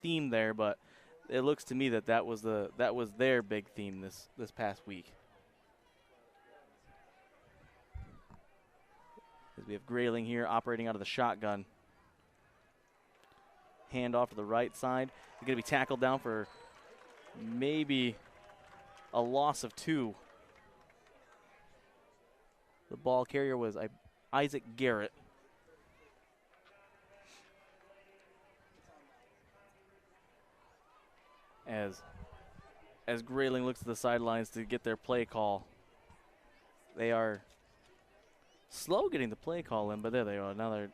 theme there, but it looks to me that that was their big theme this past week. As we have Grayling here operating out of the shotgun. Hand off to the right side. He's going to be tackled down for maybe a loss of 2. The ball carrier was Isaac Garrett. As Grayling looks to the sidelines to get their play call. They are slow getting the play call in, but there they are. Now they're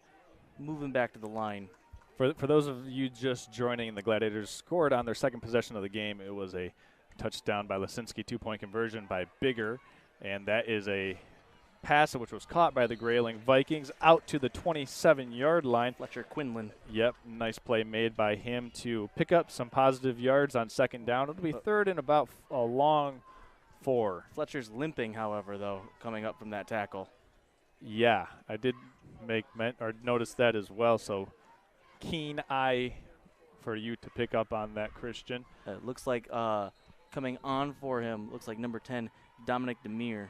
moving back to the line. For those of you just joining, the Gladiators scored on their second possession of the game. It was a touchdown by Lisinski, 2-point conversion by Bigger, and that is a pass which was caught by the Grayling Vikings out to the 27-yard line. Fletcher Quinlan. Yep, nice play made by him to pick up some positive yards on second down. It'll be third and about a long 4. Fletcher's limping, however, though, coming up from that tackle. Yeah, I did notice that as well, so keen eye for you to pick up on that, Christian. It looks like coming on for him, looks like number 10, Dominic Demir.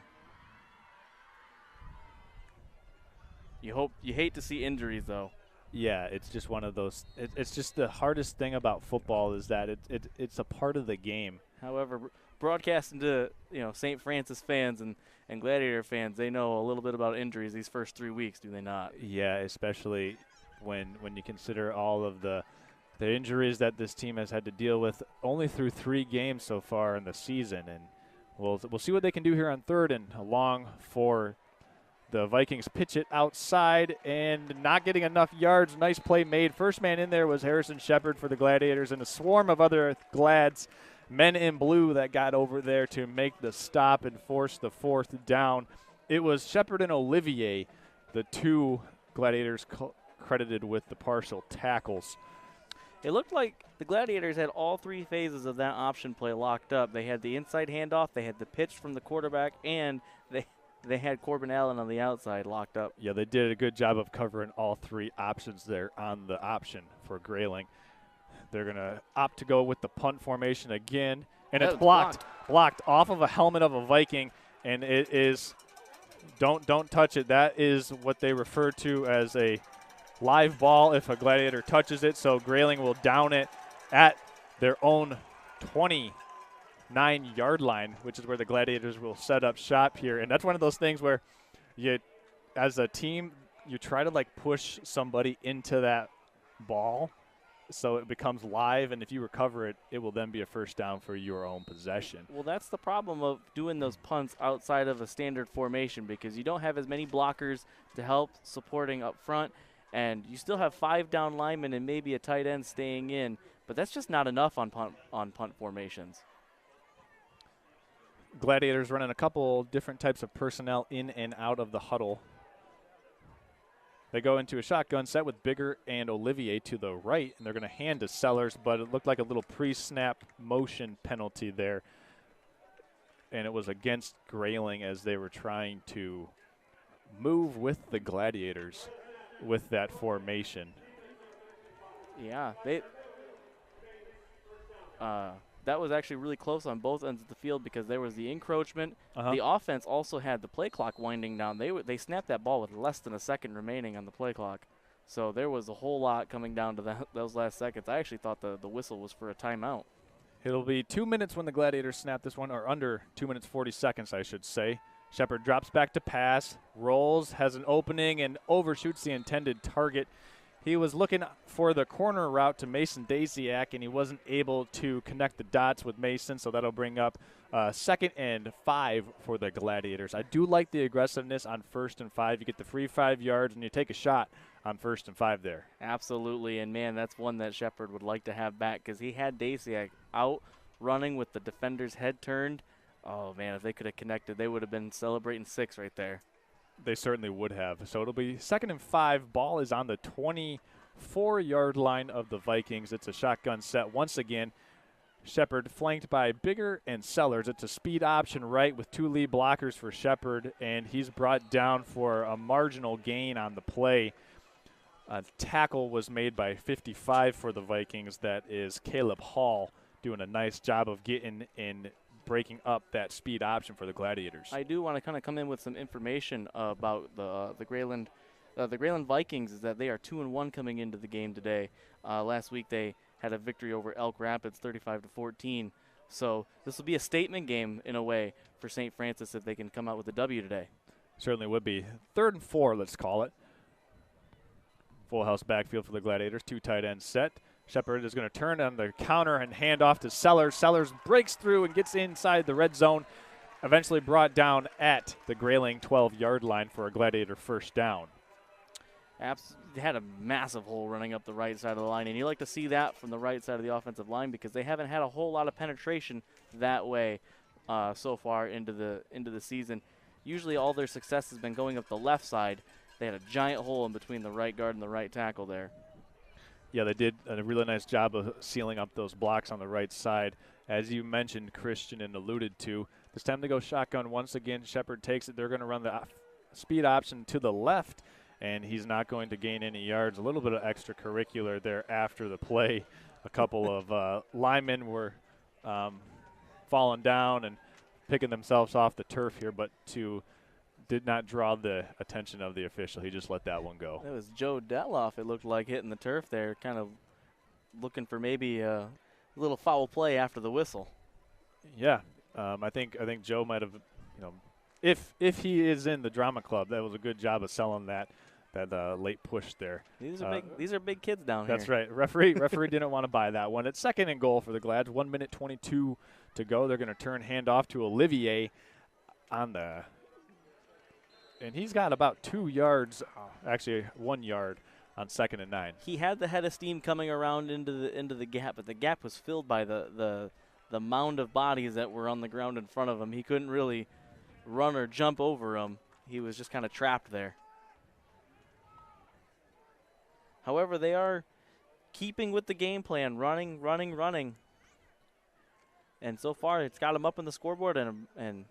You hate to see injuries, though. Yeah, it's just one of those. It's just the hardest thing about football is that it's a part of the game. However, broadcasting to St. Francis fans and Gladiator fans, they know a little bit about injuries these first 3 weeks, do they not? Yeah, especially when you consider all of the injuries that this team has had to deal with only through 3 games so far in the season, and we'll see what they can do here on third and a long 4. The Vikings pitch it outside and not getting enough yards. Nice play made. First man in there was Harrison Shepard for the Gladiators and a swarm of other Glads, men in blue, that got over there to make the stop and force the 4th down. It was Shepard and Olivier, the 2 Gladiators credited with the partial tackles. It looked like the Gladiators had all 3 phases of that option play locked up. They had the inside handoff, they had the pitch from the quarterback, and they had Corbin Allen on the outside locked up. Yeah, they did a good job of covering all 3 options there on the option for Grayling. They're going to opt to go with the punt formation again, and it's blocked off of a helmet of a Viking, and it is don't touch it. That is what they refer to as a live ball if a Gladiator touches it, so Grayling will down it at their own 29-yard line, which is where the Gladiators will set up shop here. And that's one of those things where you, as a team, you try to push somebody into that ball so it becomes live, and if you recover it, it will then be a first down for your own possession. Well, that's the problem of doing those punts outside of a standard formation, because you don't have as many blockers to help supporting up front, and you still have 5 down linemen and maybe a tight end staying in, but that's just not enough on punt formations. Gladiators running a couple different types of personnel in and out of the huddle. They go into a shotgun set with Bigger and Olivier to the right, and they're going to hand to Sellers, but it looked like a little pre-snap motion penalty there, and it was against Grayling as they were trying to move with the Gladiators with that formation. Yeah, that was actually really close on both ends of the field because there was the encroachment. The offense also had the play clock winding down. They snapped that ball with less than a second remaining on the play clock. So there was a whole lot coming down to those last seconds. I actually thought the whistle was for a timeout. It'll be 2 minutes when the Gladiators snap this one, or under 2 minutes 40 seconds, I should say. Shepard drops back to pass, rolls, has an opening, and overshoots the intended target. He was looking for the corner route to Mason Daisiak, and he wasn't able to connect the dots with Mason, so that'll bring up 2nd and 5 for the Gladiators. I do like the aggressiveness on 1st and 5. You get the free 5 yards, and you take a shot on 1st and 5 there. Absolutely, and, man, that's one that Shepard would like to have back because he had Daisiak out running with the defender's head turned. Oh, man, if they could have connected, they would have been celebrating 6 right there. They certainly would have. So it'll be 2nd and 5. Ball is on the 24-yard line of the Vikings. It's a shotgun set once again. Shepard flanked by Bigger and Sellers. It's a speed option right with 2 lead blockers for Shepard, and he's brought down for a marginal gain on the play. tackle was made by 55 for the Vikings. That is Caleb Hall doing a nice job of getting in, breaking up that speed option for the Gladiators. I do want to kind of come in with some information about the Grayling Vikings, is that they are 2-1 coming into the game today. Last week they had a victory over Elk Rapids 35-14. So this will be a statement game in a way for St. Francis if they can come out with a W today. Certainly would be. 3rd and 4, let's call it. Full house backfield for the Gladiators, 2 tight ends set. Shepard is going to turn on the counter and hand off to Sellers. Sellers breaks through and gets inside the red zone, eventually brought down at the Grayling 12-yard line for a Gladiator first down. They had a massive hole running up the right side of the line, and you like to see that from the right side of the offensive line because they haven't had a whole lot of penetration that way so far into the season. Usually all their success has been going up the left side. They had a giant hole in between the right guard and the right tackle there. Yeah, they did a really nice job of sealing up those blocks on the right side. As you mentioned, Christian, and alluded to, it's time to go shotgun once again. Shepard takes it. They're going to run the speed option to the left, and he's not going to gain any yards. A little bit of extracurricular there after the play. A couple of linemen were falling down and picking themselves off the turf here, but did not draw the attention of the official. He just let that one go. It was Joe Detloff, it looked like, hitting the turf there, kind of looking for maybe a little foul play after the whistle. Yeah, I think Joe might have, if he is in the drama club, that was a good job of selling that late push there. These are big kids down here. That's right. Referee didn't want to buy that one. It's 2nd and goal for the Glads. 1 minute 22 to go. They're going to turn handoff to Olivier and he's got about 2 yards, actually 1 yard on 2nd and 9. He had the head of steam coming around into the gap, but the gap was filled by the mound of bodies that were on the ground in front of him. He couldn't really run or jump over them. He was just kind of trapped there. However, they are keeping with the game plan, running. And so far, it's got them up in the scoreboard and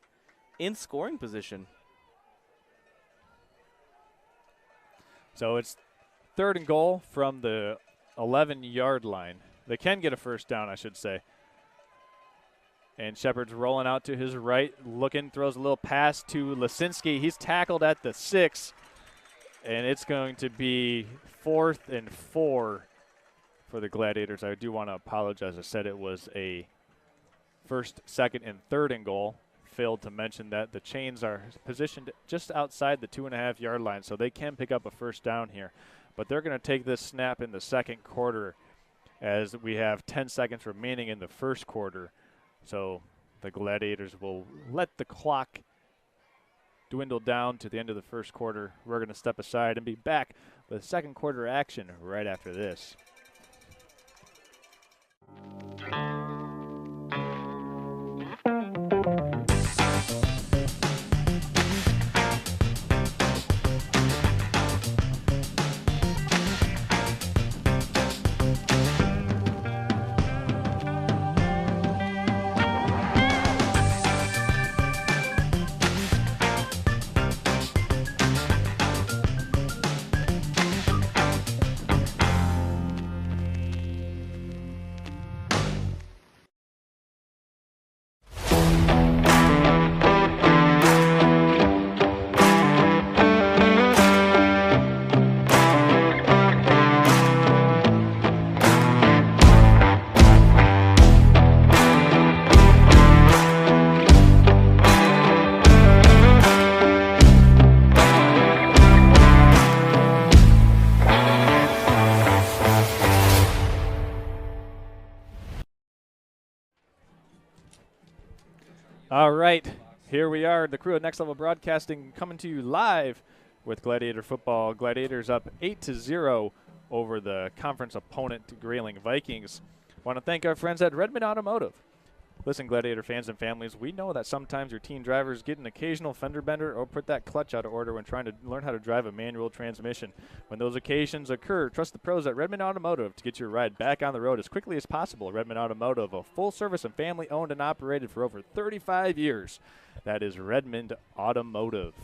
in scoring position. So it's 3rd and goal from the 11-yard line. They can get a first down, I should say. And Shepard's rolling out to his right, throws a little pass to Lisinski. He's tackled at the 6, and it's going to be 4th and 4 for the Gladiators. I do want to apologize. I said it was a 1st, 2nd, and 3rd and goal. Failed to mention that the chains are positioned just outside the 2.5-yard line, so they can pick up a first down here. But they're going to take this snap in the 2nd quarter as we have 10 seconds remaining in the 1st quarter. So the Gladiators will let the clock dwindle down to the end of the 1st quarter. We're going to step aside and be back with 2nd quarter action right after this. All right, here we are, the crew at Next Level Broadcasting coming to you live with Gladiator football. Gladiators up 8-0 over the conference opponent, Grayling Vikings. Want to thank our friends at Redmond Automotive. Listen, Gladiator fans and families, we know that sometimes your teen drivers get an occasional fender bender or put that clutch out of order when trying to learn how to drive a manual transmission. When those occasions occur, trust the pros at Redmond Automotive to get your ride back on the road as quickly as possible. Redmond Automotive, a full-service and family-owned and operated for over 35 years. That is Redmond Automotive.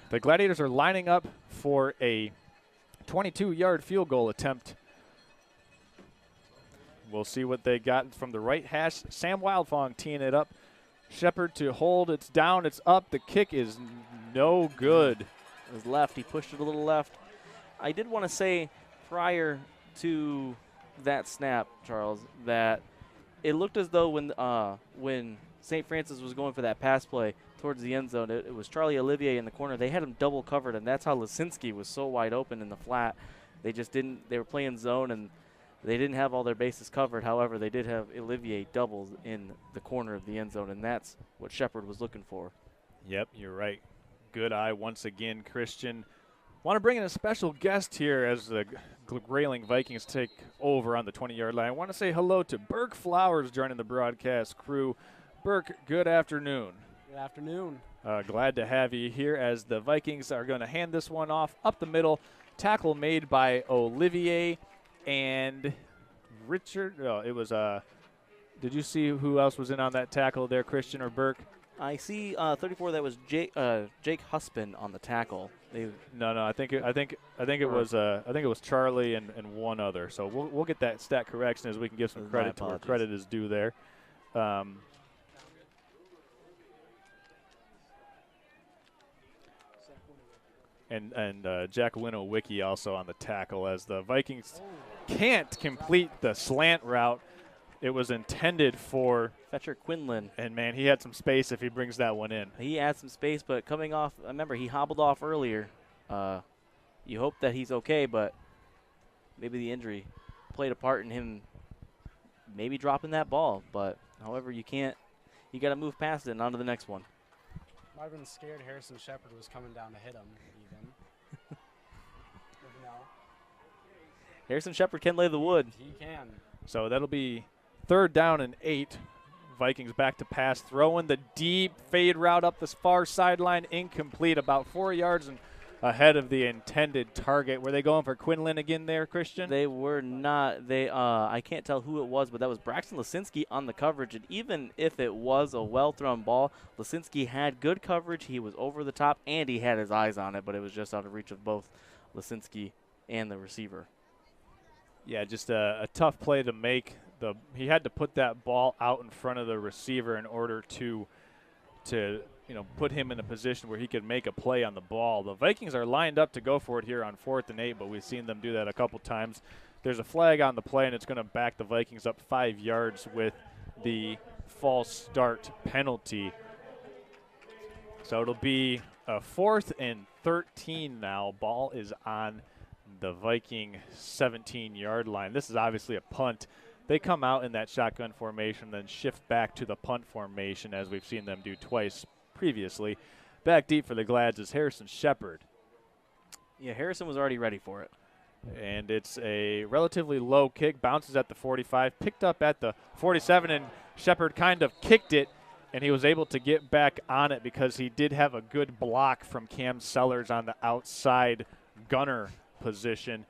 The Gladiators are lining up for a 22-yard field goal attempt. We'll see what they got from the right hash. Sam Wildfong teeing it up. Shepard to hold. It's down. It's up. The kick is no good. It was left. He pushed it a little left. I did want to say prior to that snap, Charles, that it looked as though when St. Francis was going for that pass play towards the end zone, it was Charlie Olivier in the corner. They had him double covered, and that's how Lisinski was so wide open in the flat. They just didn't – they were playing zone, and they didn't have all their bases covered. However, they did have Olivier doubles in the corner of the end zone, and that's what Shepard was looking for. Yep, you're right. Good eye once again, Christian. Want to bring in a special guest here as the Grayling Vikings take over on the 20-yard line. I want to say hello to Burke Flowers joining the broadcast crew. Burke, good afternoon. Good afternoon. Glad to have you here as the Vikings are going to hand this one off up the middle. Tackle made by Olivier and Richard. Oh, it was did you see who else was in on that tackle there, Christian or Burke? I see 34. That was Jake Huspin on the tackle. No. I think it was Charlie and one other. So we'll get that stat correction as we can give some credit to where credit is due there. And Jack Winowicki also on the tackle as the Vikings can't complete the slant route. It was intended for Fetcher Quinlan. And, man, he had some space if he brings that one in. He had some space, but coming off, remember, he hobbled off earlier. You hope that he's okay, but maybe the injury played a part in him maybe dropping that ball. But, however, you got to move past it and on to the next one. Might have been scared Harrison Shepard was coming down to hit him, even. No. Harrison Shepard can lay the wood. He can. So that'll be 3rd down and 8. Vikings back to pass, throwing the deep fade route up the far sideline, incomplete, about 4 yards and ahead of the intended target. Were they going for Quinlan again there, Christian? They were not. I can't tell who it was, but that was Braxton Lisinski on the coverage. And even if it was a well-thrown ball, Lisinski had good coverage. He was over the top, and he had his eyes on it, but it was just out of reach of both Lisinski and the receiver. Yeah, just a tough play to make. He had to put that ball out in front of the receiver in order to put him in a position where he could make a play on the ball. The Vikings are lined up to go for it here on 4th and 8, but we've seen them do that a couple times. There's a flag on the play, and it's going to back the Vikings up 5 yards with the false start penalty. So it'll be a 4th and 13 now. Ball is on the Viking 17-yard line. This is obviously a punt. They come out in that shotgun formation, then shift back to the punt formation, as we've seen them do twice previously. Back deep for the Glads is Harrison Shepard. Yeah, Harrison was already ready for it. And it's a relatively low kick, bounces at the 45, picked up at the 47, and Shepard kind of kicked it, and he was able to get back on it because he did have a good block from Cam Sellers on the outside gunner position.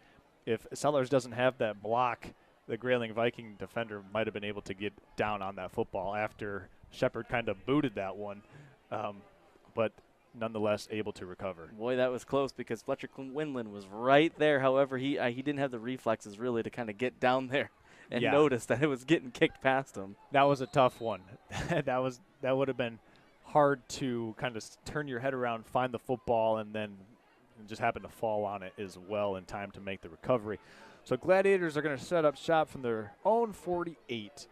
If Sellers doesn't have that block, the Grayling Viking defender might have been able to get down on that football after Shepard kind of booted that one, but nonetheless able to recover. Boy, that was close because Fletcher Quinlan was right there. However, he didn't have the reflexes really to kind of get down there and notice that it was getting kicked past him. That was a tough one. that would have been hard to kind of turn your head around, find the football, and then just happen to fall on it as well in time to make the recovery. So Gladiators are going to set up shop from their own 48.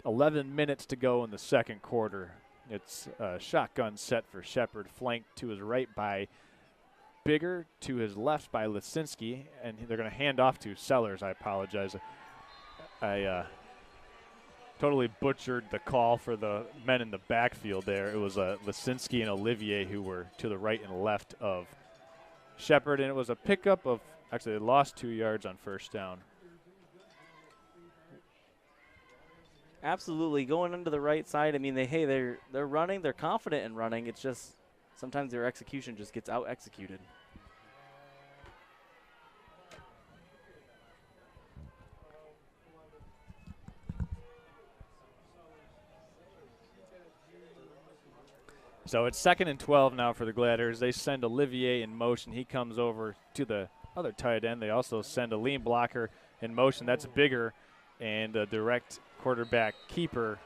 11 minutes to go in the second quarter. It's a shotgun set for Shepard, flanked to his right by Bigger, to his left by Lisinski, and they're going to hand off to Sellers. I apologize. I totally butchered the call for the men in the backfield there. It was Lisinski and Olivier who were to the right and left of Shepard, and it was a pickup of – actually, they lost 2 yards on first down. Absolutely, going into the right side. I mean, they're running. They're confident in running. It's just sometimes their execution just gets out-executed. So it's 2nd and 12 now for the Gladiators. They send Olivier in motion. He comes over to the other tight end. They also send a lean blocker in motion. That's bigger, and a direct quarterback keeper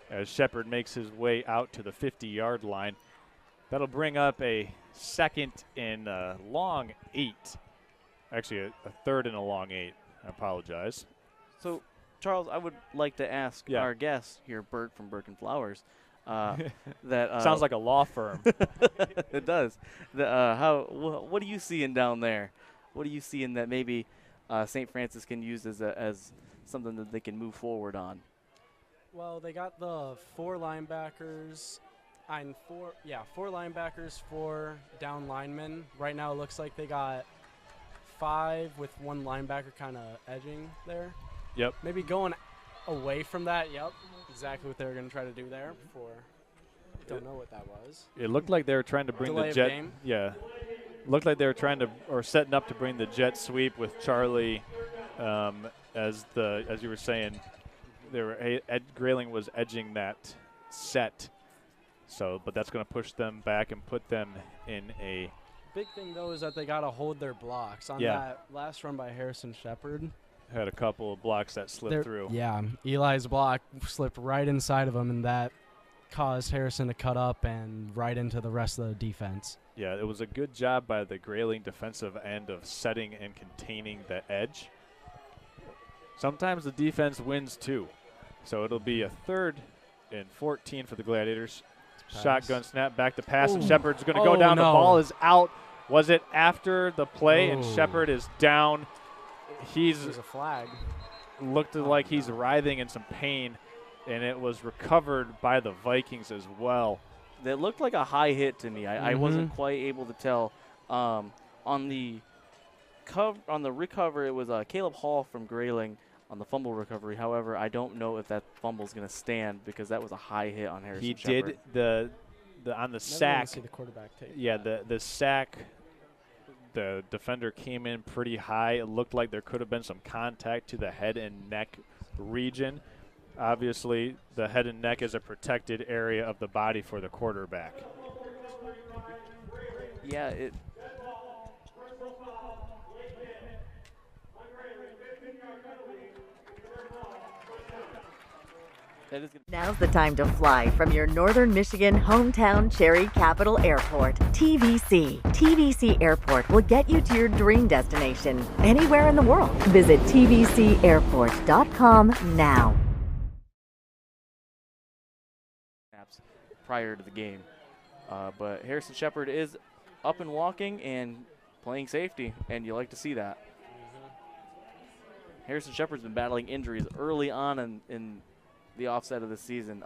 as Shepard makes his way out to the 50-yard line. That'll bring up a 2nd and a long 8. Actually, a 3rd and a long 8. I apologize. So, Charles, I would like to ask our guest here, Bert from Burke and Flowers, that sounds like a law firm. It does. What are you seeing down there? What are you seeing that maybe St. Francis can use as something that they can move forward on? Well, they got the 4 linebackers. Four linebackers, 4 down linemen. Right now it looks like they got 5 with 1 linebacker kind of edging there. Yep. Maybe going away from that. Yep. Exactly what they were going to try to do there before. Don't know what that was. It looked like they were trying to bring Delay the jet. game. Yeah. Looked like they were trying to, or setting up to bring the jet sweep with Charlie, as you were saying, Grayling was edging that set. So, but that's going to push them back and put them in a. Big thing though is that they got to hold their blocks on that last run by Harrison Shepard. Had a couple of blocks that slipped through. Yeah, Eli's block slipped right inside of him, and that caused Harrison to cut up and right into the rest of the defense. Yeah, it was a good job by the Grayling defensive end of setting and containing the edge. Sometimes the defense wins too. So it'll be a 3rd and 14 for the Gladiators. Shotgun snap, back to pass, and Shepard's going to go down. No. The ball is out. Was it after the play? And Shepard is down. There's a flag. Looked like he's writhing in some pain, and it was recovered by the Vikings as well. That looked like a high hit to me. I wasn't quite able to tell. On the recover, it was Caleb Hall from Grayling on the fumble recovery. However, I don't know if that fumble is going to stand because that was a high hit on Harrison He Shepard. did on the sack. See the quarterback take. Yeah, the sack. The defender came in pretty high. It looked like there could have been some contact to the head and neck region. Obviously, the head and neck is a protected area of the body for the quarterback. Yeah, Now's the time to fly from your Northern Michigan hometown Cherry Capital Airport. TVC. TVC Airport will get you to your dream destination anywhere in the world. Visit tvcairport.com now. prior to the game. But Harrison Shepard is up and walking and playing safety, and you like to see that. Harrison Shepard's been battling injuries early on in the offset of the season.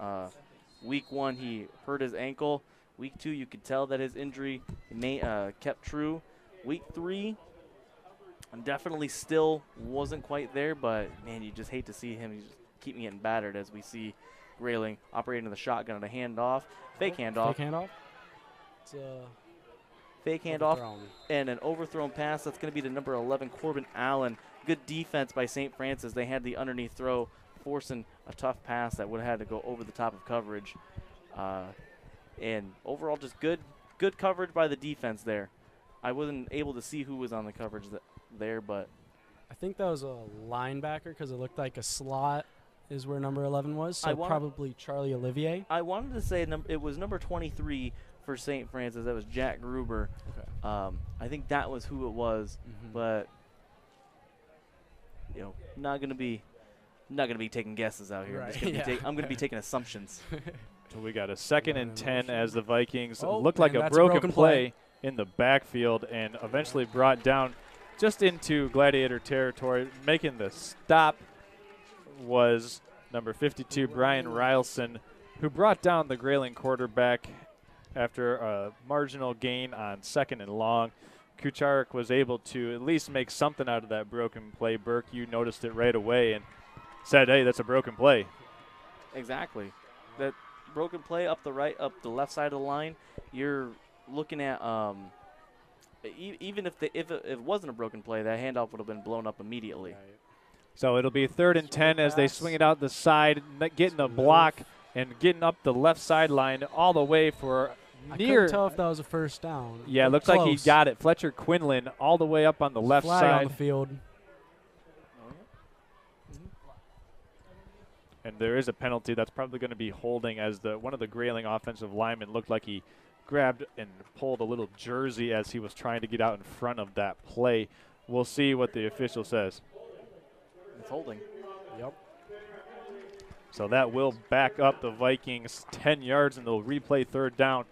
Week 1, he hurt his ankle. Week 2, you could tell that his injury kept true. Week 3, definitely still wasn't quite there, but, man, you just hate to see him. He's just keeping getting battered as we see Grayling operating the shotgun and a handoff. Fake handoff. Fake handoff. It's fake handoff and an overthrown pass. That's going to be to number 11, Corbin Allen. Good defense by St. Francis. They had the underneath throw, forcing a tough pass that would have had to go over the top of coverage. And overall, just good coverage by the defense there. I wasn't able to see who was on the coverage there, but I think that was a linebacker because it looked like a slot is where number 11 was. So probably Charlie Olivier. I wanted to say it was number 23 for St. Francis. That was Jack Gruber. Okay. I think that was who it was, but not gonna be taking guesses out here. Right. I'm gonna be taking assumptions. So we got a 2nd and 10 as the Vikings looked like a broken play in the backfield and eventually brought down just into Gladiator territory. Making the stop was number 52, Brian Rylson, who brought down the Grayling quarterback after a marginal gain on 2nd and long. Kucharik was able to at least make something out of that broken play. Burke, you noticed it right away and said, hey, that's a broken play. Exactly. That broken play up the left side of the line, you're looking at even if it wasn't a broken play, that handoff would have been blown up immediately. Right. So it'll be 3rd and 10 as they swing it out the side, getting a block and getting up the left sideline all the way for I couldn't tell if that was a first down. Yeah, it looks like he got it. Fletcher Quinlan all the way up on the left Flag side. on the field. And there is a penalty that's probably going to be holding, as one of the Grayling offensive linemen looked like he grabbed and pulled a little jersey as he was trying to get out in front of that play. We'll see what the official says. It's holding. Yep. So that will back up the Vikings 10 yards, and they'll replay third down.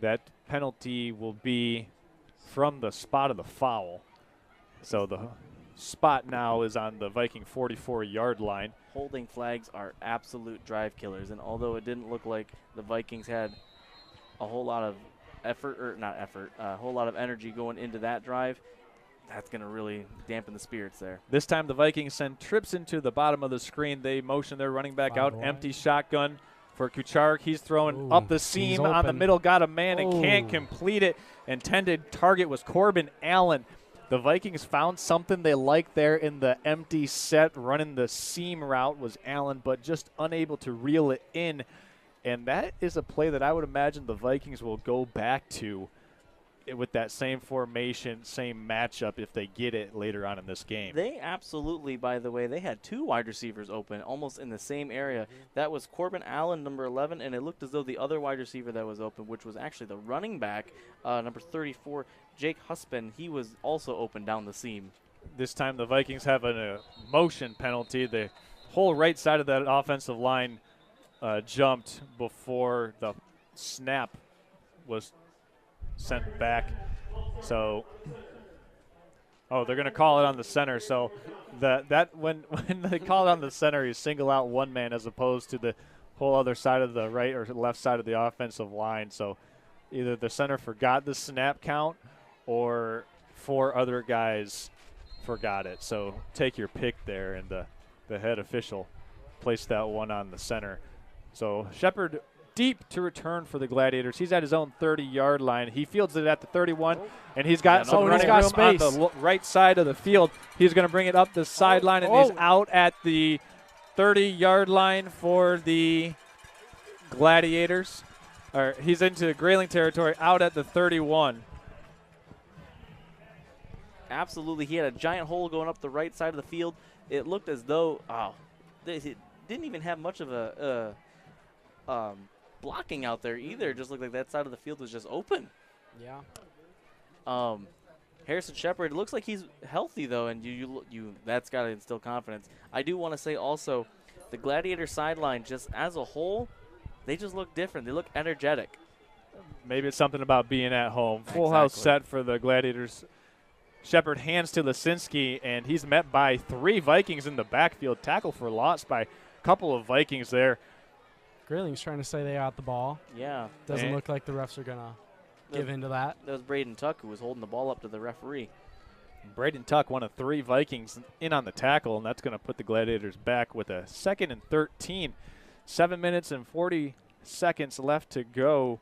That penalty will be from the spot of the foul. So the spot now is on the Viking 44-yard line. Holding flags are absolute drive killers, and although it didn't look like the Vikings had a whole lot of a whole lot of energy going into that drive, that's going to really dampen the spirits there. This time the Vikings send trips into the bottom of the screen. They motion their running back out, empty shotgun for Kucharek. He's throwing up the seam on the middle, got a man and can't complete it. Intended target was Corbin Allen. The Vikings found something they liked there in the empty set. Running the seam route was Allen, but just unable to reel it in. And that is a play that I would imagine the Vikings will go back to with that same formation, same matchup if they get it later on in this game. They absolutely, by the way, they had two wide receivers open almost in the same area. That was Corbin Allen, number 11, and it looked as though the other wide receiver that was open, which was actually the running back, number 34, Jake Husband, he was also open down the seam. This time the Vikings have a motion penalty. The whole right side of that offensive line jumped before the snap was sent back. So, they're going to call it on the center. So when they call it on the center, you single out one man as opposed to the whole other side of the right or left side of the offensive line. So either the center forgot the snap count or four other guys forgot it. So take your pick there, and the head official placed that one on the center. So Shepard deep to return for the Gladiators. He's at his own 30-yard line. He fields it at the 31, and he's got some running room space on the right side of the field. He's going to bring it up the sideline, and he's out at the 30-yard line for the Gladiators. Or he's into Grayling territory, out at the 31. Absolutely. He had a giant hole going up the right side of the field. It looked as though, it didn't even have much of a blocking out there either. It just looked like that side of the field was just open. Yeah. Harrison Shepard, it looks like he's healthy though, and you that's got to instill confidence. I do want to say also, the Gladiator sideline just as a whole, they just look different. They look energetic. Maybe it's something about being at home. Full house set for the Gladiators. Shepard hands to Lisinski, and he's met by three Vikings in the backfield. Tackle for loss by a couple of Vikings there. Grayling's trying to say they got the ball. Yeah. Doesn't look like the refs are going to give into that. That was Braden Tuck who was holding the ball up to the referee. Braden Tuck, one of three Vikings in on the tackle, and that's going to put the Gladiators back with a 2nd and 13. 7 minutes and 40 seconds left to go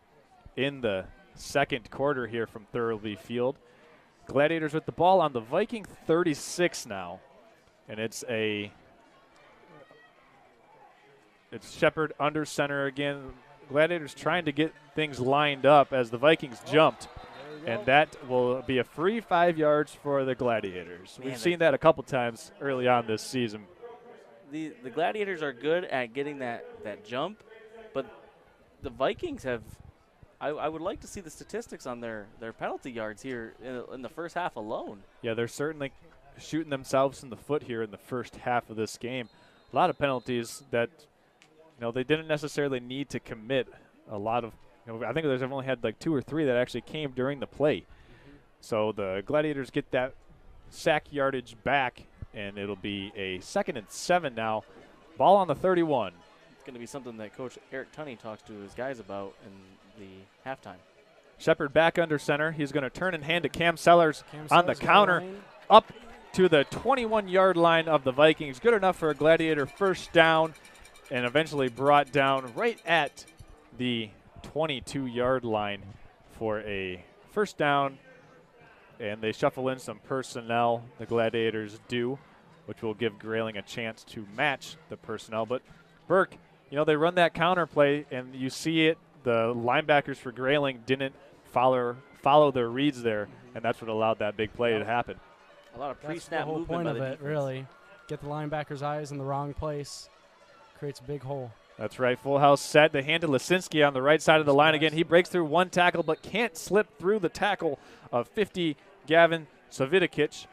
in the second quarter here from Thurlby Field. Gladiators with the ball on the Viking 36 now, and it's Shepard under center again. Gladiators trying to get things lined up as the Vikings jumped, and that will be a free 5 yards for the Gladiators. We've seen that a couple times early on this season. The Gladiators are good at getting that jump, but the Vikings have – I would like to see the statistics on their penalty yards here in the first half alone. Yeah, they're certainly shooting themselves in the foot here in the first half of this game. A lot of penalties that – they didn't necessarily need to commit a lot of. I think they've only had like 2 or 3 that actually came during the play. So the Gladiators get that sack yardage back, and it'll be a 2nd and 7 now. Ball on the 31. It's going to be something that Coach Eric Tunney talks to his guys about in the halftime. Shepard back under center. He's going to turn and hand to Cam Sellers on the counter up to the 21-yard line of the Vikings. Good enough for a Gladiator first down, and eventually brought down right at the 22-yard line for a first down. And they shuffle in some personnel, the Gladiators do, which will give Grayling a chance to match the personnel. But Burke, they run that counter play, and you see it. the linebackers for Grayling didn't follow their reads there, and that's what allowed that big play to happen. A lot of That's pre-snap the whole movement point by of the it, defense. really. Get the linebacker's eyes in the wrong place. Creates a big hole. That's right, full house set. They hand to Lisinski on the right side of the line again. He breaks through one tackle but can't slip through the tackle of 50 Gavin Savidikic,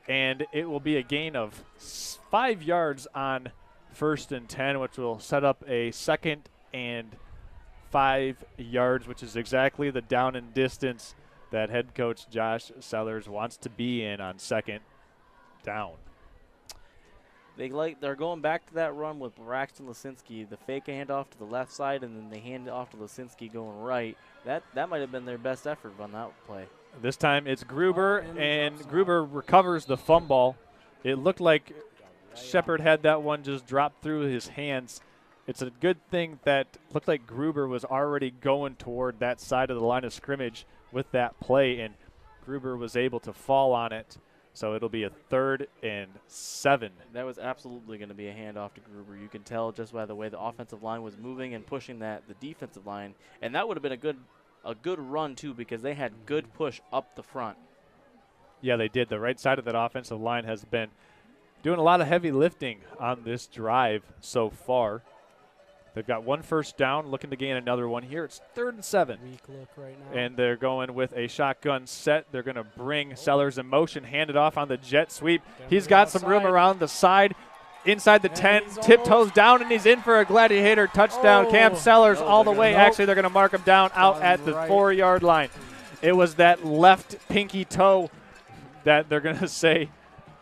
and it will be a gain of 5 yards on 1st and 10, which will set up a 2nd and 5 yards, which is exactly the down and distance that head coach Josh Sellers wants to be in on 2nd down. They're going back to that run with Braxton Lisinski, the fake handoff to the left side, and then they hand it off to Lisinski going right. That might have been their best effort on that play. This time it's Gruber, and Gruber recovers the fumble. It looked like Shepard had that one just drop through his hands. It's a good thing that looked like Gruber was already going toward that side of the line of scrimmage with that play, and Gruber was able to fall on it. So it'll be a 3rd and 7. That was absolutely going to be a handoff to Gruber. You can tell just by the way the offensive line was moving and pushing the defensive line, and that would have been a good run too because they had good push up the front. Yeah, they did. The right side of that offensive line has been doing a lot of heavy lifting on this drive so far. They've got 1 first down, looking to gain another one here. It's 3rd and 7. Weak look right now. And they're going with a shotgun set. They're going to bring Sellers in motion, hand it off on the jet sweep. He's got some room around the side, inside the 10, tiptoes down, and he's in for a Gladiator touchdown. Cam Sellers all the way. Actually, they're going to mark him down out at the 4-yard line. It was that left pinky toe that they're going to say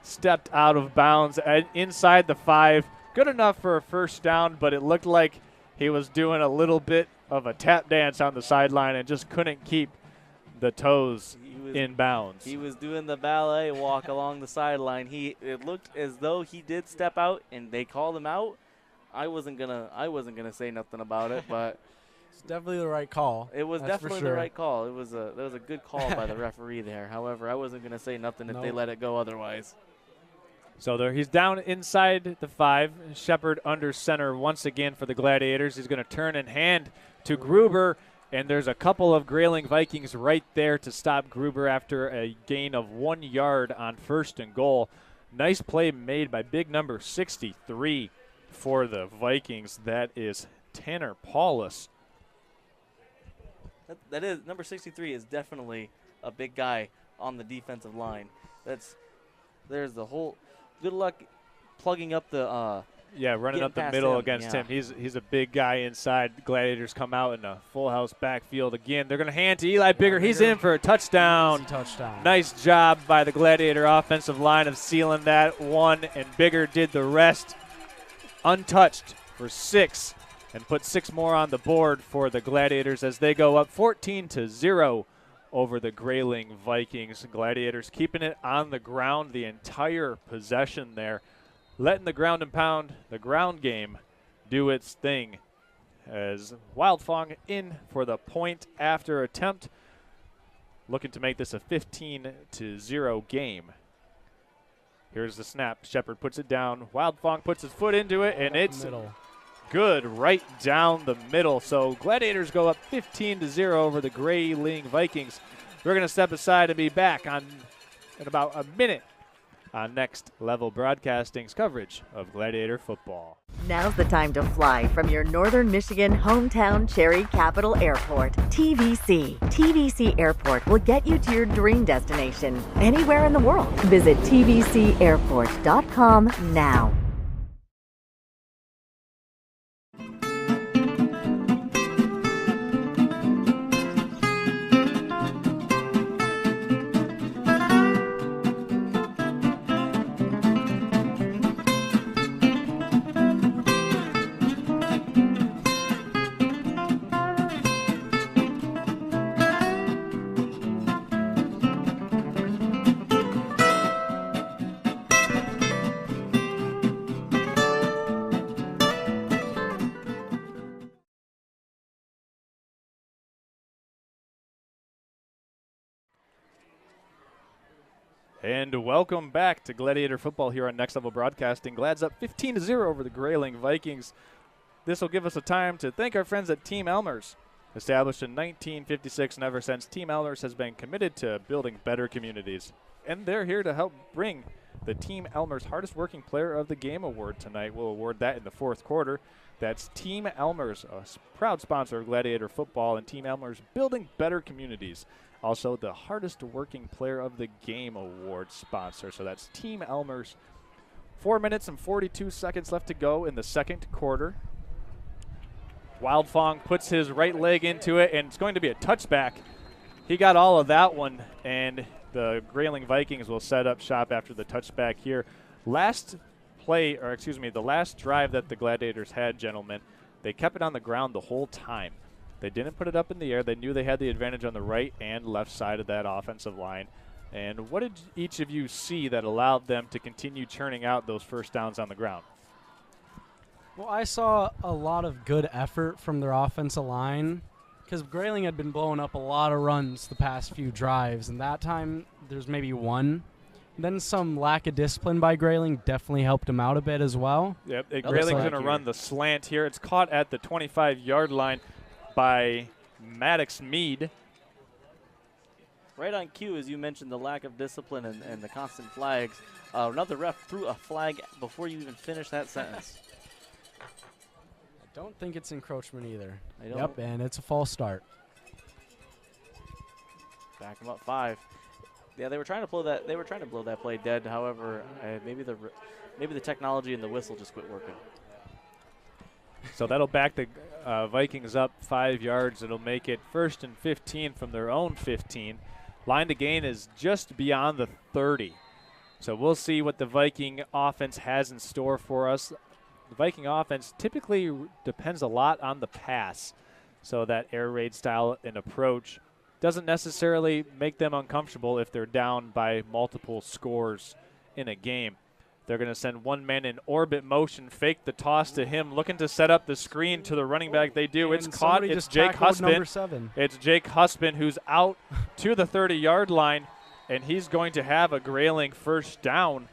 stepped out of bounds inside the 5. Good enough for a first down, but it looked like he was doing a little bit of a tap dance on the sideline and just couldn't keep the toes in bounds. He was doing the ballet walk along the sideline. It looked as though he did step out, and they called him out. I wasn't gonna say nothing about it, but it's definitely the right call. It was That's definitely the right call. That was a good call by the referee there. However, I wasn't gonna say nothing if they let it go otherwise. So he's down inside the 5. Shepard under center once again for the Gladiators. He's going to turn and hand to Gruber, and there's a couple of Grayling Vikings right there to stop Gruber after a gain of 1 yard on 1st and goal. Nice play made by big number 63 for the Vikings. That is Tanner Paulus. That is number 63 is definitely a big guy on the defensive line. There's the whole. Good luck plugging up the running up the middle against him. He's a big guy inside. Gladiators come out in a full house backfield again. They're going to hand to Eli Bigger. He's in for a touchdown. Nice job by the Gladiator offensive line of sealing that one, and Bigger did the rest untouched for 6 and put 6 more on the board for the Gladiators as they go up 14-0 over the Grayling Vikings. Gladiators keeping it on the ground the entire possession there, letting the ground and pound, the ground game, do its thing as Wildfong in for the point after attempt, looking to make this a 15-0 game. Here's the snap. Shepard puts it down. Wildfong puts his foot into it, and it's good right down the middle. So Gladiators go up 15-0 over the Grayling Vikings. We're going to step aside and be back in about a minute on Next Level Broadcasting's coverage of Gladiator football. Now's the time to fly from your Northern Michigan hometown Cherry Capital Airport. TVC. TVC Airport will get you to your dream destination anywhere in the world. Visit tvcairport.com now. And welcome back to Gladiator football here on Next Level Broadcasting. Glad's up 15-0 over the Grayling Vikings. This will give us a time to thank our friends at Team Elmer's. Established in 1956, and ever since, Team Elmers has been committed to building better communities. And they're here to help bring the Team Elmers Hardest Working Player of the Game award tonight. We'll award that in the fourth quarter. That's Team Elmers, a proud sponsor of Gladiator football, and Team Elmers building better communities. Also, the Hardest Working Player of the Game award sponsor. So that's Team Elmers. 4 minutes and 42 seconds left to go in the second quarter. Wildfong puts his right leg into it, and it's going to be a touchback. He got all of that one, and the Grayling Vikings will set up shop after the touchback here. The last drive that the Gladiators had, gentlemen, they kept it on the ground the whole time. They didn't put it up in the air. They knew they had the advantage on the right and left side of that offensive line. And what did each of you see that allowed them to continue churning out those first downs on the ground? Well, I saw a lot of good effort from their offensive line because Grayling had been blowing up a lot of runs the past few drives, and that time there's maybe one. Then some lack of discipline by Grayling definitely helped him out a bit as well. Yep, Grayling's going to run the slant here. It's caught at the 25-yard line by Maddox Mead. Right on cue, as you mentioned, the lack of discipline and the constant flags. Another ref threw a flag before you even finished that sentence. I don't think it's encroachment either. Yep, and it's a false start. Back him up 5. Yeah, they were trying to blow that. They were trying to blow that play dead. However, maybe the technology and the whistle just quit working. So that'll back the Vikings up 5 yards. It'll make it 1st and 15 from their own 15. Line to gain is just beyond the 30. So we'll see what the Viking offense has in store for us. The Viking offense typically depends a lot on the pass. So that air raid style and approach doesn't necessarily make them uncomfortable if they're down by multiple scores in a game. They're going to send one man in orbit motion, fake the toss to him, looking to set up the screen to the running back. They do. It's caught. It's Jake Husband. It's Jake Husband who's out to the 30-yard line, and he's going to have a Grayling first down.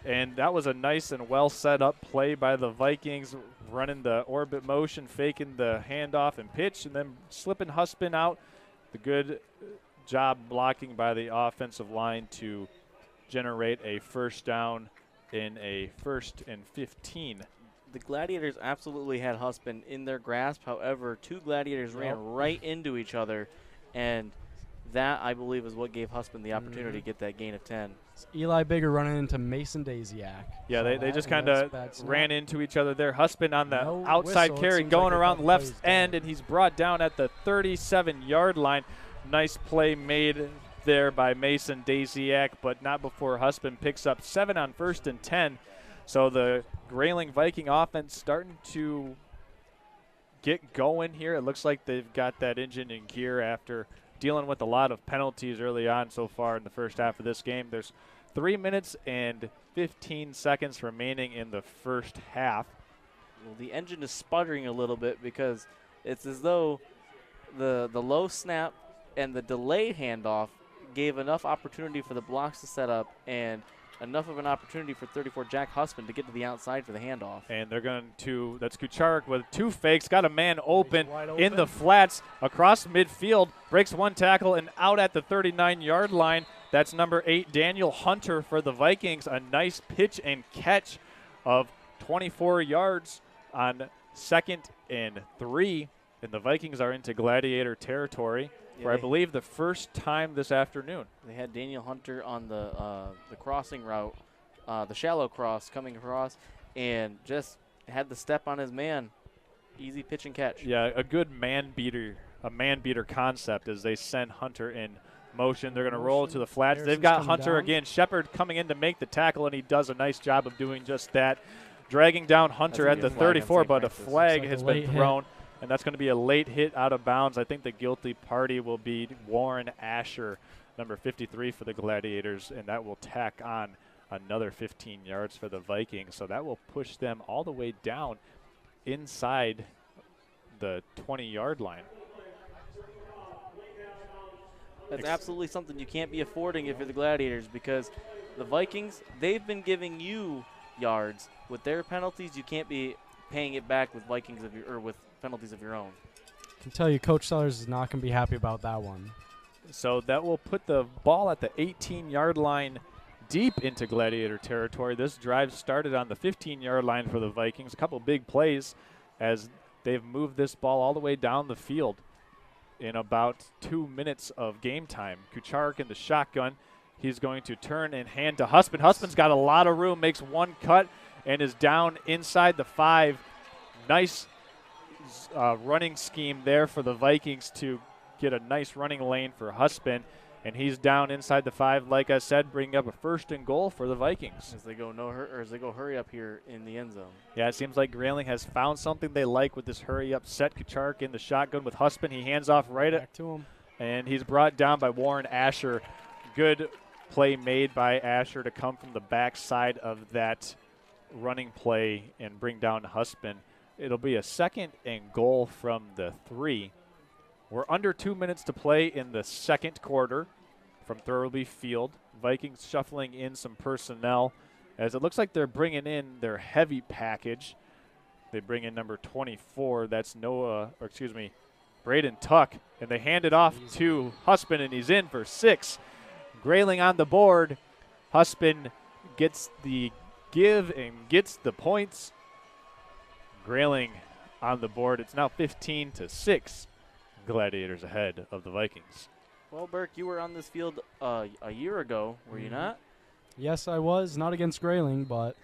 And that was a nice and well set up play by the Vikings, running the orbit motion, faking the handoff and pitch, and then slipping Husband out. The good job blocking by the offensive line to generate a first down in a 1st and 15. The Gladiators absolutely had Husband in their grasp. However, two Gladiators ran right into each other, and that, I believe, is what gave Husband the opportunity to get that gain of 10. It's Eli Bigger running into Mason Daisiak. Yeah, they just kind of ran into each other there. Husband on the outside carry going around left end, and he's brought down at the 37-yard line. Nice play made there by Mason Daisiak, but not before Husband picks up 7 on 1st and 10. So the Grayling Viking offense starting to get going here. It looks like they've got that engine in gear after dealing with a lot of penalties early on so far in the first half of this game. There's 3 minutes and 15 seconds remaining in the first half. Well, the engine is sputtering a little bit because it's as though the low snap and the delayed handoff gave enough opportunity for the blocks to set up and enough of an opportunity for 34 Jack Husband to get to the outside for the handoff. And they're going to, that's Kucharik with 2 fakes, got a man open in the flats across midfield, breaks 1 tackle and out at the 39-yard line. That's number 8, Daniel Hunter for the Vikings. A nice pitch and catch of 24 yards on 2nd and 3. And the Vikings are into Gladiator territory. For I believe the first time this afternoon. They had Daniel Hunter on the crossing route, the shallow cross coming across, and just had the step on his man. Easy pitch and catch. Yeah, a good man beater concept as they send Hunter in motion. They're going to roll to the flats. They've got Hunter again. Shepard coming in to make the tackle, and he does a nice job of doing just that. Dragging down Hunter at the 34, but a flag has been thrown. And that's going to be a late hit out of bounds. I think the guilty party will be Warren Asher, number 53 for the Gladiators, and that will tack on another 15 yards for the Vikings. So that will push them all the way down inside the 20-yard line. That's absolutely something you can't be affording if you're the Gladiators, because the Vikings, they've been giving you yards. With their penalties, you can't be paying it back with Vikings with penalties of your own. I can tell you Coach Sellers is not going to be happy about that one. So that will put the ball at the 18-yard line deep into Gladiator territory. This drive started on the 15-yard line for the Vikings. A couple big plays as they've moved this ball all the way down the field in about 2 minutes of game time. Kucharik in the shotgun. He's going to turn and hand to Husband. Husband's got a lot of room, makes one cut, and is down inside the 5. Nice running scheme there for the Vikings to get a nice running lane for Husband, and he's down inside the 5. Like I said, bringing up a 1st and goal for the Vikings as they go hurry up here in the end zone. Yeah, it seems like Grayling has found something they like with this hurry up set. Kucharik in the shotgun with Husband. He hands off right back to him, and he's brought down by Warren Asher. Good play made by Asher to come from the backside of that running play and bring down Husband. It'll be a 2nd and goal from the 3. We're under 2 minutes to play in the second quarter from Thurlby Field. Vikings shuffling in some personnel as it looks like they're bringing in their heavy package. They bring in number 24. That's Braden Tuck. And they hand it off to Husband, and he's in for 6. Grayling on the board. Husband gets the give and gets the points. Grayling on the board. It's now 15-6. Gladiators ahead of the Vikings. Well, Burke, you were on this field a year ago, were you not? Yes, I was. Not against Grayling, but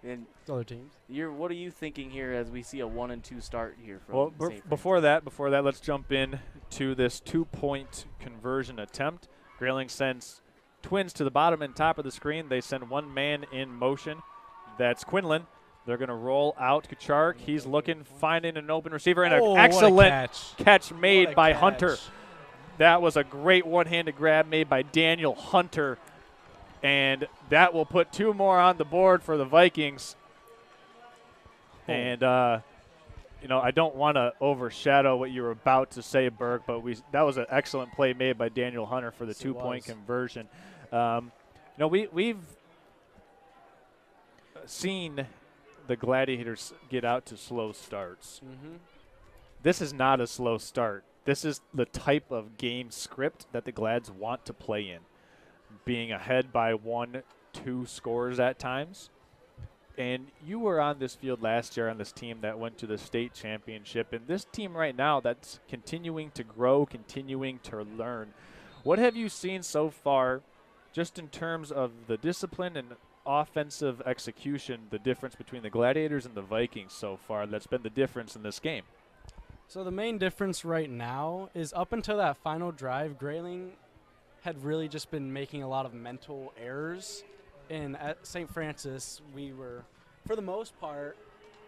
and other teams. What are you thinking here as we see a 1-2 start here from Well, St. before that, let's jump in to this 2-point conversion attempt. Grayling sends twins to the bottom and top of the screen. They send one man in motion. That's Quinlan. They're going to roll out Kucharik. He's looking, finding an open receiver, and an excellent catch made by Hunter. That was a great one-handed grab made by Daniel Hunter, and that will put 2 more on the board for the Vikings. And, I don't want to overshadow what you were about to say, Burke, but that was an excellent play made by Daniel Hunter for the 2-point conversion. We've seen the Gladiators get out to slow starts. This is not a slow start. This is the type of game script that the Glads want to play in, being ahead by 1-2 scores at times. And you were on this field last year on this team that went to the state championship, and this team right now that's continuing to grow, continuing to learn. What have you seen so far just in terms of the discipline and offensive execution, the difference between the Gladiators and the Vikings so far that's been the difference in this game? So the main difference right now is up until that final drive, Grayling had really just been making a lot of mental errors. And at St. Francis, we were, for the most part,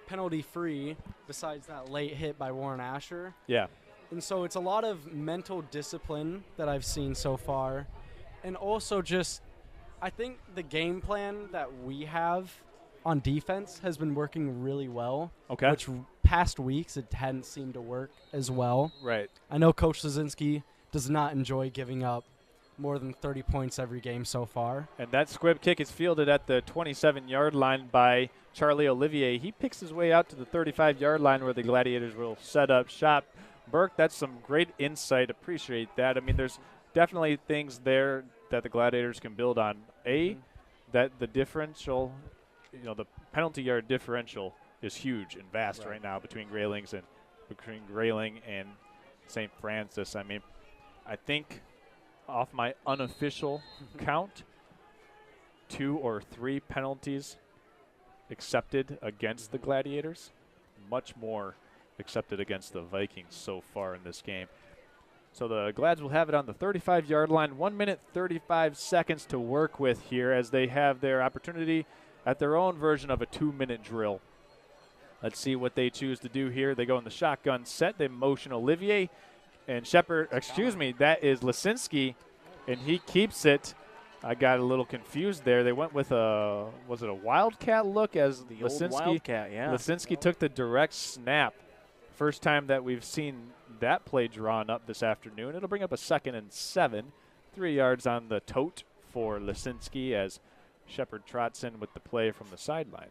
penalty-free besides that late hit by Warren Asher. Yeah. And so it's a lot of mental discipline that I've seen so far. And also just I think the game plan that we have on defense has been working really well. Okay. Which past weeks it hadn't seemed to work as well. Right. I know Coach Lazinski does not enjoy giving up more than 30 points every game so far. And that squib kick is fielded at the 27-yard line by Charlie Olivier. He picks his way out to the 35-yard line where the Gladiators will set up shop. Burke, that's some great insight. Appreciate that. I mean, there's definitely things there that the Gladiators can build on. That the differential, the penalty yard differential is huge and vast right now between Grayling and St. Francis. I mean, I think off my unofficial count, 2 or 3 penalties accepted against the Gladiators, much more accepted against the Vikings so far in this game. So the Glads will have it on the 35-yard line. 1 minute, 35 seconds to work with here as they have their opportunity at their own version of a 2-minute drill. Let's see what they choose to do here. They go in the shotgun set. They motion Olivier and Shepard. That is Lasinski, and he keeps it. I got a little confused there. They went with was it a wildcat look as the old wildcat, yeah. Lasinski took the direct snap. First time that we've seen that play drawn up this afternoon. It'll bring up a 2nd and 7. 3 yards on the tote for Lasinski as Shepard trots in with the play from the sideline.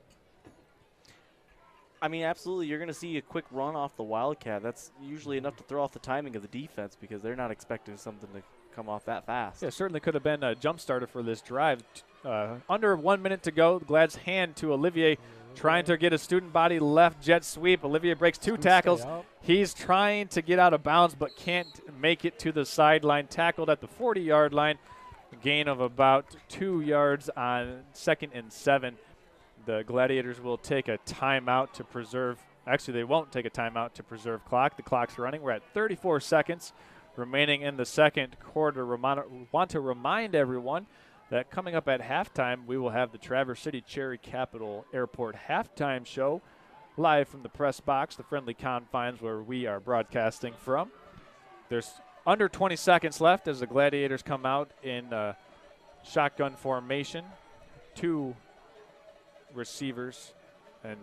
I mean, absolutely. You're going to see a quick run off the Wildcat. That's usually enough to throw off the timing of the defense because they're not expecting something to come off that fast. Yeah, certainly could have been a jump starter for this drive. Under 1 minute to go. Glad's hand to Olivier, trying to get a student body left jet sweep. Olivier breaks 2 tackles. He's trying to get out of bounds but can't make it to the sideline. Tackled at the 40-yard line. A gain of about 2 yards on 2nd and 7. The Gladiators will take a timeout to preserve. Actually, they won't take a timeout to preserve clock. The clock's running. We're at 34 seconds remaining in the second quarter. Want to remind everyone that coming up at halftime, we will have the Traverse City Cherry Capital Airport halftime show live from the press box, the friendly confines where we are broadcasting from. There's under 20 seconds left as the Gladiators come out in shotgun formation. 2 receivers and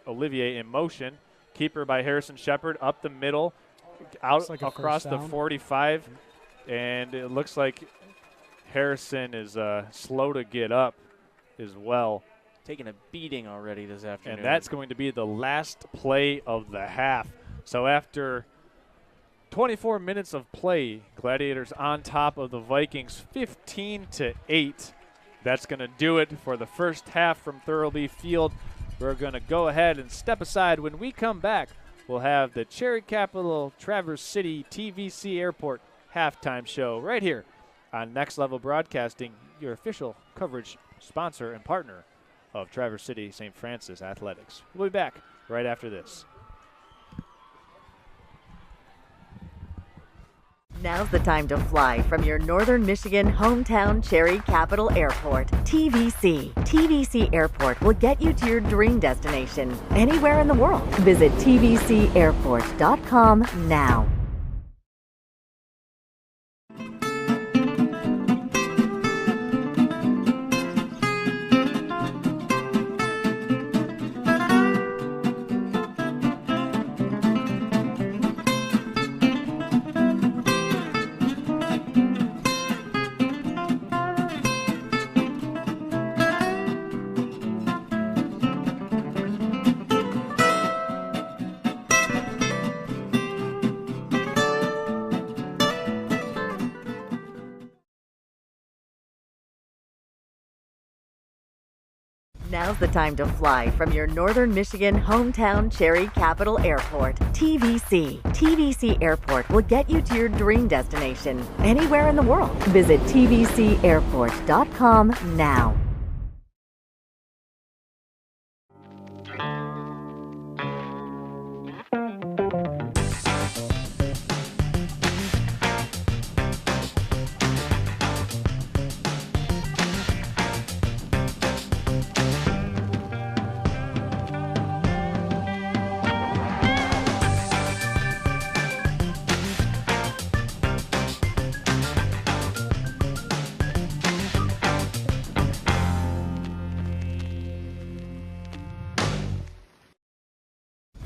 Olivier in motion. Keeper by Harrison Shepard up the middle, out like across the 45, and it looks like Harrison is slow to get up as well. Taking a beating already this afternoon. And that's going to be the last play of the half. So after 24 minutes of play, Gladiators on top of the Vikings 15-8. That's going to do it for the first half from Thurlby Field. We're going to go ahead and step aside. When we come back, we'll have the Cherry Capital Traverse City TVC Airport halftime show right here on Next Level Broadcasting, your official coverage sponsor and partner of Traverse City St. Francis Athletics. We'll be back right after this. Now's the time to fly from your Northern Michigan hometown Cherry Capital Airport. TVC. TVC Airport will get you to your dream destination anywhere in the world. Visit tvcairport.com now. Now's the time to fly from your Northern Michigan hometown Cherry Capital Airport. TVC. TVC Airport will get you to your dream destination anywhere in the world. Visit tvcairport.com now.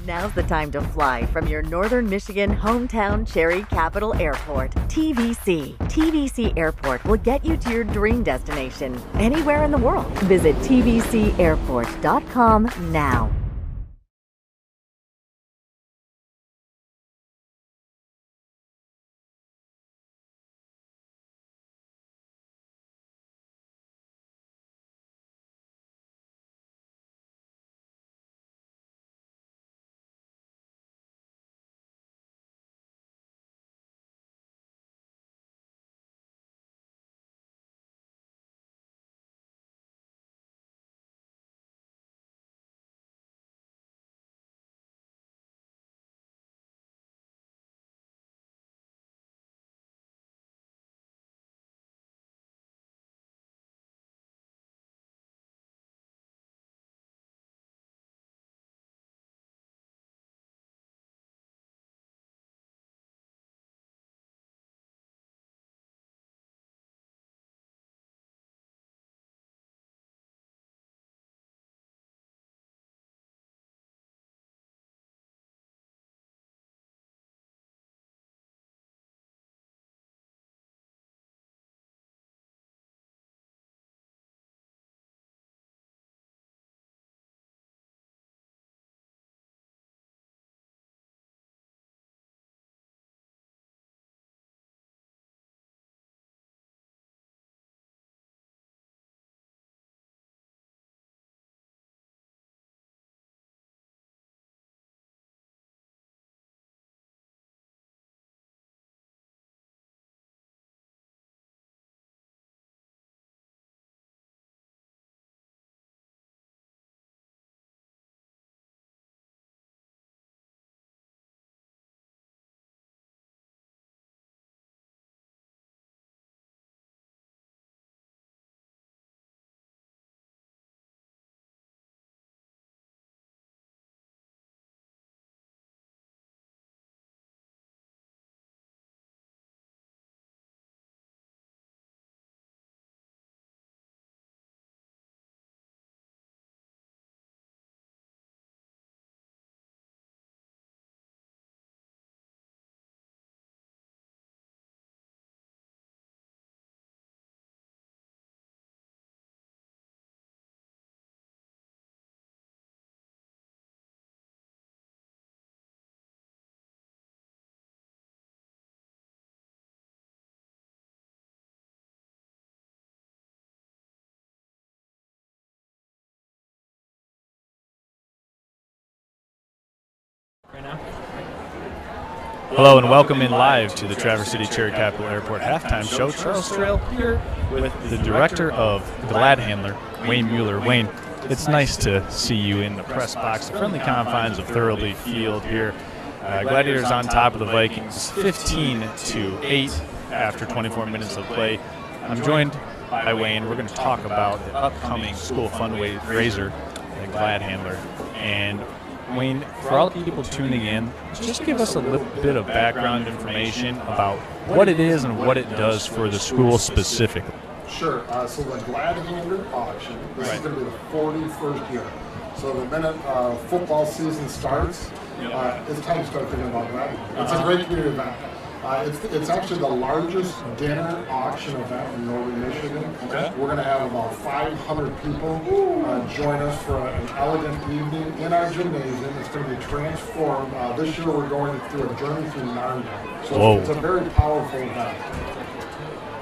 Now's the time to fly from your Northern Michigan hometown Cherry Capital Airport. TVC. TVC Airport will get you to your dream destination anywhere in the world. Visit tvcairport.com now. Hello and welcome in live to the Traverse City Cherry Capital Airport halftime show. Charles Trail here with the director of Gladiators, Wayne Mueller. Wayne, it's nice to see you in the press box, the friendly confines of Thoroughly Field here. Gladiators on top of the Vikings, 15-8 after 24 minutes of play. I'm joined by Wayne. We're going to talk about the upcoming school fundraiser, the Gladiators. And Wayne, for all the people tuning in, just give us a little bit of background information about what it is and what it does for the school specifically. Sure. So the Gladiator auction, this is going to be the 41st year. So the minute football season starts, it's time to start thinking about Gladiator. It's a great community event. It's actually the largest dinner auction event in northern Michigan. Okay. We're going to have about 500 people join us for an elegant evening in our gymnasium. It's going to be transformed. This year we're going through a journey through Narnia. So it's a very powerful event.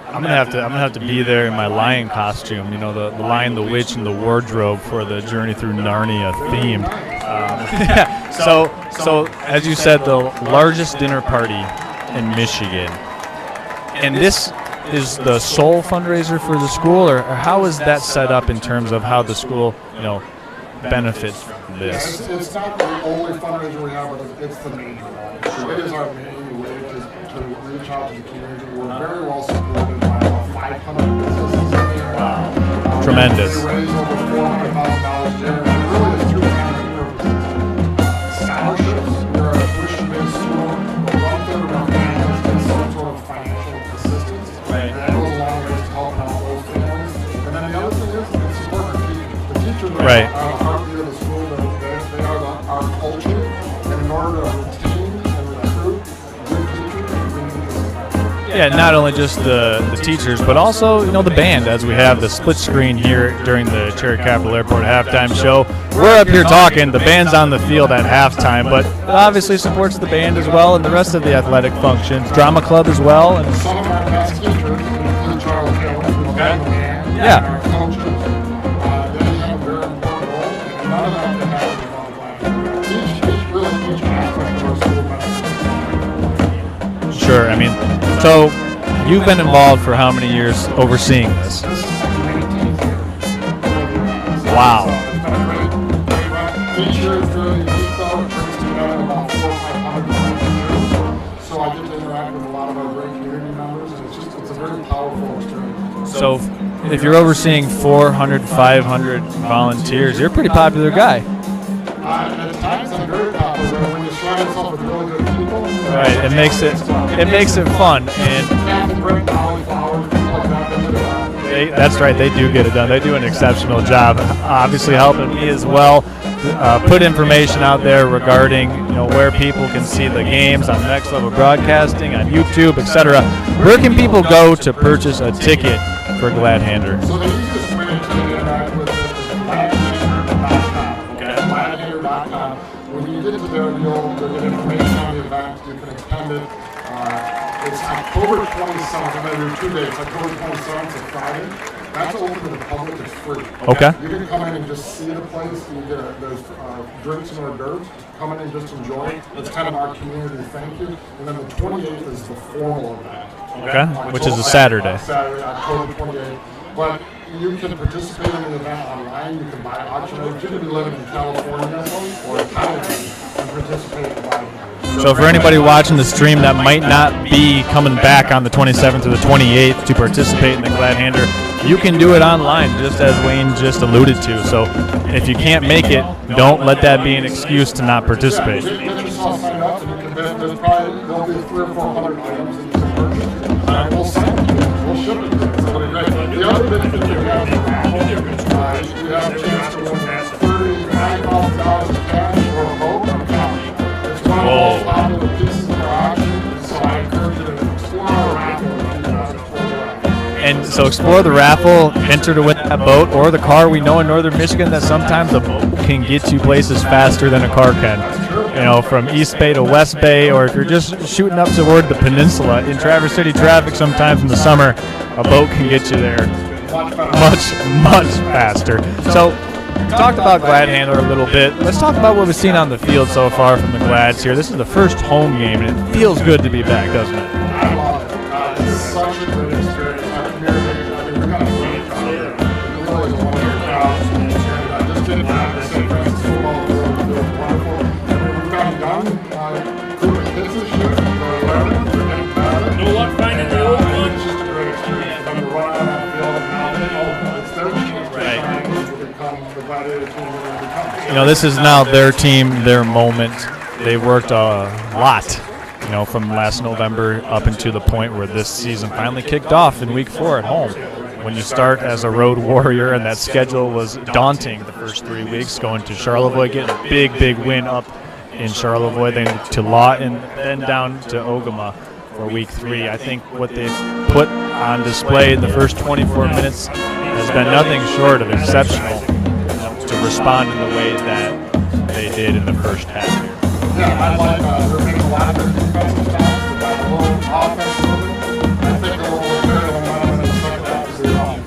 I'm gonna have to be there in my lion costume. You know, the Lion, the Witch, and the Wardrobe for the Journey Through Narnia theme. So as you said, the largest dinner party in Michigan, and this is the sole fundraiser for the school, or how is that set up in terms of how the school, benefits from this? Yeah, it's not the only fundraiser we have, but it's the major one. So it is our main way to reach out to the community. We're very well supported by about 500 businesses in there. Wow. Tremendous. We raise over $400,000 there. And really, it's two primary purposes. Scholarships. We're a tuition-based school. One third of our families get some sort of financial assistance. Right. And that goes a long way to helping out those families. And then the other thing is it's supporting our teachers. The teachers are the heartbeat of the school. They are our culture. And in order to retain and recruit good teachers, we need this event. Yeah, not only just the teachers, but also, the band, as we have the split screen here during the Cherry Capital Airport halftime show. We're up here talking, the band's on the field at halftime, but it obviously supports the band as well and the rest of the athletic functions. Drama club as well. And some of our best teachers, including Charles Hill, the band, and our coaches, they have a very important role, and none of them can happen without Gladiators. Each aspect of our school benefits. Sure, so you've been involved for how many years overseeing this? This is the 19th year. Wow. Each year is really unique, though. It brings together about 400 or 500 volunteers. So I get to interact with a lot of our great community members, and it's a very powerful experience. So if you're overseeing 400, 500 volunteers, you're a pretty popular guy. At times I'm very popular, but when you surround yourself with really good people, right, it makes it fun. And that's right, they do get it done. They do an exceptional job, obviously helping me as well. Put information out there regarding where people can see the games on Next Level Broadcasting, on YouTube, etc. Where can people go to purchase a ticket for Gladiator? So the easiest way to interact with it is gladiator.com. Okay. Gladiator.com. When you get to there, you'll get information on the event. You can attend it. It's October 27th. I'm going to do 2 days. October 27th is Friday. That's open to the public. It's free. Okay. You can come in and just see the place. You get there's drinks and hors d'oeuvres. Come in and just enjoy it. It's kind of our community thank you. And then the 28th is the formal event. Okay. Which is a Saturday. Saturday, October 28th. But you can participate in the event online. You can buy auction items. You can be living in California or Thailand and participate in the Gladiators. So for anybody watching the stream that might not be coming back on the 27th or the 28th to participate in the Gladiator, you can do it online, just as Wayne just alluded to. So if you can't make it, don't let that be an excuse to not participate. Get yourself signed up, and you can there'll be 300 or 400 items that you can purchase. And we'll sign it to you. We'll ship it to you. It's really great. The other big thing you have a chance to win $35,000 in cash or a boat or a county. It's one of the most popular pieces of our auction, so I encourage you to explore our raffle if you guys explore the raffle. And so explore the raffle, enter to win that boat or the car. We know in northern Michigan that sometimes a boat can get you places faster than a car can. From East Bay to West Bay, or if you're just shooting up toward the peninsula. In Traverse City traffic sometimes in the summer, a boat can get you there much, much faster. So Talked about Glad Handler a little bit. Let's talk about what we've seen on the field so far from the Glads here. This is the first home game, and it feels good to be back, doesn't it? I love it. It's such a great experience. Our community, I mean, we've got a great crowd here. It really is a wonderful crowd. And I just didn't have the St. Francis football field. It was wonderful. I mean, we've got young group of kids this year. They're learning. They're getting better. No luck finding the old one. It's just a great experience for them to run out on that field. And now they know it's their chance to shine to become the Gladiator team they're going to become. You know, this is now their team, their moment. They worked a lot, you know, from last November up into the point where this season finally kicked off in week 4 at home. When you start as a road warrior, and that schedule was daunting the first 3 weeks, going to Charlevoix, getting a big win up in Charlevoix, then to Lawton, then down to Ogama for week 3. I think what they've put on display in the first 24 minutes has been nothing short of exceptional, to respond in the way that they did in the first half here. Yeah, I like they're making a lot of their defensive stops. They got a little offense moving. I think they'll carry the momentum in the second half as well.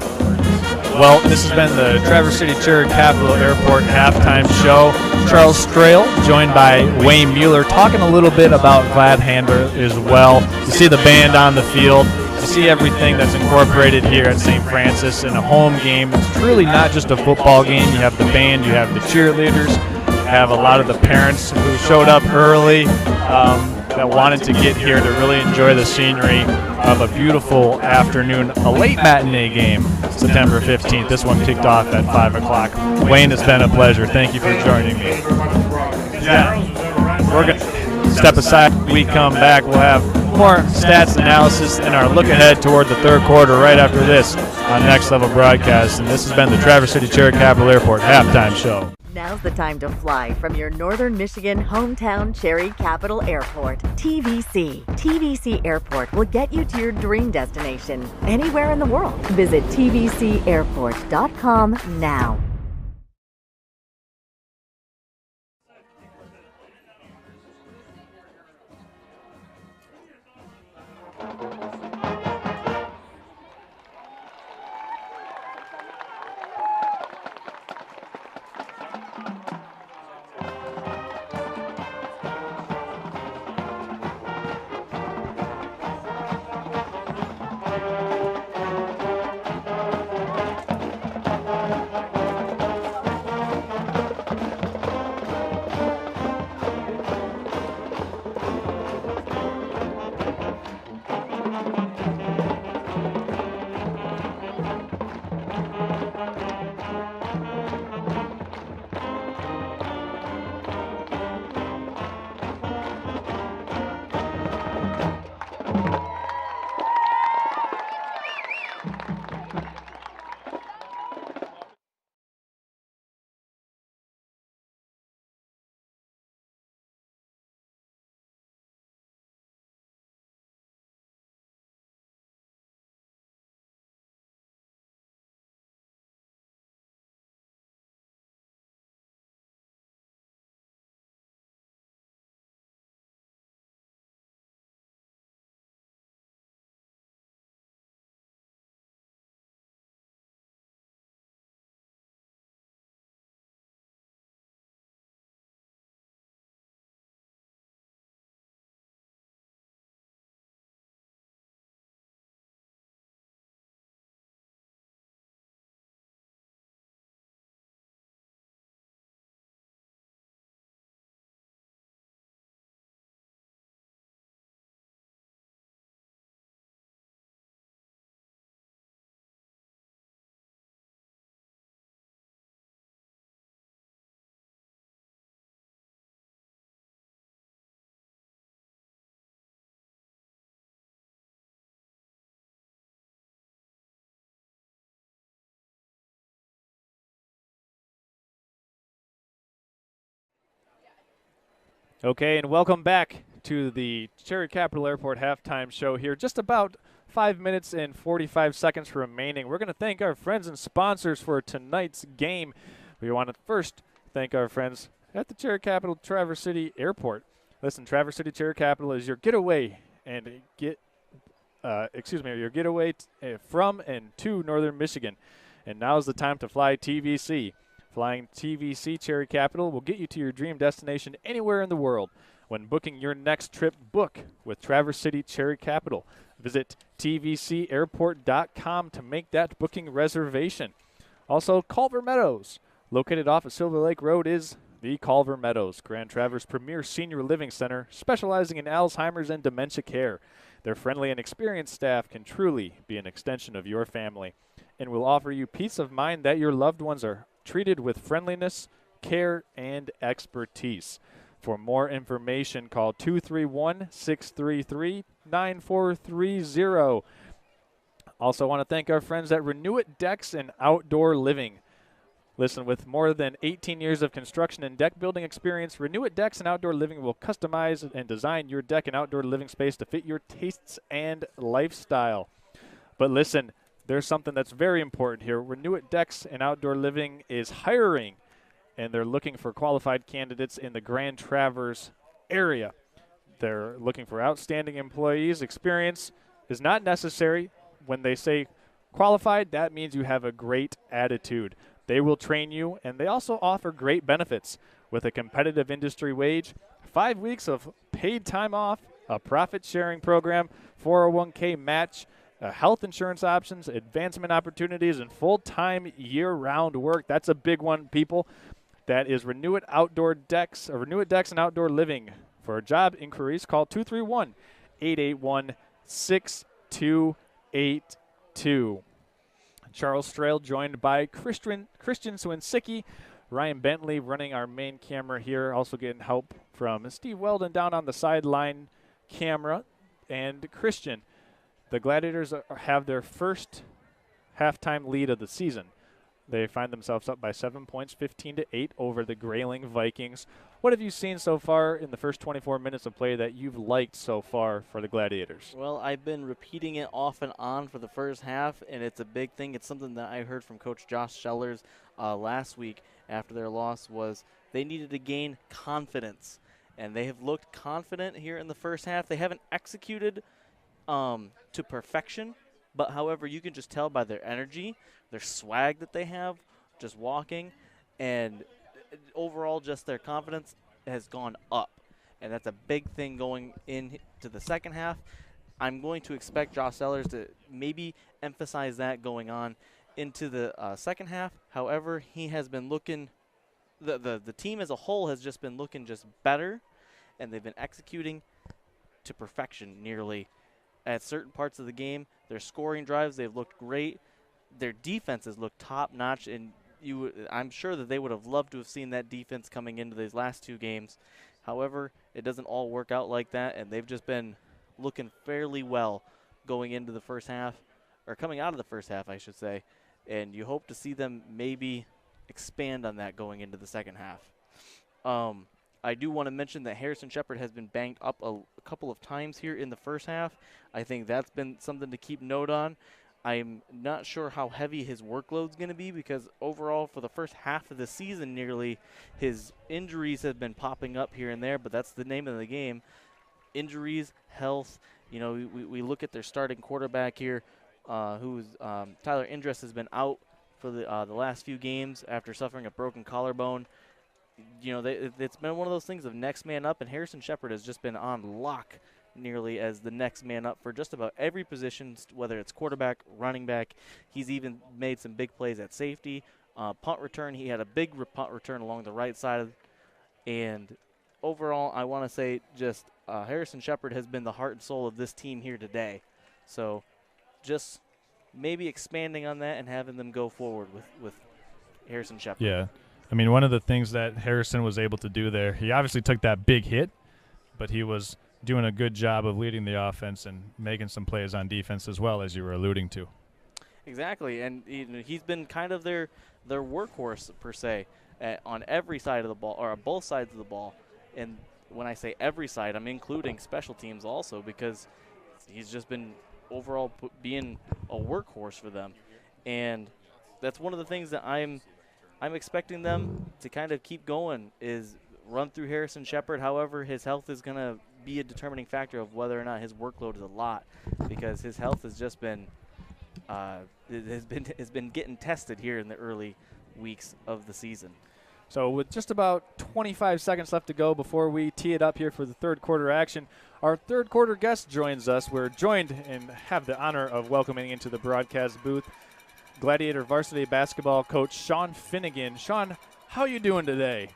Well, this has been the Traverse City Cherry Capital Airport halftime show. Charles Strail, joined by Wayne Mueller, talking a little bit about Glad Handler as well. You see the band on the field. You see everything that's incorporated here at St. Francis in a home game. It's truly not just a football game. You have the band, you have the cheerleaders, you have a lot of the parents who showed up early that wanted to get here to really enjoy the scenery of a beautiful afternoon, a late matinee game, September 15th. This one kicked off at 5 o'clock. Wayne, it's been a pleasure. Thank you for joining me. Yeah, we're going to step aside. When we come back, we'll have more stats analysis and our look ahead toward the third quarter right after this on Next Level Broadcast. And this has been the Traverse City Cherry Capital Airport halftime show. Now's the time to fly from your Northern Michigan hometown Cherry Capital Airport. TVC. TVC Airport will get you to your dream destination anywhere in the world. Visit tvcairport.com now. Okay, and welcome back to the Cherry Capital Airport halftime show here. Just about 5 minutes and 45 seconds remaining. We're going to thank our friends and sponsors for tonight's game. We want to first thank our friends at the Cherry Capital Traverse City Airport. Listen, Traverse City Cherry Capital is your getaway from and to Northern Michigan. And now is the time to fly TVC. Flying TVC Cherry Capital will get you to your dream destination anywhere in the world. When booking your next trip, book with Traverse City Cherry Capital. Visit tvcairport.com to make that booking reservation. Also, Culver Meadows, located off of Silver Lake Road, is the Culver Meadows, Grand Traverse premier senior living center, specializing in Alzheimer's and dementia care. Their friendly and experienced staff can truly be an extension of your family and will offer you peace of mind that your loved ones are treated with friendliness, care, and expertise. For more information, call 231-633-9430. Also want to thank our friends at Renew It Decks and Outdoor Living. Listen, with more than 18 years of construction and deck building experience, Renew It Decks and Outdoor Living will customize and design your deck and outdoor living space to fit your tastes and lifestyle. But listen, there's something that's very important here. Renew It Decks and Outdoor Living is hiring, and they're looking for qualified candidates in the Grand Traverse area. They're looking for outstanding employees. Experience is not necessary. When they say qualified, that means you have a great attitude. They will train you, and they also offer great benefits with a competitive industry wage, 5 weeks of paid time off, a profit-sharing program, 401k match, health insurance options, advancement opportunities, and full-time year-round work. That's a big one, people. That is Renew It Outdoor Decks, or Renew It Decks and Outdoor Living. For job inquiries, call 231-881-6282. Charles Strail joined by Christian Swinsicki, Ryan Bentley running our main camera here, also getting help from Steve Weldon down on the sideline camera, and Christian. The Gladiators have their first halftime lead of the season. They find themselves up by 7 points, 15-8 over the Grayling Vikings. What have you seen so far in the first 24 minutes of play that you've liked so far for the Gladiators? Well, I've been repeating it off and on for the first half, and it's a big thing. It's something that I heard from Coach Josh Schellers last week after their loss, was they needed to gain confidence, and they have looked confident here in the first half. They haven't executed to perfection, but however, you can just tell by their energy, their swag that they have, just walking, and overall just their confidence has gone up. And that's a big thing going into the second half. I'm going to expect Josh Sellers to maybe emphasize that going on into the second half. However, he has been looking, the team as a whole has just been looking just better, and they've been executing to perfection nearly at certain parts of the game. Their scoring drives, they've looked great. Their defenses look top-notch, and I'm sure that they would have loved to have seen that defense coming into these last two games. However, it doesn't all work out like that, and they've just been looking fairly well going into the first half, or coming out of the first half, I should say, and you hope to see them maybe expand on that going into the second half. I do want to mention that Harrison Shepard has been banged up a couple of times here in the first half. I think that's been something to keep note on. I'm not sure how heavy his workload's going to be, because overall for the first half of the season nearly, his injuries have been popping up here and there, but that's the name of the game. Injuries, health. You know, we look at their starting quarterback here, who's Tyler Indress has been out for the last few games after suffering a broken collarbone. You know, it's been one of those things of next man up, and Harrison Shepard has just been on lock nearly as the next man up for just about every position, whether it's quarterback, running back. He's even made some big plays at safety. Punt return, he had a big punt return along the right side. And overall, I want to say just Harrison Shepard has been the heart and soul of this team here today. So just maybe expanding on that and having them go forward with Harrison Shepard. Yeah. I mean, one of the things that Harrison was able to do there, he obviously took that big hit, but he was doing a good job of leading the offense and making some plays on defense as well, as you were alluding to. Exactly, and he's been kind of their workhorse, per se, on every side of the ball, or on both sides of the ball. And when I say every side, I'm including special teams also, because he's just been overall being a workhorse for them. And that's one of the things that I'm expecting them to kind of keep going, is run through Harrison Shepard. However, his health is going to be a determining factor of whether or not his workload is a lot, because his health has just been has been getting tested here in the early weeks of the season. So with just about 25 seconds left to go before we tee it up here for the third quarter action, our third quarter guest joins us. We're joined and have the honor of welcoming into the broadcast booth Gladiator varsity basketball coach Sean Finnegan. Sean, how are you doing today?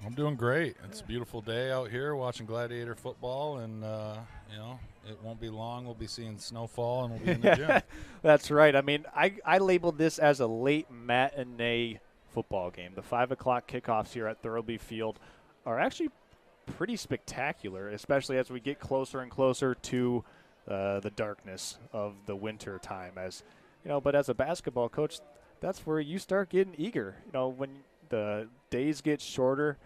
I'm doing great. It's a beautiful day out here watching Gladiator football, and it won't be long. We'll be seeing snowfall, and we'll be in the gym. That's right. I mean, I labeled this as a late matinee football game. The 5 o'clock kickoffs here at Thurlby Field are actually pretty spectacular, especially as we get closer and closer to the darkness of the winter time. But as a basketball coach, that's where you start getting eager. When the days get shorter,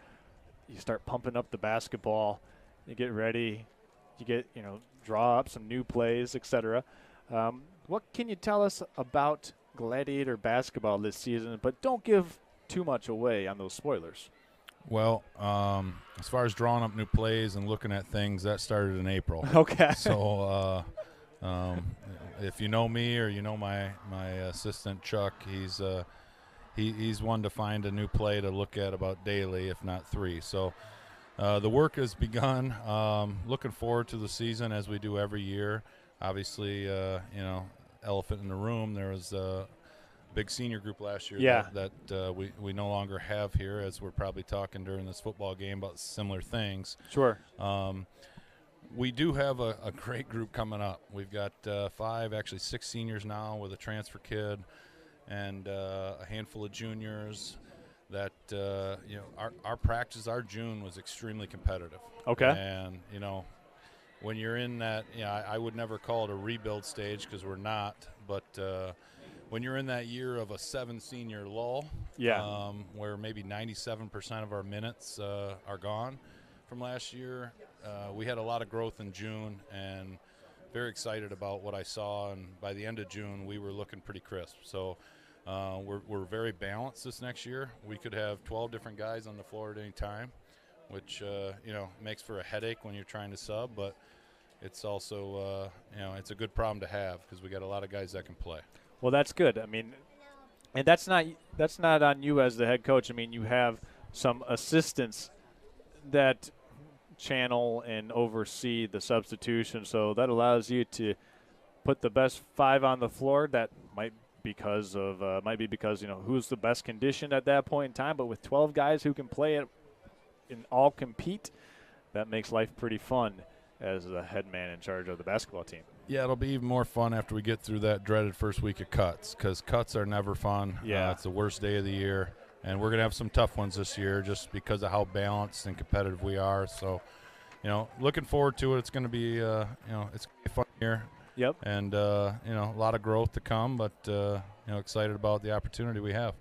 you start pumping up the basketball. You get ready. You draw up some new plays, etc. What can you tell us about Gladiator basketball this season, but don't give too much away on those spoilers? Well, as far as drawing up new plays and looking at things, that started in April. Okay. So if you know me or you know my assistant Chuck, he's one to find a new play to look at about daily, if not 3. So the work has begun. Looking forward to the season as we do every year. Obviously, elephant in the room, there was a big senior group last year that we no longer have here, as we're probably talking during this football game about similar things. Sure. We do have a great group coming up. We've got 6 seniors now with a transfer kid and a handful of juniors that, our practice, our June was extremely competitive. Okay. And, when you're in that, I would never call it a rebuild stage because we're not, but when you're in that year of a 7 senior lull, where maybe 97% of our minutes are gone from last year, we had a lot of growth in June and very excited about what I saw. And by the end of June, we were looking pretty crisp. So we're very balanced this next year. We could have 12 different guys on the floor at any time, which makes for a headache when you're trying to sub, but it's also it's a good problem to have because we got a lot of guys that can play. Well, that's good. I mean, and that's not on you as the head coach. I mean, you have some assistants that channel and oversee the substitution, so that allows you to put the best 5 on the floor. That might be because who's the best conditioned at that point in time. But with 12 guys who can play it and all compete, that makes life pretty fun as the head man in charge of the basketball team. Yeah, it'll be even more fun after we get through that dreaded first week of cuts, because cuts are never fun. Yeah. It's the worst day of the year, and we're going to have some tough ones this year just because of how balanced and competitive we are. So, looking forward to it. It's going to be, it's going to be a fun year. Yep. And, a lot of growth to come, but, excited about the opportunity we have.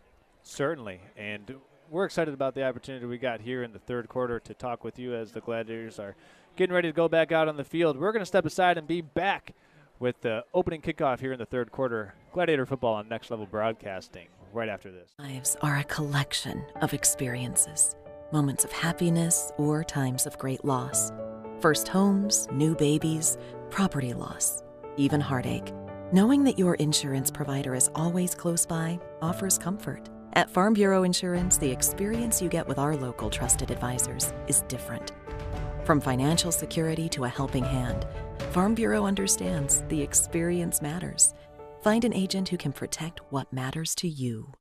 Certainly. And we're excited about the opportunity we got here in the third quarter to talk with you as the Gladiators are getting ready to go back out on the field. We're going to step aside and be back with the opening kickoff here in the third quarter. Gladiator football on Next Level Broadcasting right after this. Lives are a collection of experiences, moments of happiness or times of great loss. First homes, new babies, property loss, even heartache. Knowing that your insurance provider is always close by offers comfort. At Farm Bureau Insurance, the experience you get with our local trusted advisors is different. From financial security to a helping hand, Farm Bureau understands the experience matters. Find an agent who can protect what matters to you.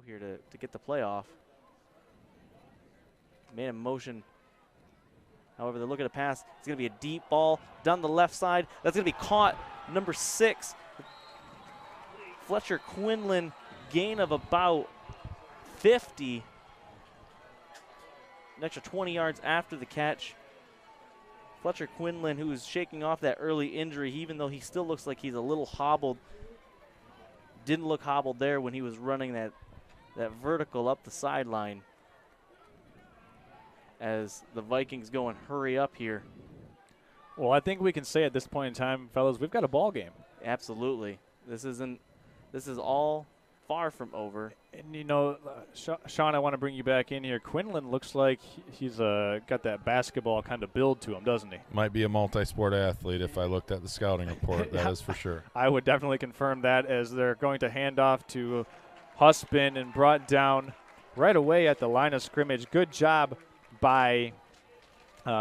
here to get the play off. Made a motion. However, they're looking to pass. It's going to be a deep ball down the left side. That's going to be caught. Number 6, Fletcher Quinlan, gain of about 50. An extra 20 yards after the catch. Fletcher Quinlan, who is shaking off that early injury, even though he still looks like he's a little hobbled, didn't look hobbled there when he was running that vertical up the sideline. As the Vikings go and hurry up here. Well, I think we can say at this point in time, fellas, we've got a ball game. Absolutely. This is all far from over. And, you know, Sean, I want to bring you back in here. Quinlan looks like he's got that basketball kind of build to him, doesn't he? Might be a multi-sport athlete if I looked at the scouting report. That is for sure. I would definitely confirm that, as they're going to hand off to Husband and brought down right away at the line of scrimmage. Good job by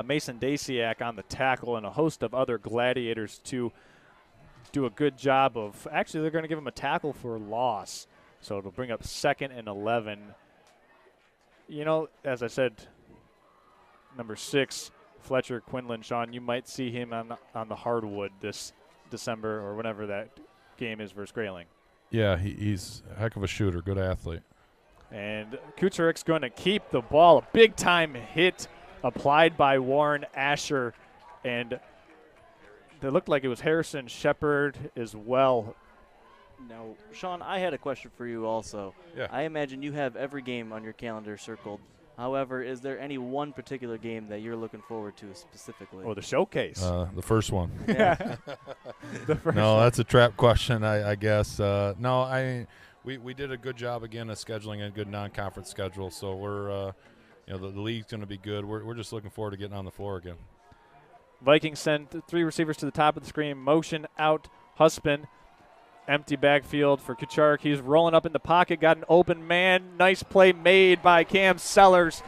Mason Dasiak on the tackle, and a host of other Gladiators to do a good job of, actually they're going to give him a tackle for loss, so it'll bring up 2nd and 11. You know, as I said, number 6, Fletcher Quinlan, Sean, you might see him on the hardwood this December or whenever that game is versus Grayling. Yeah, he's a heck of a shooter, good athlete. And Kucherik's going to keep the ball. A big-time hit applied by Warren Asher. And it looked like it was Harrison Shepard as well. Now, Sean, I had a question for you also. Yeah. I imagine you have every game on your calendar circled. However, is there any one particular game that you're looking forward to specifically? Oh, the showcase. The first one. Yeah. No, that's a trap question, I guess. We did a good job again of scheduling a good non-conference schedule, so we're the league's going to be good. We're just looking forward to getting on the floor again. Vikings send 3 receivers to the top of the screen. Motion out. Husband. Empty backfield for Kucharik. He's rolling up in the pocket. Got an open man. Nice play made by Cam Sellers,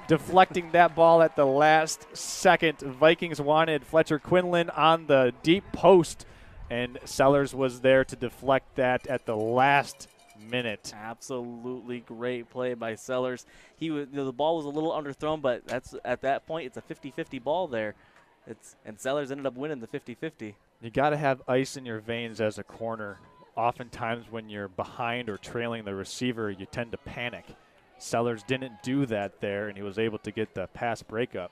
deflecting that ball at the last second. Vikings wanted Fletcher Quinlan on the deep post, and Sellers was there to deflect that at the last minute. Absolutely great play by Sellers. The ball was a little underthrown, but at that point it's a 50-50 ball there. And Sellers ended up winning the 50-50. You got to have ice in your veins as a corner. Oftentimes when you're behind or trailing the receiver, you tend to panic. Sellers didn't do that there, and he was able to get the pass breakup.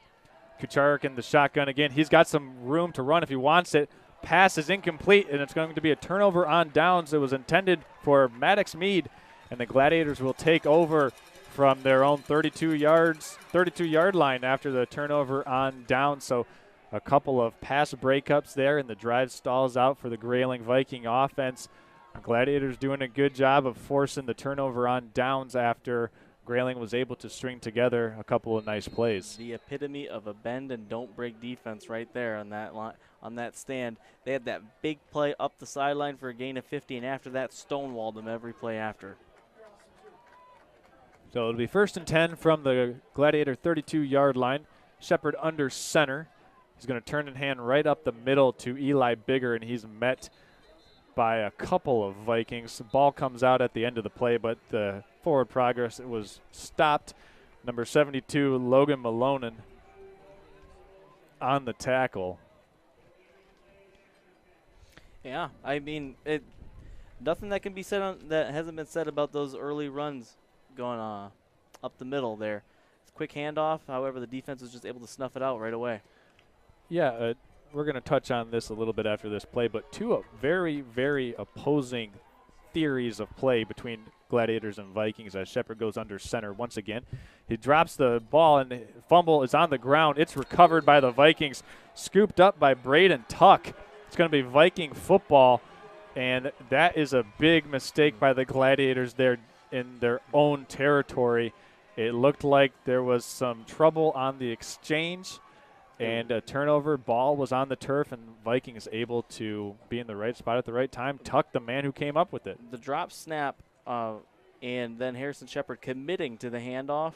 Kucharik in the shotgun again. He's got some room to run if he wants it. Pass is incomplete, and it's going to be a turnover on downs. It was intended for Maddox Mead, and the Gladiators will take over from their own 32-yard line after the turnover on downs. So a couple of pass breakups there, and the drive stalls out for the Grayling Viking offense. The Gladiators doing a good job of forcing the turnover on downs after Grayling was able to string together a couple of nice plays. The epitome of a bend and don't break defense right there on that line, on that stand. They had that big play up the sideline for a gain of 50, and after that stonewalled them every play after. So it'll be 1st and 10 from the Gladiator 32-yard line. Shepard under center. He's going to turn and hand right up the middle to Eli Bigger, and he's met by a couple of Vikings. The ball comes out at the end of the play, but the forward progress, it was stopped. Number 72, Logan Malonen, on the tackle. Yeah, I mean, nothing that can be said that hasn't been said about those early runs going up the middle there. It's a quick handoff. However, the defense was just able to snuff it out right away. Yeah, we're going to touch on this a little bit after this play, but 2 very, very opposing theories of play between Gladiators and Vikings as Shepard goes under center once again. He drops the ball, and the fumble is on the ground. It's recovered by the Vikings, scooped up by Braden Tuck. It's going to be Viking football, and that is a big mistake by the Gladiators there in their own territory. It looked like there was some trouble on the exchange, and a turnover. Ball was on the turf, and Vikings able to be in the right spot at the right time. Tuck, the man who came up with it. The drop snap, and then Harrison Shepard committing to the handoff.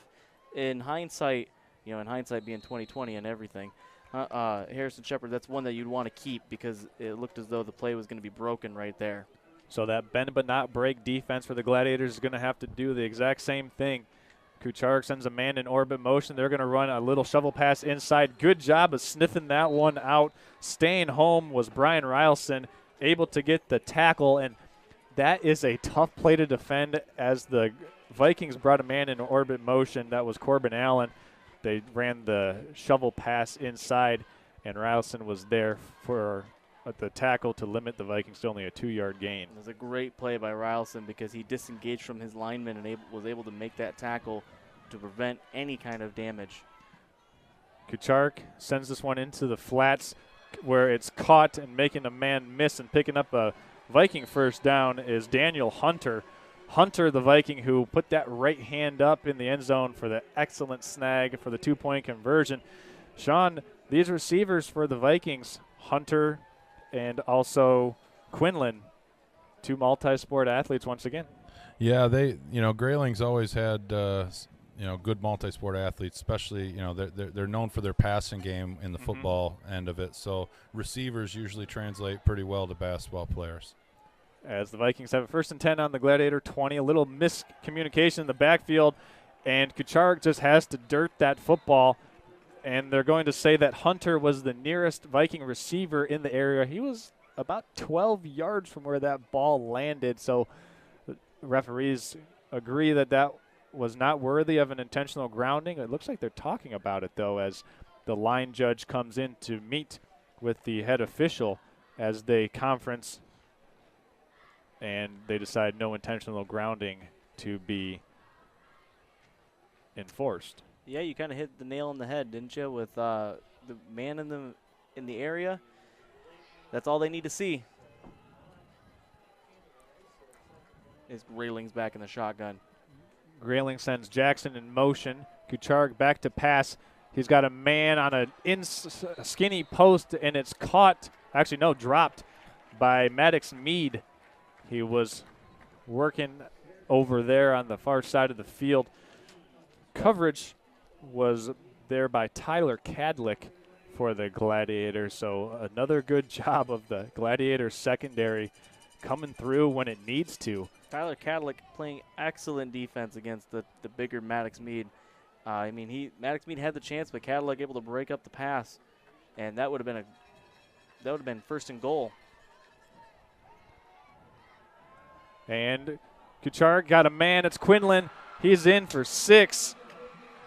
In hindsight, being 2020 and everything, Harrison Shepard, that's one that you'd want to keep because it looked as though the play was going to be broken right there. So that bend but not break defense for the Gladiators is going to have to do the exact same thing. Kucharek sends a man in orbit motion. They're going to run a little shovel pass inside. Good job of sniffing that one out. Staying home was Brian Rylson, able to get the tackle, and that is a tough play to defend as the Vikings brought a man in orbit motion. That was Corbin Allen. They ran the shovel pass inside, and Rylson was there for the tackle to limit the Vikings to only a 2-yard gain. It was a great play by Rylson because he disengaged from his lineman and was able to make that tackle to prevent any kind of damage. Kucharek sends this one into the flats where it's caught and making a man miss, and picking up a Viking first down is Daniel Hunter. Hunter, the Viking, who put that right hand up in the end zone for the excellent snag for the 2-point conversion. Sean, these receivers for the Vikings, Hunter and also Quinlan, 2 multi-sport athletes once again. Yeah, Grayling's always had, good multi-sport athletes, especially, they're known for their passing game in the football end of it. So receivers usually translate pretty well to basketball players. As the Vikings have a 1st and 10 on the Gladiator 20, a little miscommunication in the backfield, and Kucharek just has to dirt that football. And they're going to say that Hunter was the nearest Viking receiver in the area. He was about 12 yards from where that ball landed. So the referees agree that that was not worthy of an intentional grounding. It looks like they're talking about it, though, as the line judge comes in to meet with the head official as they conference, and they decide no intentional grounding to be enforced. Yeah, you kind of hit the nail on the head, didn't you, with the man in the area. That's all they need to see. Is Grayling's back in the shotgun. Grayling sends Jackson in motion. Kucharek back to pass. He's got a man on a skinny post, and it's caught, dropped by Maddox Mead. He was working over there on the far side of the field. Coverage was there by Tyler Cadlick for the Gladiators. So another good job of the Gladiators secondary coming through when it needs to. Tyler Cadlick playing excellent defense against the bigger Maddox Mead. Maddox Mead had the chance, but Cadlick able to break up the pass, and that would have been 1st and goal. And Kucharek got a man. It's Quinlan. He's in for 6.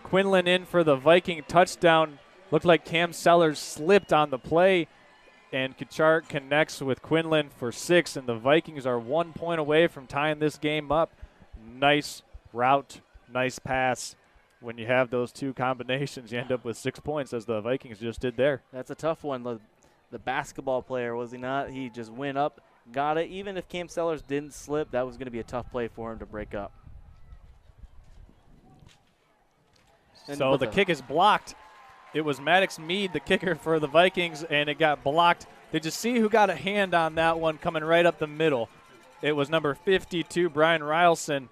Quinlan in for the Viking touchdown. Looked like Cam Sellers slipped on the play, and Kucharek connects with Quinlan for 6, and the Vikings are 1 point away from tying this game up. Nice route, nice pass. When you have those 2 combinations, you end up with 6 points, as the Vikings just did there. That's a tough one. The basketball player, was he not? He just went up, got it. Even if Cam Sellers didn't slip, that was going to be a tough play for him to break up. So the kick is blocked. It was Maddox Mead, the kicker for the Vikings, and it got blocked. Did you see who got a hand on that one coming right up the middle? It was number 52, Brian Rylson.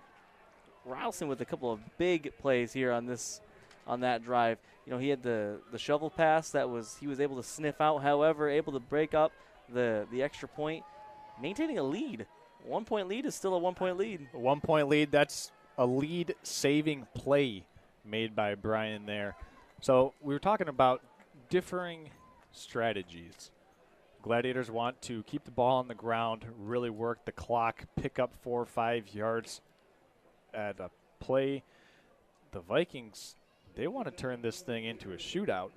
Rylson with a couple of big plays here on that drive. He had the shovel pass he was able to sniff out, however, able to break up the extra point, maintaining a lead. 1 point lead is still a 1 point lead. A 1 point lead, that's a lead saving play made by Brian there. So we were talking about differing strategies. Gladiators want to keep the ball on the ground, really work the clock, pick up 4 or 5 yards at a play. The Vikings, they want to turn this thing into a shootout.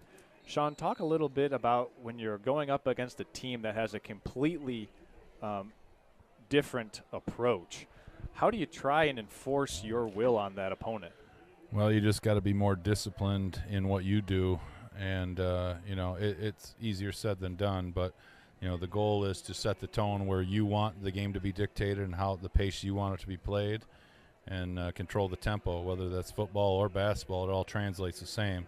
Sean, talk a little bit about when you're going up against a team that has a completely different approach. How do you try and enforce your will on that opponent? Well, you just got to be more disciplined in what you do, and it's easier said than done. But the goal is to set the tone where you want the game to be dictated and how the pace you want it to be played, and control the tempo. Whether that's football or basketball, it all translates the same.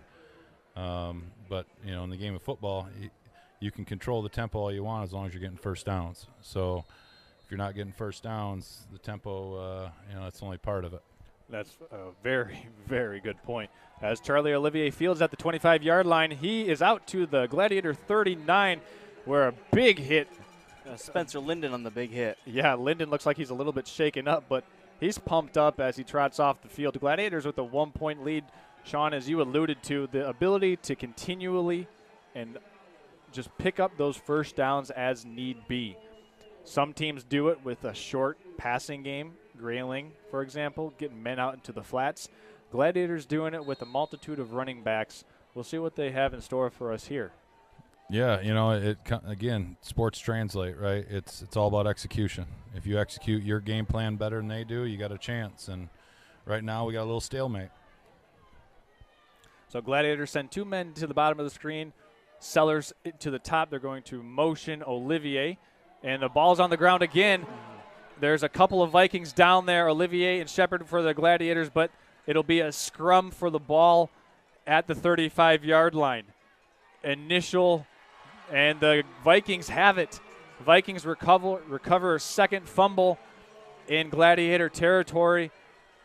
But in the game of football, you can control the tempo all you want as long as you're getting first downs. So if you're not getting first downs, the tempo, it's only part of it. That's a very, very good point. As Charlie Olivier Fields at the 25-yard line, he is out to the Gladiator 39, where a big hit Spencer Linden on the big hit. Yeah, Linden looks like he's a little bit shaken up, but he's pumped up as he trots off the field. The Gladiators with a 1-point lead. Sean, as you alluded to, the ability to continually and just pick up those first downs as need be. Some teams do it with a short passing game. Grayling, for example, getting men out into the flats. Gladiators doing it with a multitude of running backs. We'll see what they have in store for us here. Yeah, again, sports translate, right? It's all about execution. If you execute your game plan better than they do, you got a chance. And right now we got a little stalemate. So Gladiators send 2 men to the bottom of the screen. Sellers to the top. They're going to motion Olivier. And the ball's on the ground again. There's a couple of Vikings down there, Olivier and Shepard for the Gladiators, but it'll be a scrum for the ball at the 35-yard line. Initial, and the Vikings have it. Vikings recover a second fumble in Gladiator territory,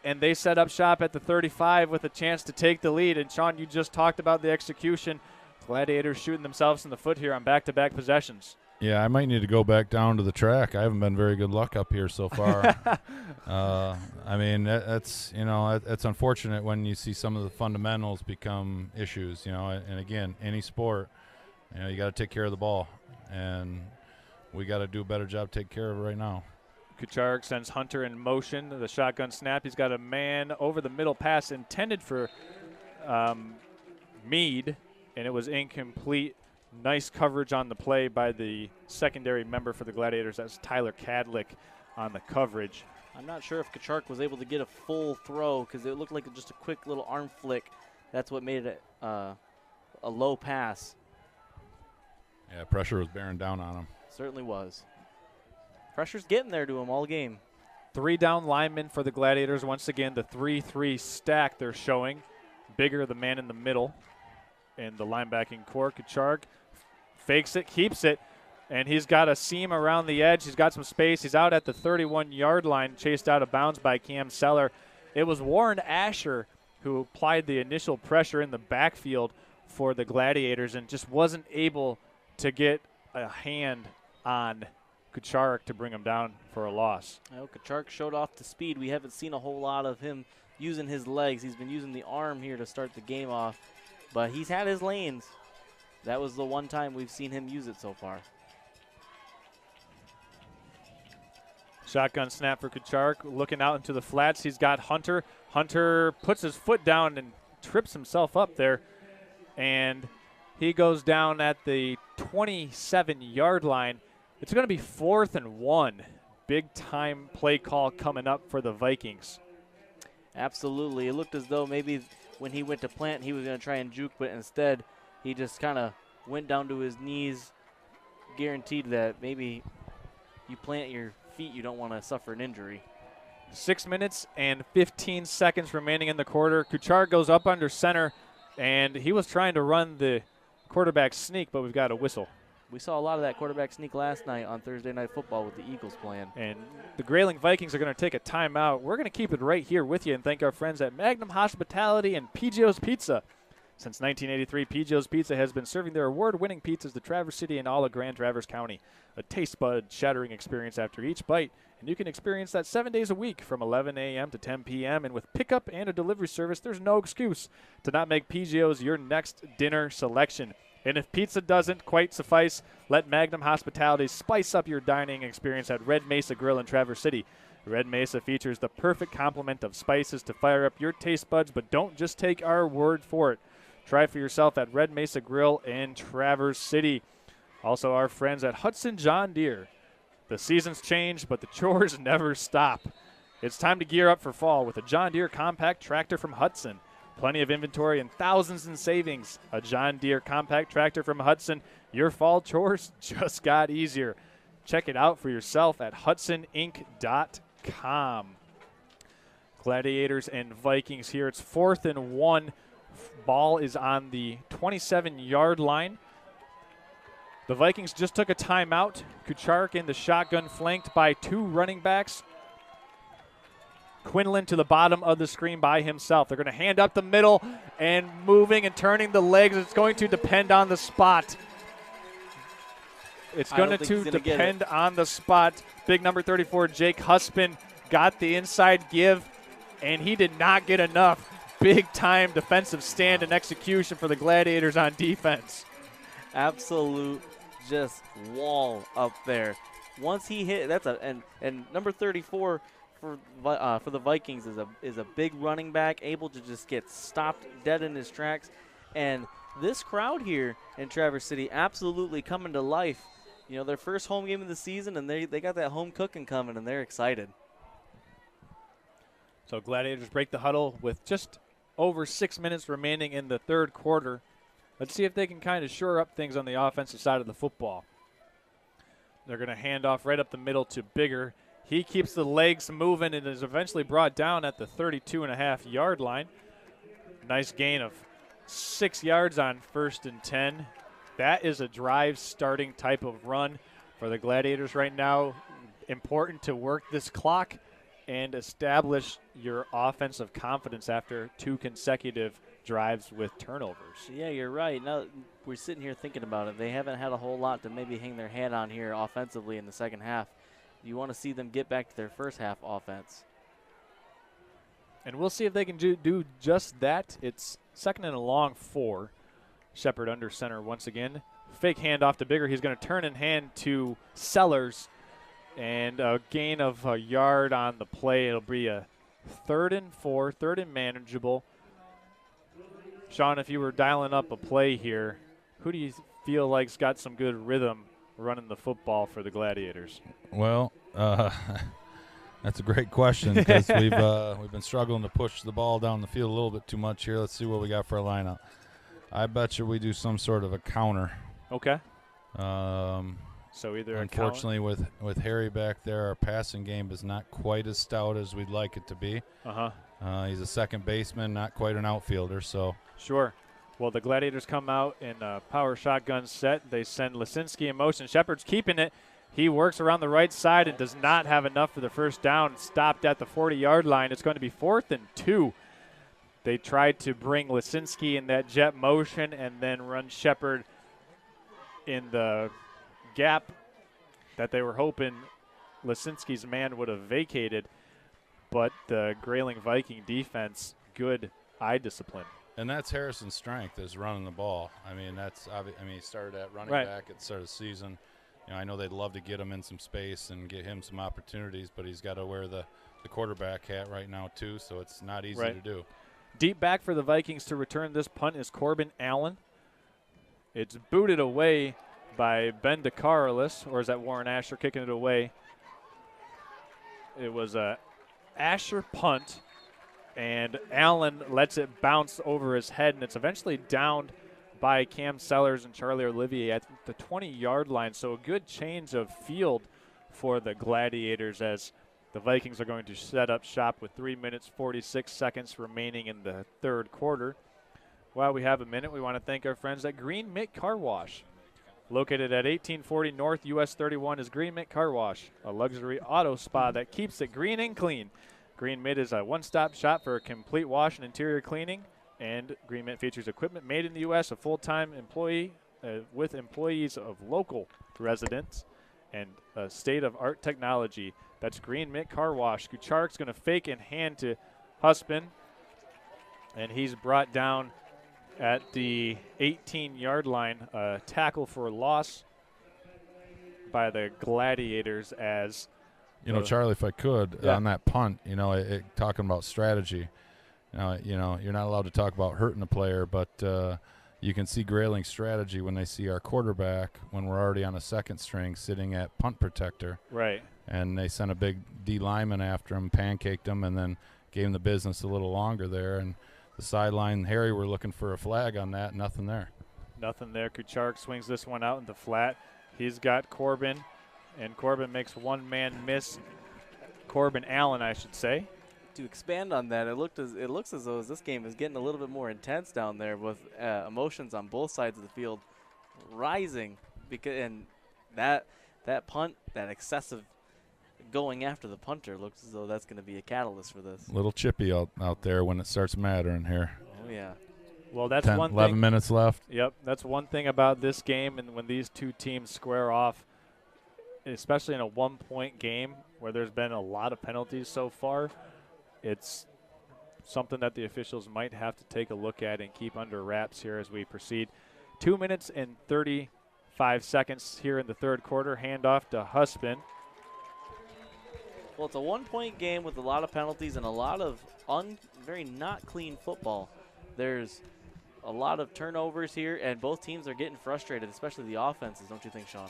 and they set up shop at the 35 with a chance to take the lead. And, Sean, you just talked about the execution. Gladiators shooting themselves in the foot here on back-to-back possessions. Yeah, I might need to go back down to the track. I haven't been very good luck up here so far. I mean, that's unfortunate when you see some of the fundamentals become issues, and again, any sport, you got to take care of the ball, and we got to do a better job taking care of it right now. Kucharek sends Hunter in motion. The shotgun snap. He's got a man over the middle pass intended for Meade, and it was incomplete. Nice coverage on the play by the secondary member for the Gladiators. That's Tyler Cadlick on the coverage. I'm not sure if Kucharek was able to get a full throw because it looked like just a quick little arm flick. That's what made it a low pass. Yeah, pressure was bearing down on him. Certainly was. Pressure's getting there to him all game. 3 down linemen for the Gladiators. Once again, the 3-3 stack they're showing. Bigger the man in the middle in the linebacking core. Kucharek fakes it, keeps it, and he's got a seam around the edge. He's got some space. He's out at the 31-yard line, chased out of bounds by Cam Seller. It was Warren Asher who applied the initial pressure in the backfield for the Gladiators and just wasn't able to get a hand on Kucharek to bring him down for a loss. Kucharek showed off the speed. We haven't seen a whole lot of him using his legs. He's been using the arm here to start the game off, but he's had his lanes. That was the one time we've seen him use it so far. Shotgun snap for Kucharek, looking out into the flats. He's got Hunter. Hunter puts his foot down and trips himself up there, and he goes down at the 27-yard line. It's going to be 4th and 1. Big-time play call coming up for the Vikings. Absolutely. It looked as though maybe when he went to plant, he was going to try and juke, but instead he just kind of went down to his knees, guaranteed that maybe you plant your feet, you don't want to suffer an injury. 6 minutes and 15 seconds remaining in the quarter. Kucharek goes up under center, and he was trying to run the quarterback sneak, but we've got a whistle. We saw a lot of that quarterback sneak last night on Thursday Night Football with the Eagles playing. And the Grayling Vikings are going to take a timeout. We're going to keep it right here with you and thank our friends at Magnum Hospitality and PGO's Pizza. Since 1983, PGO's Pizza has been serving their award-winning pizzas to Traverse City and all of Grand Traverse County. A taste bud shattering experience after each bite, and you can experience that 7 days a week from 11 a.m. to 10 p.m. And with pickup and a delivery service, there's no excuse to not make PGO's your next dinner selection. And if pizza doesn't quite suffice, let Magnum Hospitality spice up your dining experience at Red Mesa Grill in Traverse City. Red Mesa features the perfect complement of spices to fire up your taste buds, but don't just take our word for it. Try for yourself at Red Mesa Grill in Traverse City. Also, our friends at Hudson John Deere. The seasons change, but the chores never stop. It's time to gear up for fall with a John Deere compact tractor from Hudson. Plenty of inventory and thousands in savings. A John Deere compact tractor from Hudson. Your fall chores just got easier. Check it out for yourself at HudsonInc.com. Gladiators and Vikings here. It's 4th and 1. Ball is on the 27-yard line. The Vikings just took a timeout. Kucharek in the shotgun, flanked by 2 running backs. Quinlan to the bottom of the screen by himself. They're going to hand up the middle and moving and turning the legs. It's going to depend on the spot. It's going to depend on the spot. Big number 34, Jake Husband, got the inside give, and he did not get enough. Big-time defensive stand and execution for the Gladiators on defense. Absolute just wall up there. Once he hit, that's and number 34 for the Vikings is a big running back, able to just get stopped dead in his tracks. And this crowd here in Traverse City absolutely coming to life. You know, their first home game of the season, and they got that home cooking coming, and they're excited. So Gladiators break the huddle with just over 6 minutes remaining in the third quarter. Let's see if they can kind of shore up things on the offensive side of the football. They're going to hand off right up the middle to Bigger. He keeps the legs moving and is eventually brought down at the 32.5-yard line. Nice gain of 6 yards on 1st and 10. That is a drive starting type of run for the Gladiators right now. Important to work this clock and establish your offensive confidence after 2 consecutive drives with turnovers. Yeah, you're right. Now we're sitting here thinking about it. They haven't had a whole lot to maybe hang their hat on here offensively in the second half. You want to see them get back to their first half offense. And we'll see if they can do just that. It's 2nd and a long 4. Shepard under center once again. Fake handoff to Bigger. He's going to turn and hand to Sellers. And a gain of a yard on the play. It'll be a 3rd and 4, 3rd and manageable. Sean, if you were dialing up a play here, who do you feel like's got some good rhythm running the football for the Gladiators? Well, that's a great question because we've been struggling to push the ball down the field a little bit too much here. Let's see what we got for a lineup. I bet you we do some sort of a counter. Okay. So either unfortunately with Harry back there, our passing game is not quite as stout as we'd like it to be. He's a second baseman, not quite an outfielder. So sure. Well, the Gladiators come out in a power shotgun set. They send Lisinski in motion. Shepard's keeping it. He works around the right side and does not have enough for the first down. Stopped at the 40-yard line. It's going to be 4th and 2. They tried to bring Lisinski in that jet motion and then run Shepard in the gap that they were hoping Lisinski's man would have vacated. But the Grayling Viking defense, good eye discipline. And that's Harrison's strength, is running the ball. I mean, he started at running back at the start of the season. You know, I know they'd love to get him in some space and get him some opportunities, but he's got to wear the quarterback hat right now too, so it's not easy to do. Deep back for the Vikings to return this punt is Corbin Allen. It's booted away by Ben DeCarlis, or is that Warren Asher kicking it away? It was a Asher punt, and Allen lets it bounce over his head, and it's eventually downed by Cam Sellers and Charlie Olivier at the 20-yard line. So a good change of field for the Gladiators as the Vikings are going to set up shop with 3 minutes, 46 seconds remaining in the third quarter. While we have a minute, we want to thank our friends at Green Mitt Car Wash. Located at 1840 North US 31 is Green Mitt Car Wash, a luxury auto spa that keeps it green and clean. Green Mitt is a one-stop shop for a complete wash and interior cleaning, and Green Mitt features equipment made in the U.S., a full-time employee with employees of local residents, and a state-of-art technology. That's Green Mitt Car Wash. Kucharik's going to fake and hand to Husband, and he's brought down at the 18-yard line. Tackle for loss by the Gladiators as – you know, Charlie, if I could, on that punt, you know, talking about strategy, you know, you're not allowed to talk about hurting a player, but you can see Grayling's strategy when they see our quarterback when we're already on a second string sitting at punt protector. Right. And they sent a big D lineman after him, pancaked him, and then gave him the business a little longer there. And the sideline, Harry, we're looking for a flag on that. Nothing there. Nothing there. Kucharik swings this one out into flat. He's got Corbin. And Corbin makes one man miss. Corbin Allen, I should say. To expand on that, it looks as though this game is getting a little bit more intense down there with emotions on both sides of the field rising. And that punt, that excessive going after the punter, looks as though that's going to be a catalyst for this. A little chippy out there when it starts mattering here. Oh, yeah. Well, that's 11 minutes left. Yep, that's one thing about this game, and when these two teams square off, especially in a one-point game where there's been a lot of penalties so far, it's something that the officials might have to take a look at and keep under wraps here as we proceed. 2 minutes and 35 seconds here in the third quarter. Handoff to Husband. Well, it's a one-point game with a lot of penalties and a lot of very not clean football. There's a lot of turnovers here, and both teams are getting frustrated, especially the offenses, don't you think, Sean?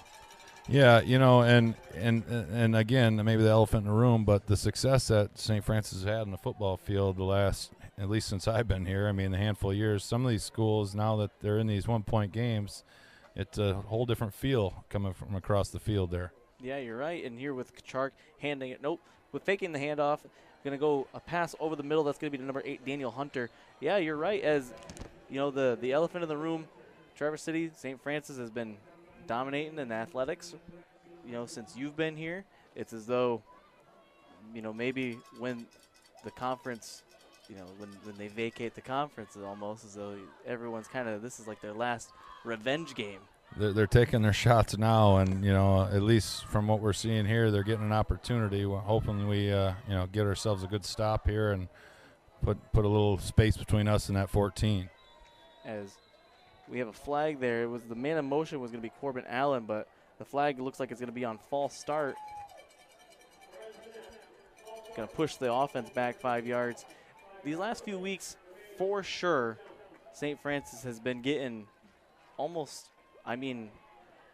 Yeah, you know, and again, maybe the elephant in the room, but the success that St. Francis has had in the football field the last, at least since I've been here, I mean, a handful of years, some of these schools, now that they're in these one-point games, it's a whole different feel coming from across the field there. Yeah, you're right. And here with Kachark handing it, with faking the handoff, going to go a pass over the middle. That's going to be the number 8, Daniel Hunter. Yeah, you're right. As you know, the elephant in the room, Traverse City, St. Francis has been dominating in athletics, you know, since you've been here. It's as though, you know, maybe when the conference, you know, when they vacate the conference, it's almost as though everyone's this is like their last revenge game. They're taking their shots now, and, you know, at least from what we're seeing here, they're getting an opportunity. We're hoping we, you know, get ourselves a good stop here and put a little space between us and that 14. As we have a flag there. It was the man in motion was going to be Corbin Allen, but the flag looks like it's going to be on false start. Going to push the offense back 5 yards. These last few weeks, for sure, St. Francis has been getting almost, I mean,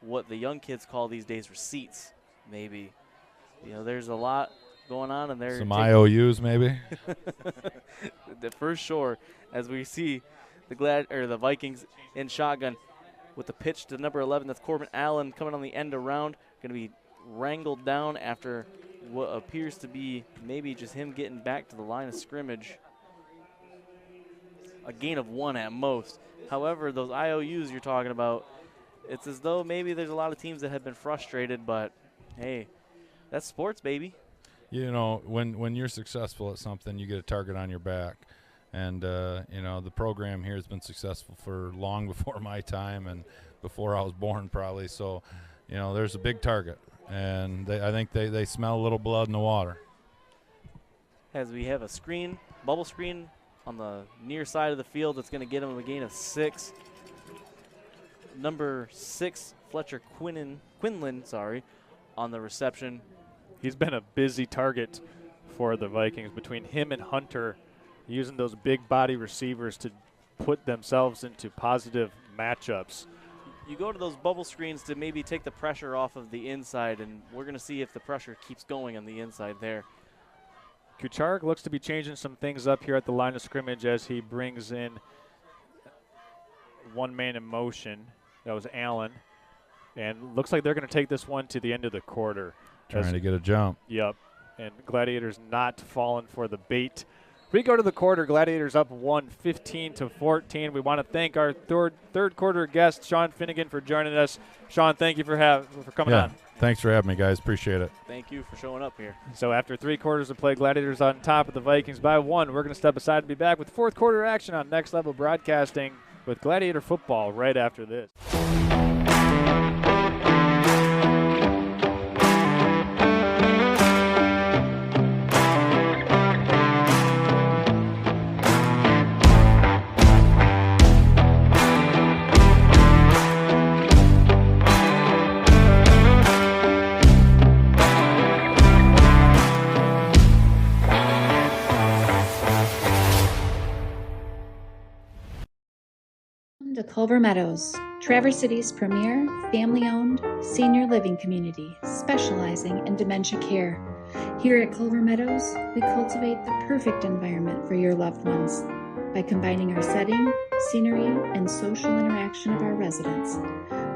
what the young kids call these days receipts, maybe. You know, there's a lot going on in there. Some IOUs, maybe. For sure, as we see the Vikings in shotgun with the pitch to number 11. That's Corbin Allen coming on the end around. Going to be wrangled down after what appears to be maybe just him getting back to the line of scrimmage. A gain of 1 at most. However, those IOUs you're talking about, it's as though maybe there's a lot of teams that have been frustrated, but hey, that's sports, baby. You know, when you're successful at something, you get a target on your back. And, you know, the program here has been successful for long before my time and before I was born probably. So, you know, there's a big target. And I think they smell a little blood in the water. As we have a bubble screen on the near side of the field that's going to get him a gain of 6. Number 6, Fletcher Quinlan, on the reception. He's been a busy target for the Vikings between him and Hunter, using those big body receivers to put themselves into positive matchups. You go to those bubble screens to maybe take the pressure off of the inside, and we're going to see if the pressure keeps going on the inside there. Kucharek looks to be changing some things up here at the line of scrimmage as he brings in one man in motion. That was Allen. And looks like they're going to take this one to the end of the quarter. Trying to get a jump. Yep. And Gladiators not falling for the bait. We go to the quarter. Gladiators up 15-14. We want to thank our third quarter guest, Sean Finnegan, for joining us. Sean, thank you for coming on. Thanks for having me, guys. Appreciate it. Thank you for showing up here. So after 3 quarters of play, Gladiators on top of the Vikings by 1. We're going to step aside and be back with fourth quarter action on Next Level Broadcasting with Gladiator football right after this. To Culver Meadows, Traverse City's premier family-owned senior living community specializing in dementia care. Here at Culver Meadows, we cultivate the perfect environment for your loved ones by combining our setting, scenery, and social interaction of our residents.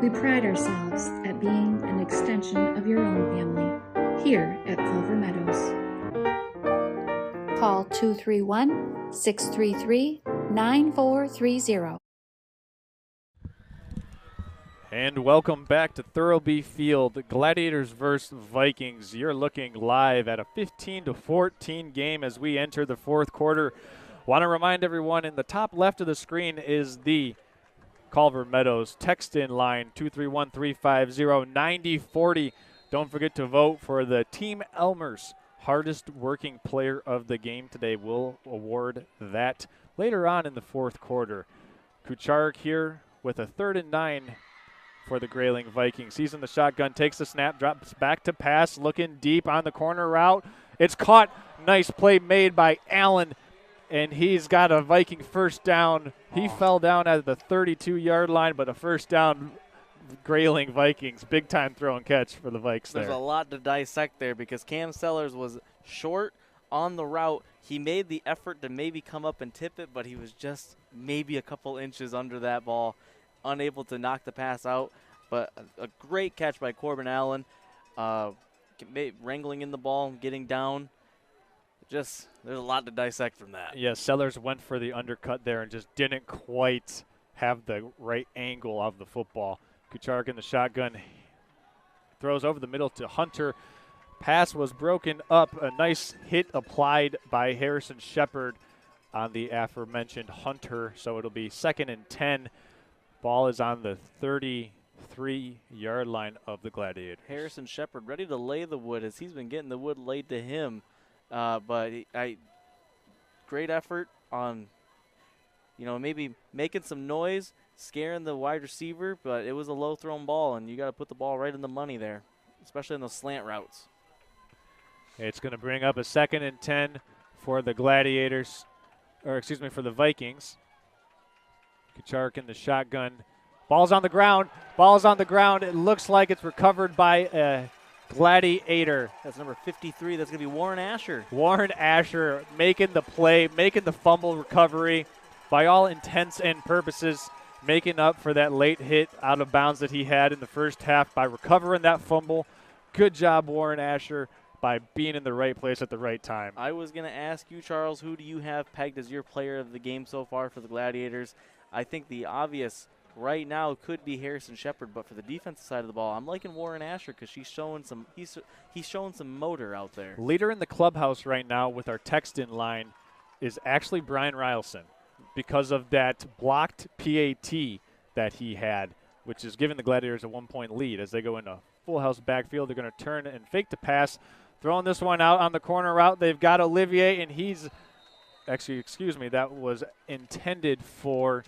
We pride ourselves at being an extension of your own family here at Culver Meadows. Call 231-633-9430. And welcome back to Thurlby Field, Gladiators versus Vikings. You're looking live at a 15-14 game as we enter the fourth quarter. Want to remind everyone, in the top left of the screen is the Culver Meadows text-in line, 231-350-9040. Don't forget to vote for the Team Elmer's hardest working player of the game today. We'll award that later on in the fourth quarter. Kucharik here with a 3rd and 9 for the Grayling Vikings. He's in the shotgun, takes the snap, drops back to pass, looking deep on the corner route. It's caught. Nice play made by Allen, and he's got a Viking first down. He fell down at the 32-yard line, but a first down. Grayling Vikings, big-time throw and catch for the Vikes there. There's a lot to dissect there because Cam Sellers was short on the route. He made the effort to maybe come up and tip it, but he was just maybe a couple inches under that ball, unable to knock the pass out. But a great catch by Corbin Allen, wrangling in the ball, getting down. Just, there's a lot to dissect from that. Yeah, Sellers went for the undercut there and just didn't quite have the right angle of the football. Kucharik in the shotgun, throws over the middle to Hunter. Pass was broken up. A nice hit applied by Harrison Shepard on the aforementioned Hunter. So it'll be 2nd and 10. Ball is on the 33-yard line of the Gladiators. Harrison Shepard ready to lay the wood as he's been getting the wood laid to him. Great effort on, maybe making some noise, scaring the wide receiver, but it was a low-thrown ball, and you got to put the ball right in the money there, especially in those slant routes. It's going to bring up a 2nd and 10 for the Gladiators, for the Vikings. Kucharik in the shotgun. Ball's on the ground. It looks like it's recovered by a Gladiator. That's number 53. That's going to be Warren Asher. Warren Asher making the play, making the fumble recovery. By all intents and purposes, making up for that late hit out of bounds that he had in the first half by recovering that fumble. Good job, Warren Asher, by being in the right place at the right time. I was going to ask you, Charles, who do you have pegged as your player of the game so far for the Gladiators? I think the obvious right now could be Harrison Shepard, but for the defensive side of the ball, I'm liking Warren Asher because he's showing some motor out there. Leader in the clubhouse right now with our text-in line is actually Brian Rielson, because of that blocked PAT that he had, which is giving the Gladiators a 1-point lead. As they go into full house backfield, they're going to turn and fake the pass. Throwing this one out on the corner route, they've got Olivier, and he's actually, that was intended for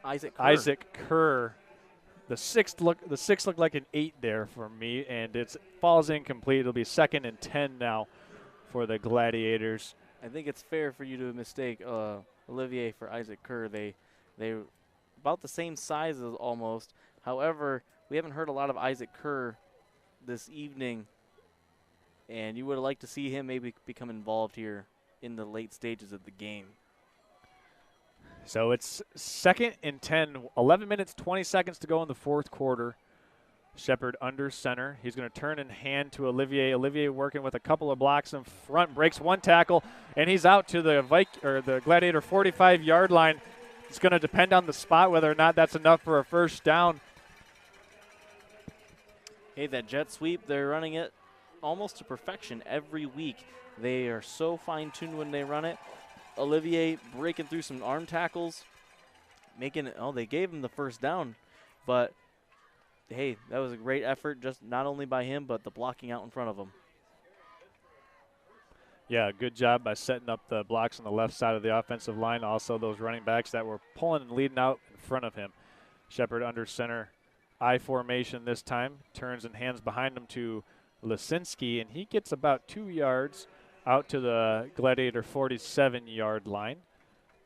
Isaac Kerr. The six looked like an 8 there for me, and it falls incomplete. It'll be 2nd and 10 now for the Gladiators. I think it's fair for you to mistake Olivier for Isaac Kerr. They about the same sizes almost. However, we haven't heard a lot of Isaac Kerr this evening, and you would like to see him maybe become involved here in the late stages of the game. So it's 2nd and 10, 11 minutes, 20 seconds to go in the fourth quarter. Shepard under center. He's going to turn and hand to Olivier. Olivier working with a couple of blocks in front, breaks one tackle, and he's out to the Gladiator 45-yard line. It's going to depend on the spot whether or not that's enough for a first down. Hey, that jet sweep, they're running it almost to perfection every week. They are so fine-tuned when they run it. Olivier breaking through some arm tackles, making it. Oh, they gave him the first down, but hey, that was a great effort, just not only by him, but the blocking out in front of him. Yeah, good job by setting up the blocks on the left side of the offensive line. Also, those running backs that were pulling and leading out in front of him. Shepard under center, I formation this time, turns and hands behind him to Lisinski, and he gets about 2 yards out to the Gladiator 47-yard line.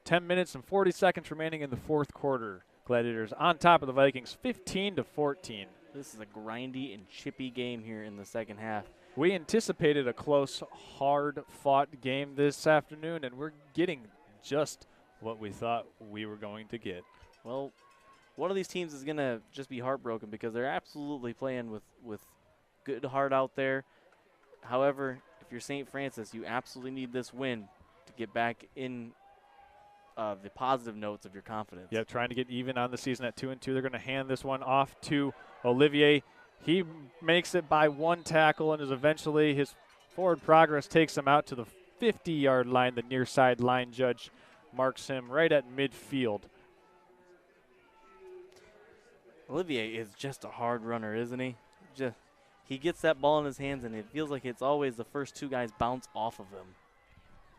10 minutes and 40 seconds remaining in the fourth quarter. Gladiators on top of the Vikings, 15-14. This is a grindy and chippy game here in the second half. We anticipated a close, hard-fought game this afternoon, and we're getting just what we thought we were going to get. Well, one of these teams is going to just be heartbroken because they're absolutely playing with good heart out there. However, if you're St. Francis, you absolutely need this win to get back in the positive notes of your confidence. Yeah, trying to get even on the season at 2-2. They're going to hand this one off to Olivier. He makes it by one tackle and is eventually his forward progress takes him out to the 50-yard line. The near side line judge marks him right at midfield. Olivier is just a hard runner, isn't he? He gets that ball in his hands, and it feels like it's always the first two guys bounce off of him.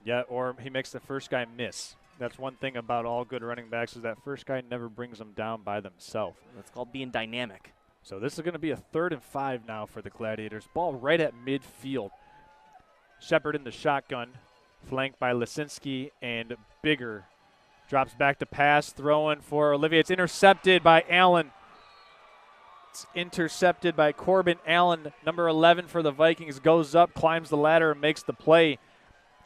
Yeah, or he makes the first guy miss. That's one thing about all good running backs is that first guy never brings them down by themselves. That's called being dynamic. So this is going to be a 3rd and 5 now for the Gladiators. Ball right at midfield. Shepard in the shotgun, flanked by Lisinski and Bigger. Drops back to pass, throwing for Olivier. It's intercepted by Allen. It's intercepted by Corbin Allen. Number 11 for the Vikings goes up, climbs the ladder, and makes the play.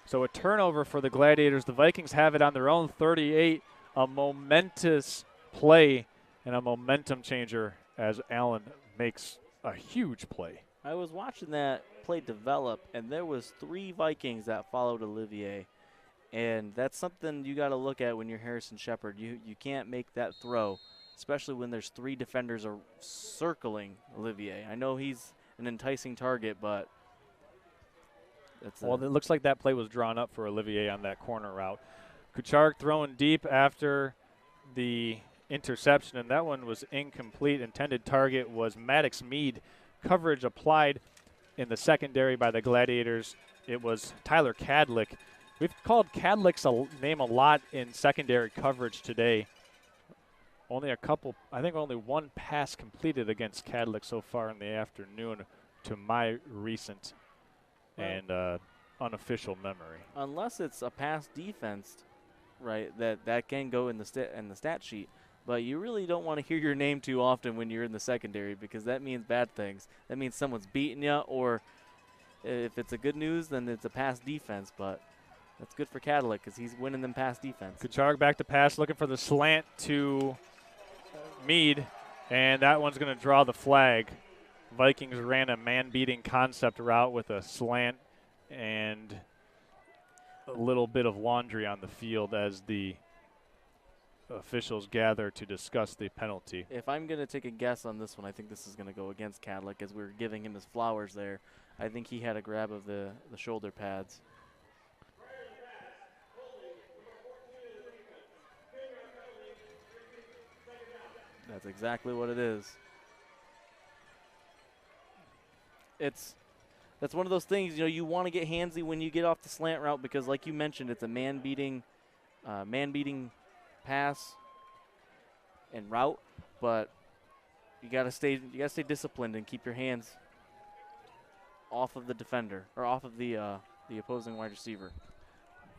So a turnover for the Gladiators. The Vikings have it on their own 38. A momentous play and a momentum changer as Allen makes a huge play. I was watching that play develop, and there was 3 Vikings that followed Olivier. And that's something you got to look at when you're Harrison Shepard. You can't make that throw, especially when there's 3 defenders are circling Olivier. I know he's an enticing target, but well, it looks like that play was drawn up for Olivier on that corner route. Kucharek throwing deep after the interception, and that one was incomplete. Intended target was Maddox Mead. Coverage applied in the secondary by the Gladiators. It was Tyler Kadlick. We've called Kadlick's name a lot in secondary coverage today. Only only one pass completed against Kadlick so far in the afternoon to my recent and unofficial memory. Unless it's a pass defense, right, that can go in the stat sheet. But you really don't want to hear your name too often when you're in the secondary because that means bad things. That means someone's beating you, or if it's a good news, then it's a pass defense. But that's good for Kadlick because he's winning them pass defense. Kucharek back to pass, looking for the slant to Mead, and that one's going to draw the flag. Vikings ran a man-beating concept route with a slant and a little bit of laundry on the field as the officials gather to discuss the penalty. If I'm going to take a guess on this one, I think this is going to go against Kadlick as we were giving him his flowers there. I think he had a grab of the shoulder pads. That's exactly what it is. That's one of those things, you want to get handsy when you get off the slant route because, like you mentioned, it's a man-beating pass and route, but you gotta stay disciplined and keep your hands off of the defender or off of the opposing wide receiver.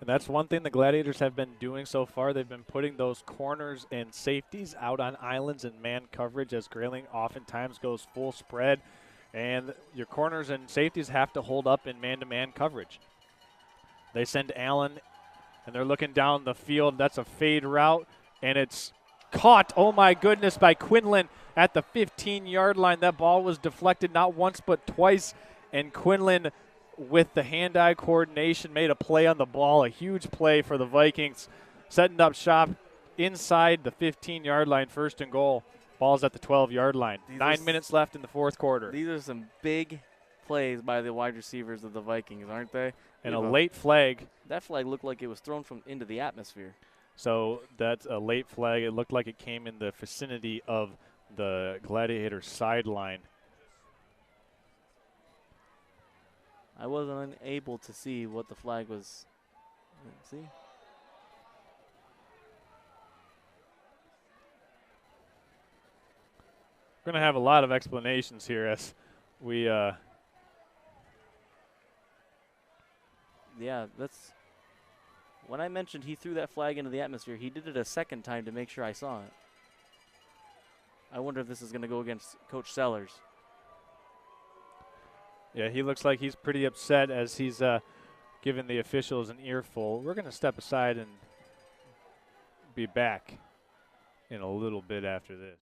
And that's one thing the Gladiators have been doing so far. They've been putting those corners and safeties out on islands and man coverage as Grayling oftentimes goes full spread. And your corners and safeties have to hold up in man-to-man coverage. They send Allen, and they're looking down the field. That's a fade route, and it's caught, oh my goodness, by Quinlan at the 15-yard line. That ball was deflected not once but twice, and Quinlan, with the hand-eye coordination, made a play on the ball, a huge play for the Vikings, setting up shop inside the 15-yard line, 1st and goal. Ball's at the 12-yard line. 9 minutes left in the 4th quarter. These are some big plays by the wide receivers of the Vikings, aren't they? And a late flag. That flag looked like it was thrown from into the atmosphere. So that's a late flag. It looked like it came in the vicinity of the Gladiator sideline. I wasn't able to see what the flag was. Let's see. We're going to have a lot of explanations here as we yeah, that's when I mentioned he threw that flag into the atmosphere, he did it a second time to make sure I saw it. I wonder if this is going to go against Coach Sellers. Yeah, he looks like he's pretty upset as he's giving the officials an earful. We're going to step aside and be back in a little bit after this.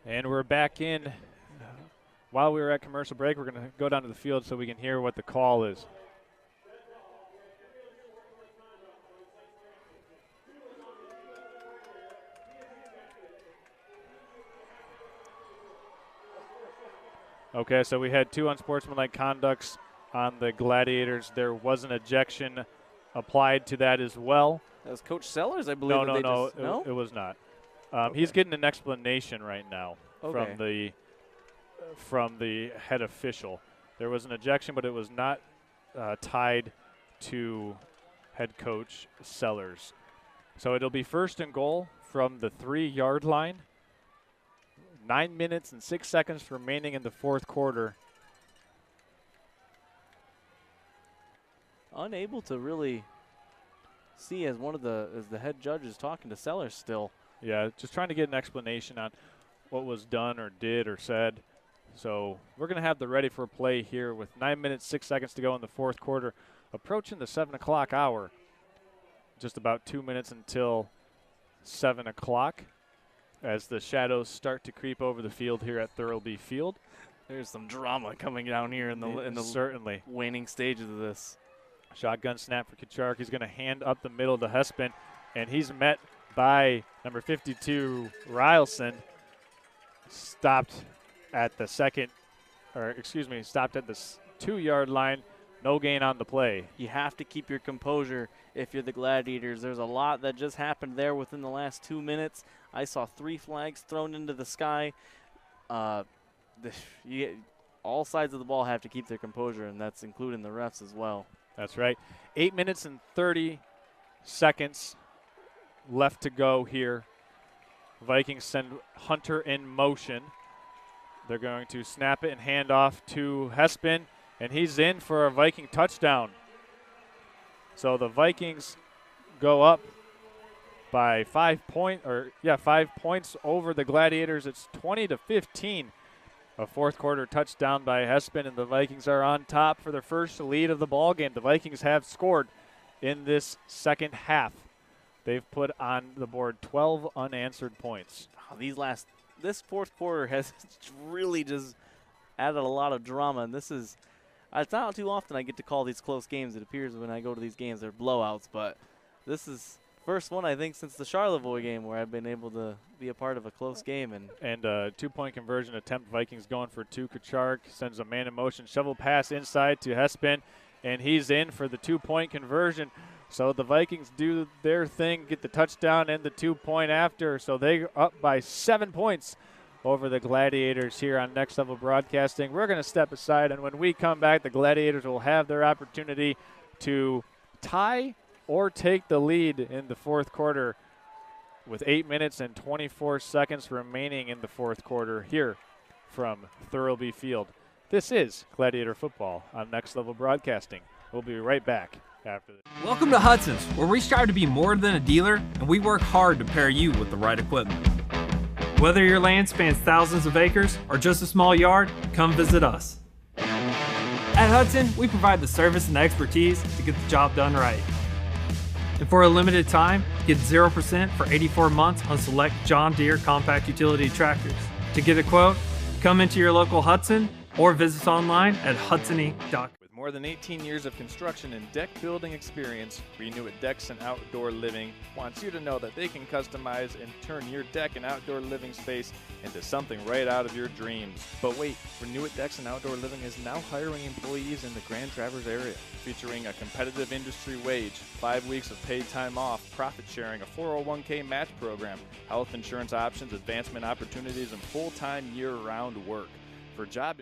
And we're back in. While we were at commercial break, we're going to go down to the field so we can hear what the call is. Okay, so we had 2 unsportsmanlike conducts on the Gladiators. There was an ejection applied to that as well. That was Coach Sellers, I believe. No, it was not. Okay. He's getting an explanation right now from the head official. There was an ejection, but it was not tied to head coach Sellers. So it'll be 1st and goal from the 3-yard line. 9 minutes and 6 seconds remaining in the 4th quarter. Unable to really see as the head judge is talking to Sellers still. Yeah, just trying to get an explanation on what was done or did or said. So we're going to have the ready for play here with 9 minutes, 6 seconds to go in the 4th quarter. Approaching the 7 o'clock hour. Just about 2 minutes until 7 o'clock as the shadows start to creep over the field here at Thurlby Field. There's some drama coming down here in the certainly waning stages of this. Shotgun snap for Kucharek. He's going to hand up the middle to Hespin, and he's met by number 52, Rylson. Stopped at the 2-yard line. No gain on the play. You have to keep your composure if you're the Gladiators. There's a lot that just happened there within the last 2 minutes. I saw 3 flags thrown into the sky. All sides of the ball have to keep their composure, and that's including the refs as well. That's right. 8 minutes and 30 seconds left to go here. Vikings send Hunter in motion. They're going to snap it and hand off to Hespin, and he's in for a Viking touchdown. So the Vikings go up by 5 points over the Gladiators. It's 20-15. A 4th quarter touchdown by Hespin, and the Vikings are on top for their first lead of the ball game. The Vikings have scored in this 2nd half. They've put on the board 12 unanswered points. This 4th quarter has really just added a lot of drama, and it's not too often I get to call these close games. It appears when I go to these games they're blowouts, but this is first one, I think, since the Charlevoix game where I've been able to be a part of a close game. And a 2-point conversion attempt. Vikings going for 2. Kucharek sends a man in motion. Shovel pass inside to Hespin, and he's in for the 2-point conversion. So the Vikings do their thing, get the touchdown and the 2-point after. So they're up by 7 points over the Gladiators here on Next Level Broadcasting. We're going to step aside, and when we come back, the Gladiators will have their opportunity to tie or take the lead in the 4th quarter with 8 minutes and 24 seconds remaining in the 4th quarter here from Thurlby Field. This is Gladiator Football on Next Level Broadcasting. We'll be right back after this. Welcome to Hudson's, where we strive to be more than a dealer, and we work hard to pair you with the right equipment. Whether your land spans thousands of acres or just a small yard, come visit us. At Hudson, we provide the service and expertise to get the job done right. And for a limited time, get 0% for 84 months on select John Deere compact utility tractors. To get a quote, come into your local Hudson or visit us online at hudsony.com. With more than 18 years of construction and deck building experience, Renew It Decks and Outdoor Living wants you to know that they can customize and turn your deck and outdoor living space into something right out of your dreams. But wait, Renew It Decks and Outdoor Living is now hiring employees in the Grand Traverse area, featuring a competitive industry wage, 5 weeks of paid time off, profit sharing, a 401k match program, health insurance options, advancement opportunities, and full-time year-round work. For job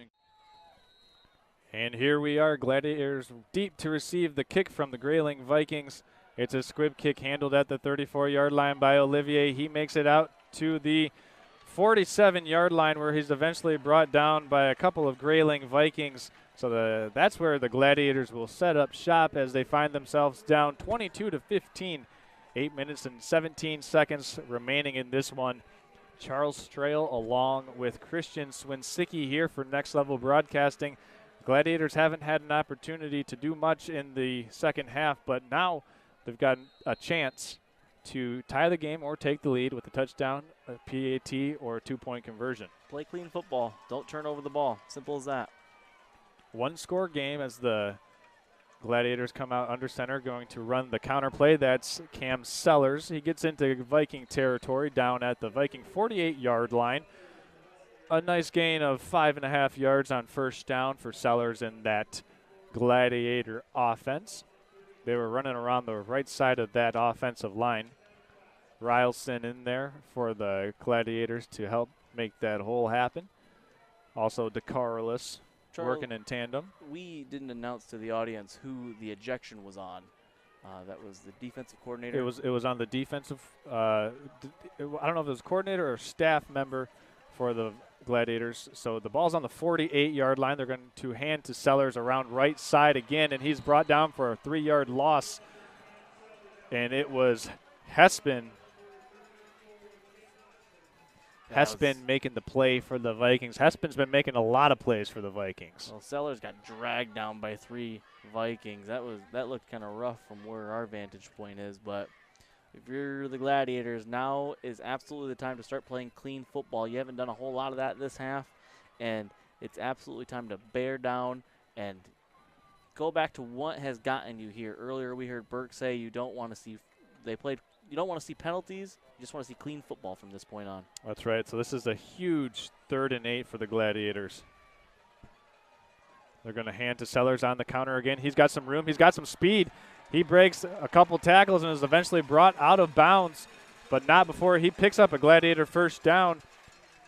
And here we are, Gladiators deep to receive the kick from the Grayling Vikings. It's a squib kick handled at the 34-yard line by Olivier. He makes it out to the 47-yard line where he's eventually brought down by a couple of Grayling Vikings. So that's where the Gladiators will set up shop as they find themselves down 22-15. 8 minutes and 17 seconds remaining in this one. Charles Strail along with Christian Swinsicki here for Next Level Broadcasting. Gladiators haven't had an opportunity to do much in the second half, but now they've got a chance to tie the game or take the lead with a touchdown, a PAT, or a 2-point conversion. Play clean football. Don't turn over the ball. Simple as that. One-score game as the Gladiators come out under center, going to run the counter play. That's Cam Sellers. He gets into Viking territory down at the Viking 48-yard line. A nice gain of 5.5 yards on first down for Sellers in that Gladiator offense. They were running around the right side of that offensive line. Rylson in there for the Gladiators to help make that hole happen. Also DeCarlis working in tandem. We didn't announce to the audience who the ejection was on. That was the defensive coordinator. It was on the defensive. I don't know if it was coordinator or staff member for the Gladiators. So the ball's on the 48-yard line. They're going to hand to Sellers around right side again, and he's brought down for a 3-yard loss. And it was Hespin making the play for the Vikings. Hespin's been making a lot of plays for the Vikings. Well, Sellers got dragged down by 3 Vikings. That looked kind of rough from where our vantage point is, but if you're the Gladiators, now is absolutely the time to start playing clean football. You haven't done a whole lot of that this half, and it's absolutely time to bear down and go back to what has gotten you here. Earlier we heard Burke say you don't want to see penalties. You just want to see clean football from this point on. That's right. So this is a huge 3rd and 8 for the Gladiators. They're going to hand to Sellers on the counter again. He's got some room. He's got some speed. He breaks a couple tackles and is eventually brought out of bounds, but not before he picks up a Gladiator first down,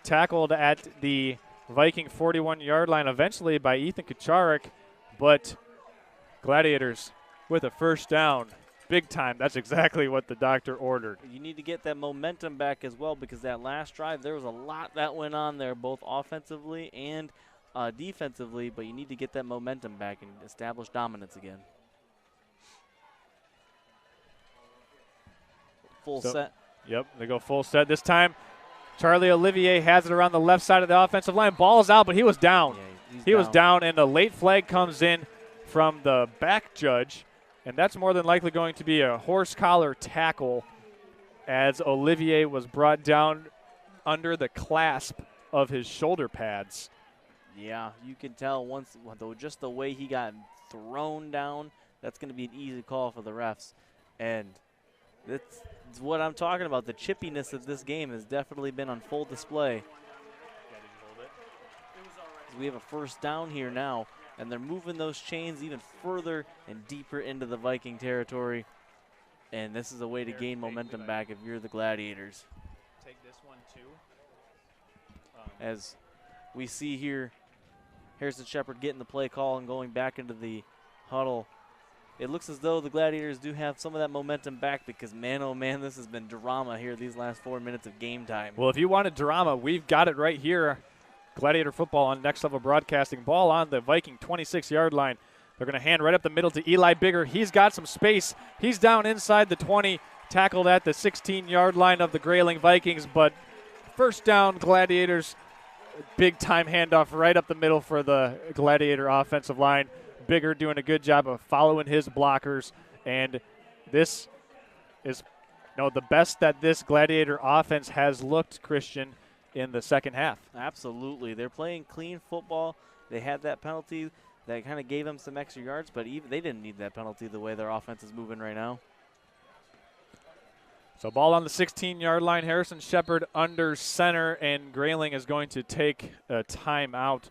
tackled at the Viking 41-yard line eventually by Ethan Kacharik, but Gladiators with a first down. Big time. That's exactly what the doctor ordered. You need to get that momentum back as well, because that last drive, there was a lot that went on there, both offensively and defensively, but you need to get that momentum back and establish dominance again. Full set. Yep, they go full set. This time, Charlie Olivier has it around the left side of the offensive line. Ball is out, but he was down. Yeah, he was down, and a late flag comes in from the back judge, and that's more than likely going to be a horse collar tackle as Olivier was brought down under the clasp of his shoulder pads. Yeah, you can tell just the way he got thrown down, that's going to be an easy call for the refs. And that's what I'm talking about. The chippiness of this game has definitely been on full display. We have a first down here now, and they're moving those chains even further and deeper into the Viking territory. And this is a way to gain momentum back if you're the Gladiators. Take this one too. As we see here, Harrison Shepherd getting the play call and going back into the huddle. It looks as though the Gladiators do have some of that momentum back, because, man, oh, man, this has been drama here these last 4 minutes of game time. Well, if you wanted drama, we've got it right here. Gladiator football on Next Level Broadcasting. Ball on the Viking 26-yard line. They're going to hand right up the middle to Eli Bigger. He's got some space. He's down inside the 20, tackled at the 16-yard line of the Grayling Vikings. But first down, Gladiators. Big-time handoff right up the middle for the Gladiator offensive line. Bigger doing a good job of following his blockers, and this is the best that this Gladiator offense has looked, Christian, in the second half. Absolutely. They're playing clean football. They had that penalty that kind of gave them some extra yards, but even they didn't need that penalty the way their offense is moving right now. So ball on the 16-yard line. Harrison Shepherd under center, and Grayling is going to take a timeout.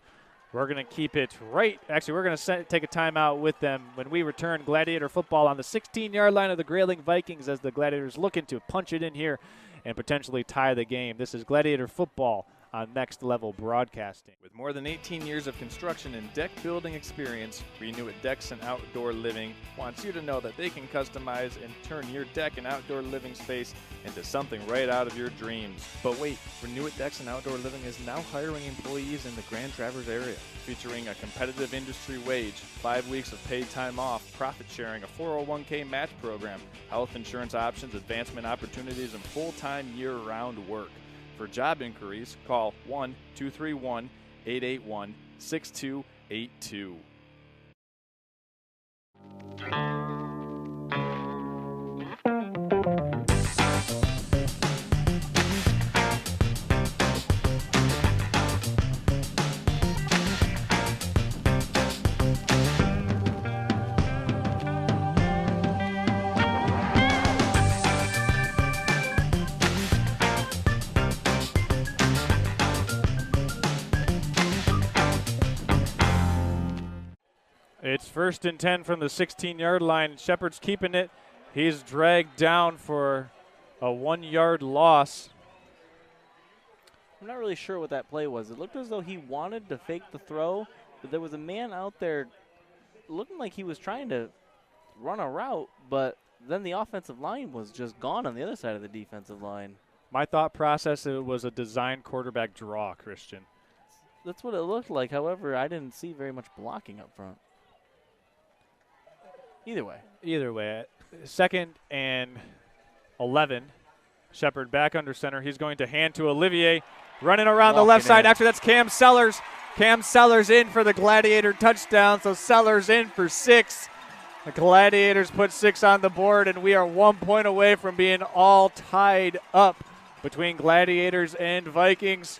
We're going to keep it right. Actually, we're going to take a timeout with them when we return. Gladiator football on the 16-yard line of the Grayling Vikings as the Gladiators looking to punch it in here and potentially tie the game. This is Gladiator football on Next Level Broadcasting. With more than 18 years of construction and deck building experience, Renew It Decks and Outdoor Living wants you to know that they can customize and turn your deck and outdoor living space into something right out of your dreams. But wait, Renew It Decks and Outdoor Living is now hiring employees in the Grand Traverse area, featuring a competitive industry wage, 5 weeks of paid time off, profit sharing, a 401k match program, health insurance options, advancement opportunities, and full-time year-round work. For job inquiries, call 1-231-881-6282. It's 1st and 10 from the 16-yard line. Shepard's keeping it. He's dragged down for a 1-yard loss. I'm not really sure what that play was. It looked as though he wanted to fake the throw, but there was a man out there looking like he was trying to run a route, but then the offensive line was just gone on the other side of the defensive line. My thought process, it was a design quarterback draw, Christian. That's what it looked like. However, I didn't see very much blocking up front. Either way. 2nd and 11. Shepard back under center. He's going to hand to Olivier. Running around the left side. After that's Cam Sellers. Cam Sellers in for the Gladiator touchdown. So Sellers in for 6. The Gladiators put 6 on the board, and we are 1 point away from being all tied up between Gladiators and Vikings.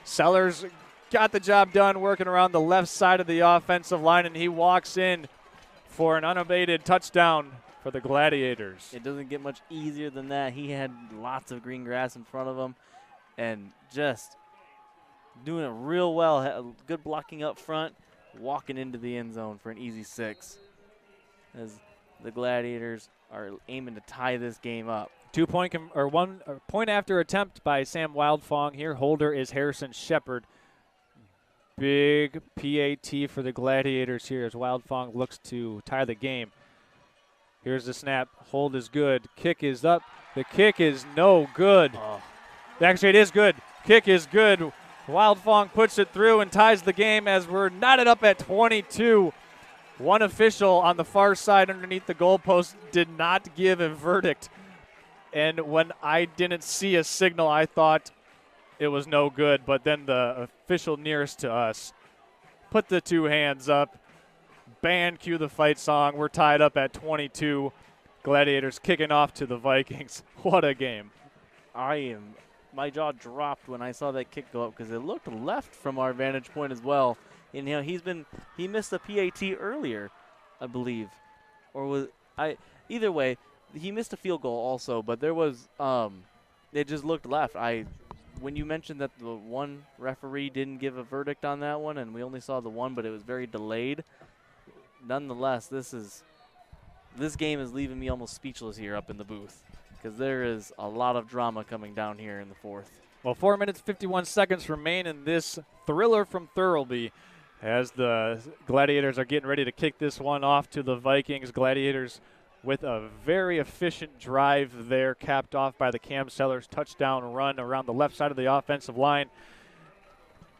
Sellers got the job done working around the left side of the offensive line, and he walks in for an unabated touchdown for the Gladiators. It doesn't get much easier than that. He had lots of green grass in front of him and just doing it real well. Good blocking up front, walking into the end zone for an easy 6 as the Gladiators are aiming to tie this game up. 1 point after attempt by Sam Wildfong here. Holder is Harrison Shepard. Big PAT for the Gladiators here as Wildfong looks to tie the game. Here's the snap. Hold is good. Kick is up. The kick is no good. Oh. Actually, it is good. Kick is good. Wildfong puts it through and ties the game as we're knotted up at 22. One official on the far side underneath the goalpost did not give a verdict. And when I didn't see a signal, I thought it was no good. But then the official nearest to us put the 2 hands up. Band, cue the fight song. We're tied up at 22. Gladiators kicking off to the Vikings. What a game. My jaw dropped when I saw that kick go up because it looked left from our vantage point as well. And he missed a PAT earlier, I believe. Either way, he missed a field goal also, but there was it just looked left. When you mentioned that the one referee didn't give a verdict on that one and we only saw the one, but it was very delayed. Nonetheless, this game is leaving me almost speechless here up in the booth because there is a lot of drama coming down here in the 4th. Well, 4 minutes, 51 seconds remain in this thriller from Thurlby as the Gladiators are getting ready to kick this one off to the Vikings. Gladiators with a very efficient drive there, capped off by the Cam Sellers touchdown run around the left side of the offensive line.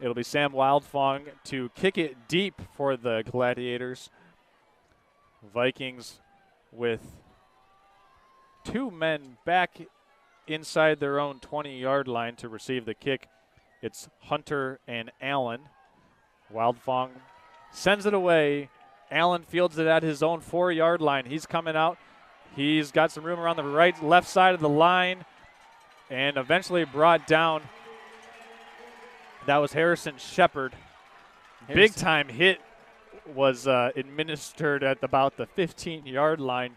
It'll be Sam Wildfong to kick it deep for the Gladiators. Vikings with 2 men back inside their own 20-yard line to receive the kick. It's Hunter and Allen. Wildfong sends it away. Allen fields it at his own 4-yard line. He's coming out. He's got some room around the left side of the line and eventually brought down. That was Harrison Shepard. Big-time hit was administered at about the 15-yard line,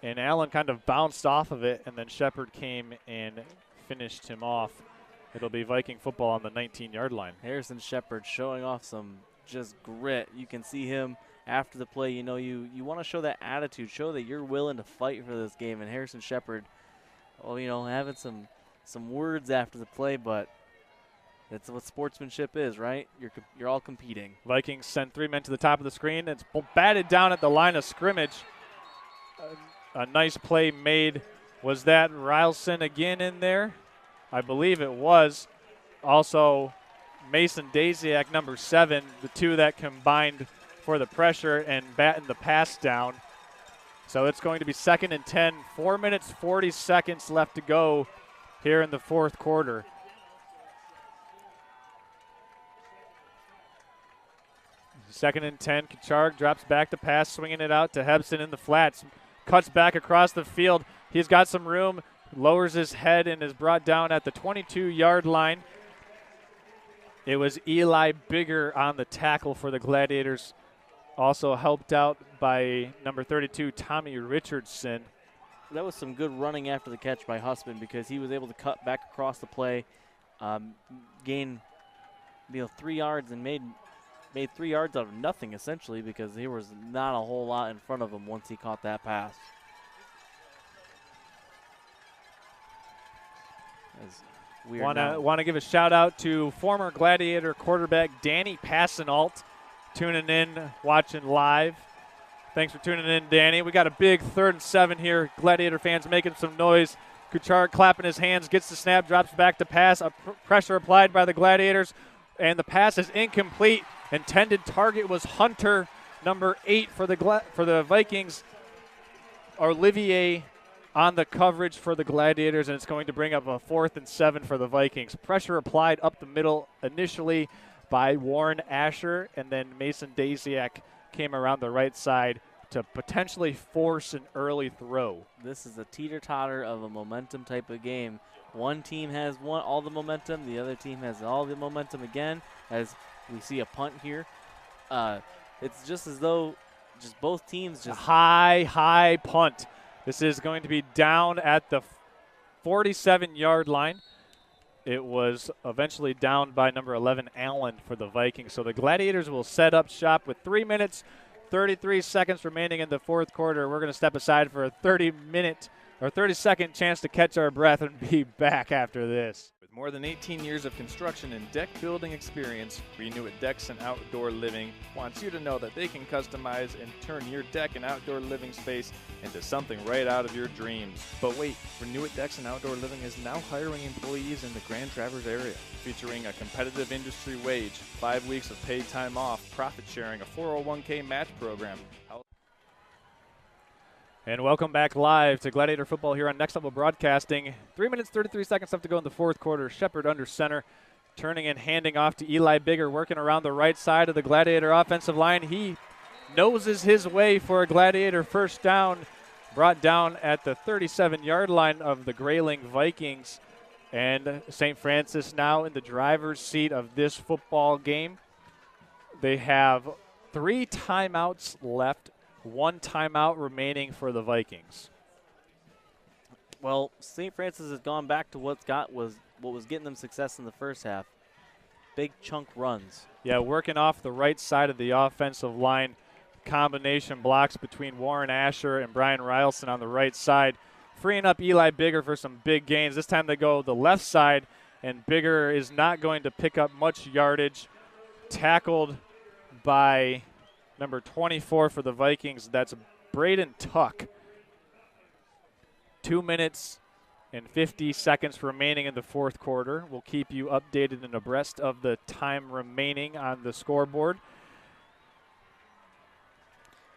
and Allen kind of bounced off of it, and then Shepard came and finished him off. It'll be Viking football on the 19-yard line. Harrison Shepard showing off some just grit. You can see him after the play. You know, you want to show that attitude, show that you're willing to fight for this game. And Harrison Shepard, having some words after the play, but that's what sportsmanship is, right? You're all competing. Vikings send 3 men to the top of the screen. It's batted down at the line of scrimmage. A nice play made. Was that Rylson again in there? I believe it was. Also, Mason Daziak, number 7, the 2 that combined for the pressure and batten the pass down. So it's going to be 2nd and 10. 4 minutes, 40 seconds left to go here in the 4th quarter. Second and 10. Kacharg drops back to pass, swinging it out to Hebson in the flats. Cuts back across the field. He's got some room, lowers his head, and is brought down at the 22-yard line. It was Eli Bigger on the tackle for the Gladiators. Also helped out by number 32, Tommy Richardson. That was some good running after the catch by Husband because he was able to cut back across the play, gain 3 yards, and made made 3 yards out of nothing, essentially, because there was not a whole lot in front of him once he caught that pass. Want to give a shout out to former Gladiator quarterback Danny Passenalt, tuning in, watching live. Thanks for tuning in, Danny. We got a big 3rd and 7 here. Gladiator fans making some noise. Kuchar clapping his hands, gets the snap, drops back to pass. Pressure applied by the Gladiators, and the pass is incomplete. Intended target was Hunter, number 8 for the Vikings. Olivier on the coverage for the Gladiators, and it's going to bring up a 4th and 7 for the Vikings. Pressure applied up the middle initially by Warren Asher, and then Mason Dasiak came around the right side to potentially force an early throw. This is a teeter-totter of a momentum type of game. One team has all the momentum. The other team has all the momentum again, as we see a punt here. It's just as though just both teams just... High punt. This is going to be down at the 47-yard line. It was eventually down by number 11, Allen, for the Vikings. So the Gladiators will set up shop with 3 minutes, 33 seconds remaining in the 4th quarter. We're going to step aside for a 30-second chance to catch our breath and be back after this. With more than 18 years of construction and deck building experience, Renew It Decks and Outdoor Living wants you to know that they can customize and turn your deck and outdoor living space into something right out of your dreams. But wait, Renew It Decks and Outdoor Living is now hiring employees in the Grand Traverse area, featuring a competitive industry wage, 5 weeks of paid time off, profit sharing, a 401k match program. And welcome back live to Gladiator Football here on Next Level Broadcasting. 3 minutes, 33 seconds left to go in the 4th quarter. Shepard under center, turning and handing off to Eli Bigger, working around the right side of the Gladiator offensive line. He noses his way for a Gladiator first down, brought down at the 37-yard line of the Grayling Vikings. And St. Francis now in the driver's seat of this football game. They have 3 timeouts left. 1 timeout remaining for the Vikings. Well, St. Francis has gone back to what was getting them success in the first half. Big chunk runs. Yeah, working off the right side of the offensive line. Combination blocks between Warren Asher and Brian Rylson on the right side, freeing up Eli Bigger for some big gains. This time they go the left side, and Bigger is not going to pick up much yardage. Tackled by number 24 for the Vikings, that's Braden Tuck. 2 minutes and 50 seconds remaining in the 4th quarter. We'll keep you updated and abreast of the time remaining on the scoreboard.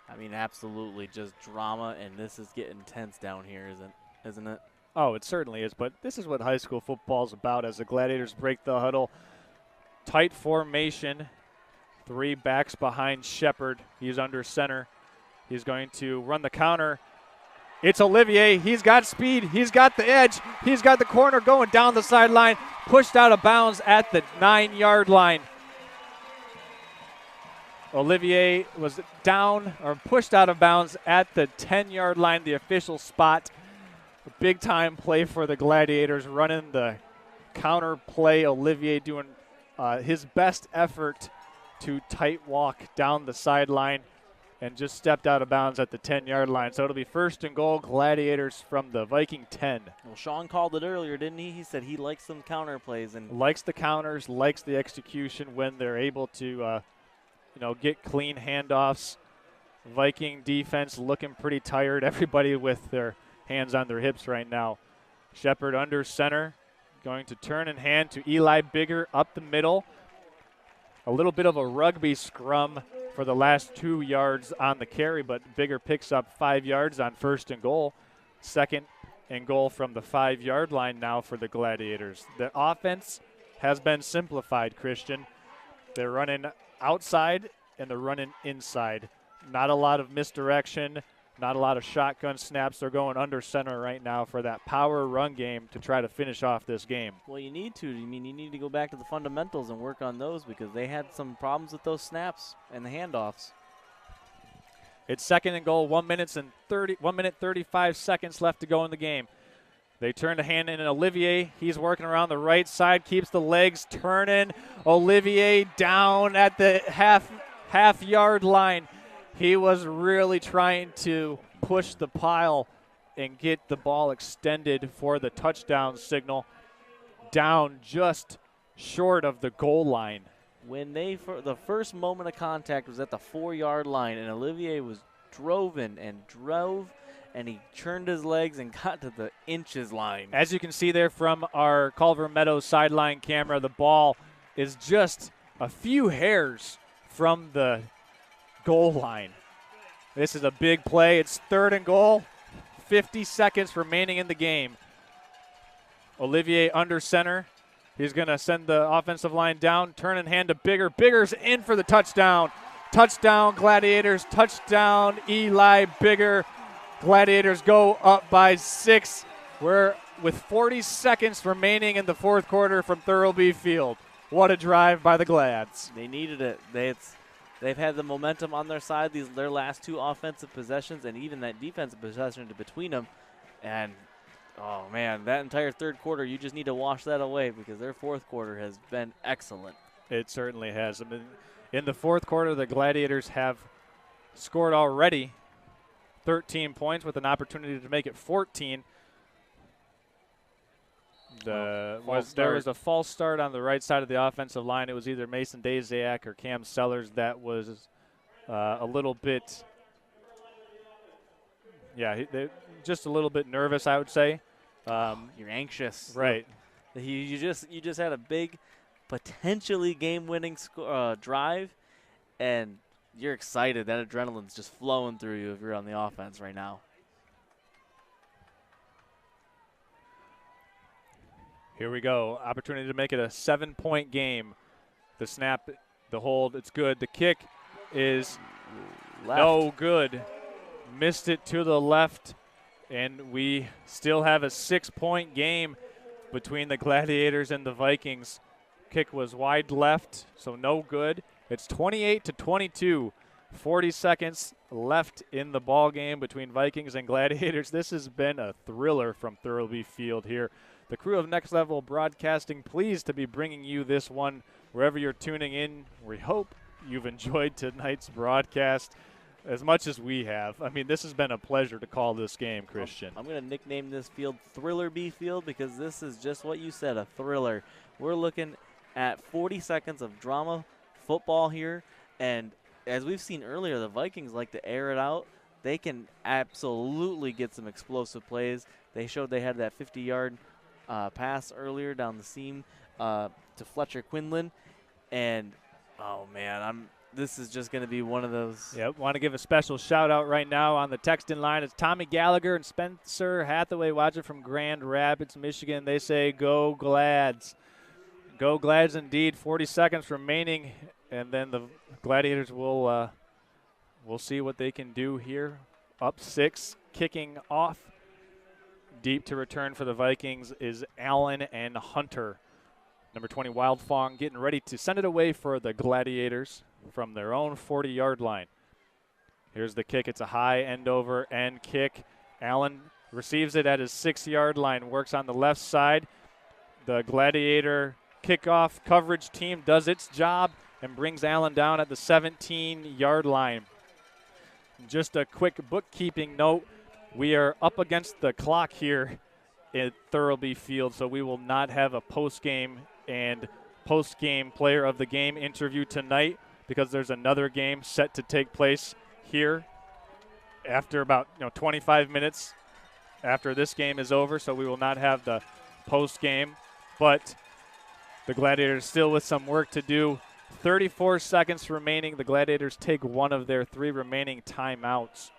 I mean, absolutely just drama, and this is getting tense down here, isn't it? Oh, it certainly is, but this is what high school football is about as the Gladiators break the huddle. Tight formation. 3 backs behind Shepard. He's under center. He's going to run the counter. It's Olivier. He's got speed. He's got the edge. He's got the corner going down the sideline. Pushed out of bounds at the 9-yard line. Olivier was down or pushed out of bounds at the 10-yard line, the official spot. A big-time play for the Gladiators, running the counter play. Olivier doing his best effort to tight walk down the sideline and just stepped out of bounds at the 10-yard line. So it'll be 1st and goal, Gladiators from the Viking 10. Well, Sean called it earlier, didn't he? He said he likes some counter plays. And likes the counters, likes the execution when they're able to get clean handoffs. Viking defense looking pretty tired. Everybody with their hands on their hips right now. Shepard under center, going to turn and hand to Eli Bigger up the middle. A little bit of a rugby scrum for the last 2 yards on the carry, but Bigger picks up 5 yards on 1st and goal. 2nd and goal from the 5-yard line now for the Gladiators. The offense has been simplified, Christian. They're running outside and they're running inside. Not a lot of misdirection, not a lot of shotgun snaps. They're going under center right now for that power run game to try to finish off this game. Well, you need to. I mean, you need to go back to the fundamentals and work on those because they had some problems with those snaps and the handoffs. It's 2nd and goal, 1 minute 35 seconds left to go in the game. They turn to hand in Olivier. He's working around the right side, keeps the legs turning. Olivier down at the half-yard line. He was really trying to push the pile and get the ball extended for the touchdown signal. Down just short of the goal line. When the first moment of contact was at the 4-yard line, and Olivier was drove, and he churned his legs and got to the inches line. As you can see there from our Culver Meadows sideline camera, the ball is just a few hairs from the goal line. This is a big play. It's 3rd and goal, 50 seconds remaining in the game. Olivier under center. He's going to send the offensive line down, turn and hand to Bigger. Bigger's in for the touchdown. Touchdown, Gladiators. Touchdown, Eli Bigger. Gladiators go up by 6. We're with 40 seconds remaining in the 4th quarter from Thurlby Field. What a drive by the Glads. They needed it. They've had the momentum on their side their last 2 offensive possessions, and even that defensive possession between them. And, oh, man, that entire 3rd quarter, you just need to wash that away because their 4th quarter has been excellent. It certainly has. I mean, in the 4th quarter, the Gladiators have scored already 13 points with an opportunity to make it 14. There was a false start on the right side of the offensive line. It was either Mason Daziak or Cam Sellers that was a little bit, just a little bit nervous, I would say. You're anxious, right? You just had a big, potentially game-winning drive, and you're excited. That adrenaline's just flowing through you if you're on the offense right now. Here we go. Opportunity to make it a 7-point game. The snap, the hold, it's good. The kick is no good. Missed it to the left, and we still have a 6-point game between the Gladiators and the Vikings. Kick was wide left, so no good. It's 28-22. 40 seconds left in the ball game between Vikings and Gladiators. This has been a thriller from Thurlby Field here. The crew of Next Level Broadcasting, pleased to be bringing you this one wherever you're tuning in. We hope you've enjoyed tonight's broadcast as much as we have. I mean, this has been a pleasure to call this game, Christian. I'm going to nickname this field Thriller B Field because this is just what you said, a thriller. We're looking at 40 seconds of drama football here, and as we've seen earlier, the Vikings like to air it out. They can absolutely get some explosive plays. They showed they had that 50-yard pass earlier down the seam to Fletcher Quinlan, and oh man, this is just going to be one of those. Yep, want to give a special shout out right now on the text-in line. It's Tommy Gallagher and Spencer Hathaway watching from Grand Rapids, Michigan. They say, go Glads. Go Glads indeed. 40 seconds remaining, and then the Gladiators will we'll see what they can do here. Up 6, kicking off. Deep to return for the Vikings is Allen and Hunter. Number 20, Wildfong, getting ready to send it away for the Gladiators from their own 40-yard line. Here's the kick. It's a high end-over-end kick. Allen receives it at his 6-yard line, works on the left side. The Gladiator kickoff coverage team does its job and brings Allen down at the 17-yard line. Just a quick bookkeeping note. We are up against the clock here at Thurlby Field, so we will not have a post-game and post-game player of the game interview tonight because there's another game set to take place here after about 25 minutes after this game is over, so we will not have the post-game. But the Gladiators still with some work to do. 34 seconds remaining. The Gladiators take one of their 3 remaining timeouts.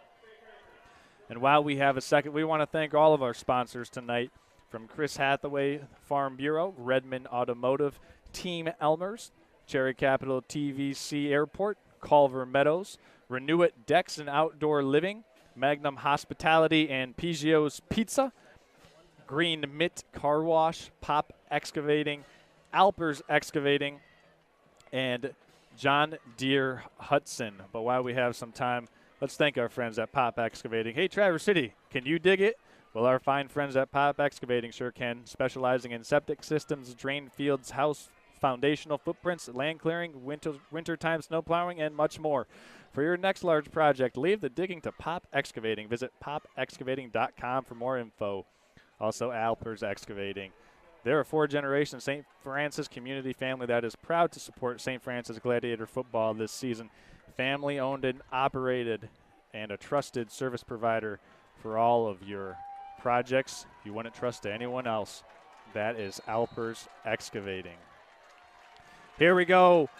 And while we have a second, we want to thank all of our sponsors tonight, from Chris Hathaway Farm Bureau, Redmond Automotive, Team Elmers, Cherry Capital TVC Airport, Culver Meadows, Renew It Decks and Outdoor Living, Magnum Hospitality and Piggio's Pizza, Green Mitt Car Wash, Pop Excavating, Alpers Excavating, and John Deere Hudson. But while we have some time, let's thank our friends at Pop Excavating. Hey, Traverse City, can you dig it? Well, our fine friends at Pop Excavating sure can, specializing in septic systems, drain fields, house foundational footprints, land clearing, wintertime snow plowing, and much more. For your next large project, leave the digging to Pop Excavating. Visit popexcavating.com for more info. Also, Alpers Excavating. They're a four-generation St. Francis community family that is proud to support St. Francis Gladiator football this season. Family-owned and operated, and a trusted service provider for all of your projects you wouldn't trust to anyone else. That is Alpers Excavating. Here we go.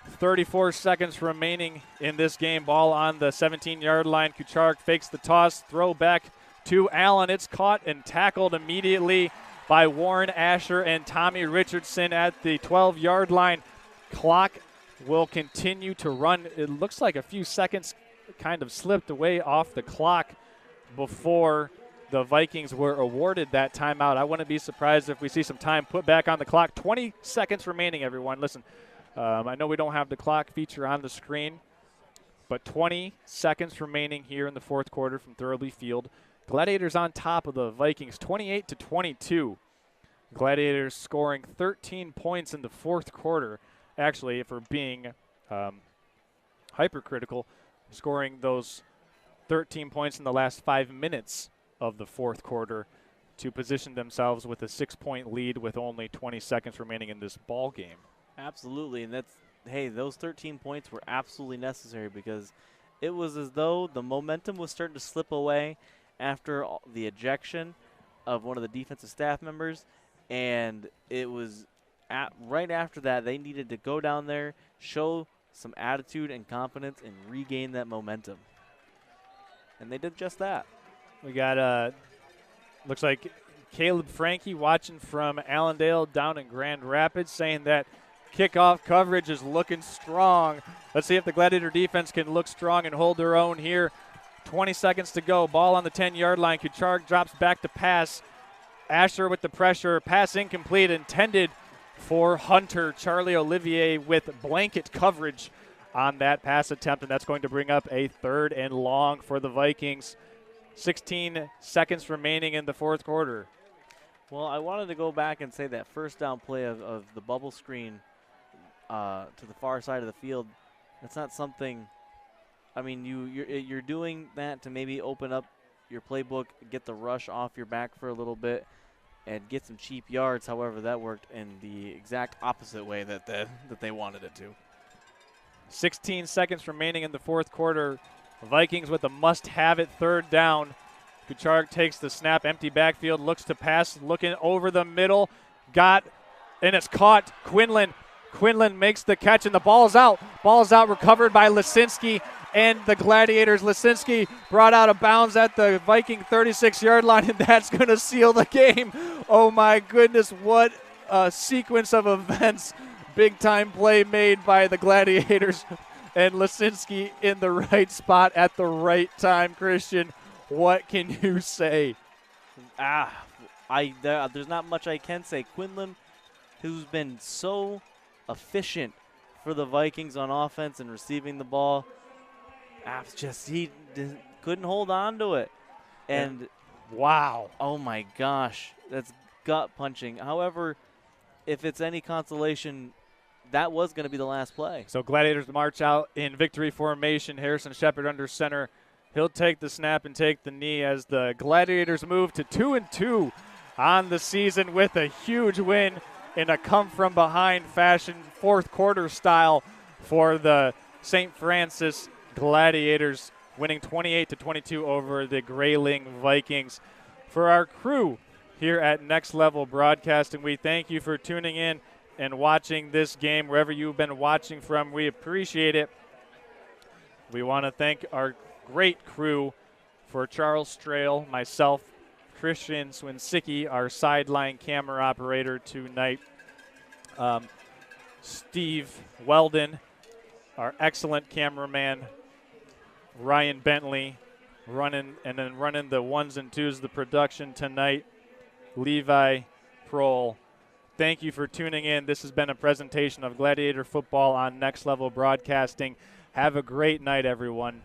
34 seconds remaining in this game. Ball on the 17-yard line. Kucharek fakes the toss. Throw back to Allen. It's caught and tackled immediately by Warren Asher and Tommy Richardson at the 12-yard line. Clock will continue to run. It looks like a few seconds kind of slipped away off the clock before the Vikings were awarded that timeout. I wouldn't be surprised if we see some time put back on the clock. 20 seconds remaining, everyone. Listen, I know we don't have the clock feature on the screen, but 20 seconds remaining here in the fourth quarter from Thurlby Field. Gladiators on top of the Vikings, 28-22. Gladiators scoring 13 points in the fourth quarter. Actually, if we're being hypercritical, scoring those 13 points in the last 5 minutes of the fourth quarter to position themselves with a 6-point lead with only 20 seconds remaining in this ball game. Absolutely, and those 13 points were absolutely necessary because it was as though the momentum was starting to slip away after the ejection of one of the defensive staff members, and it was right after that they needed to go down there, show some attitude and confidence, and regain that momentum. And they did just that. We got, looks like Caleb Frankie watching from Allendale down in Grand Rapids saying that kickoff coverage is looking strong. Let's see if the Gladiator defense can look strong and hold their own here. 20 seconds to go. Ball on the 10-yard line. Kucharek drops back to pass. Asher with the pressure. Pass incomplete, intended for Hunter. Charlie Olivier with blanket coverage on that pass attempt, and that's going to bring up a 3rd and long for the Vikings. 16 seconds remaining in the fourth quarter. Well, I wanted to go back and say that first down play of the bubble screen to the far side of the field, that's not something, I mean, you're doing that to maybe open up your playbook, get the rush off your back for a little bit, and get some cheap yards. However, that worked in the exact opposite way that they wanted it to. 16 seconds remaining in the fourth quarter. Vikings with a must-have-it 3rd down. Kucharek takes the snap, empty backfield, looks to pass, looking over the middle, and it's caught. Quinlan makes the catch, and the ball's out. Ball's out, recovered by Lisinski and the Gladiators. Lisinski brought out of bounds at the Viking 36-yard line, and that's going to seal the game. Oh, my goodness, what a sequence of events. Big-time play made by the Gladiators, and Lisinski in the right spot at the right time. Christian, what can you say? There's not much I can say. Quinlan, who's been so efficient for the Vikings on offense and receiving the ball, he couldn't hold on to it. And wow. Oh, my gosh. That's gut-punching. However, if it's any consolation, that was going to be the last play. So Gladiators march out in victory formation. Harrison Shepard under center. He'll take the snap and take the knee as the Gladiators move to 2-2 on the season with a huge win in a come-from-behind fashion, fourth quarter style for the St. Francis Gladiators, winning 28-22 over the Grayling Vikings. For our crew here at Next Level Broadcasting, we thank you for tuning in and watching this game wherever you've been watching from. We appreciate it. We want to thank our great crew for Charles Strail, myself, Christian Swinsicki, our sideline camera operator tonight, Steve Weldon, our excellent cameraman, Ryan Bentley, running the ones and twos of the production tonight, Levi Prohl. Thank you for tuning in. This has been a presentation of Gladiator football on Next Level Broadcasting. Have a great night, everyone.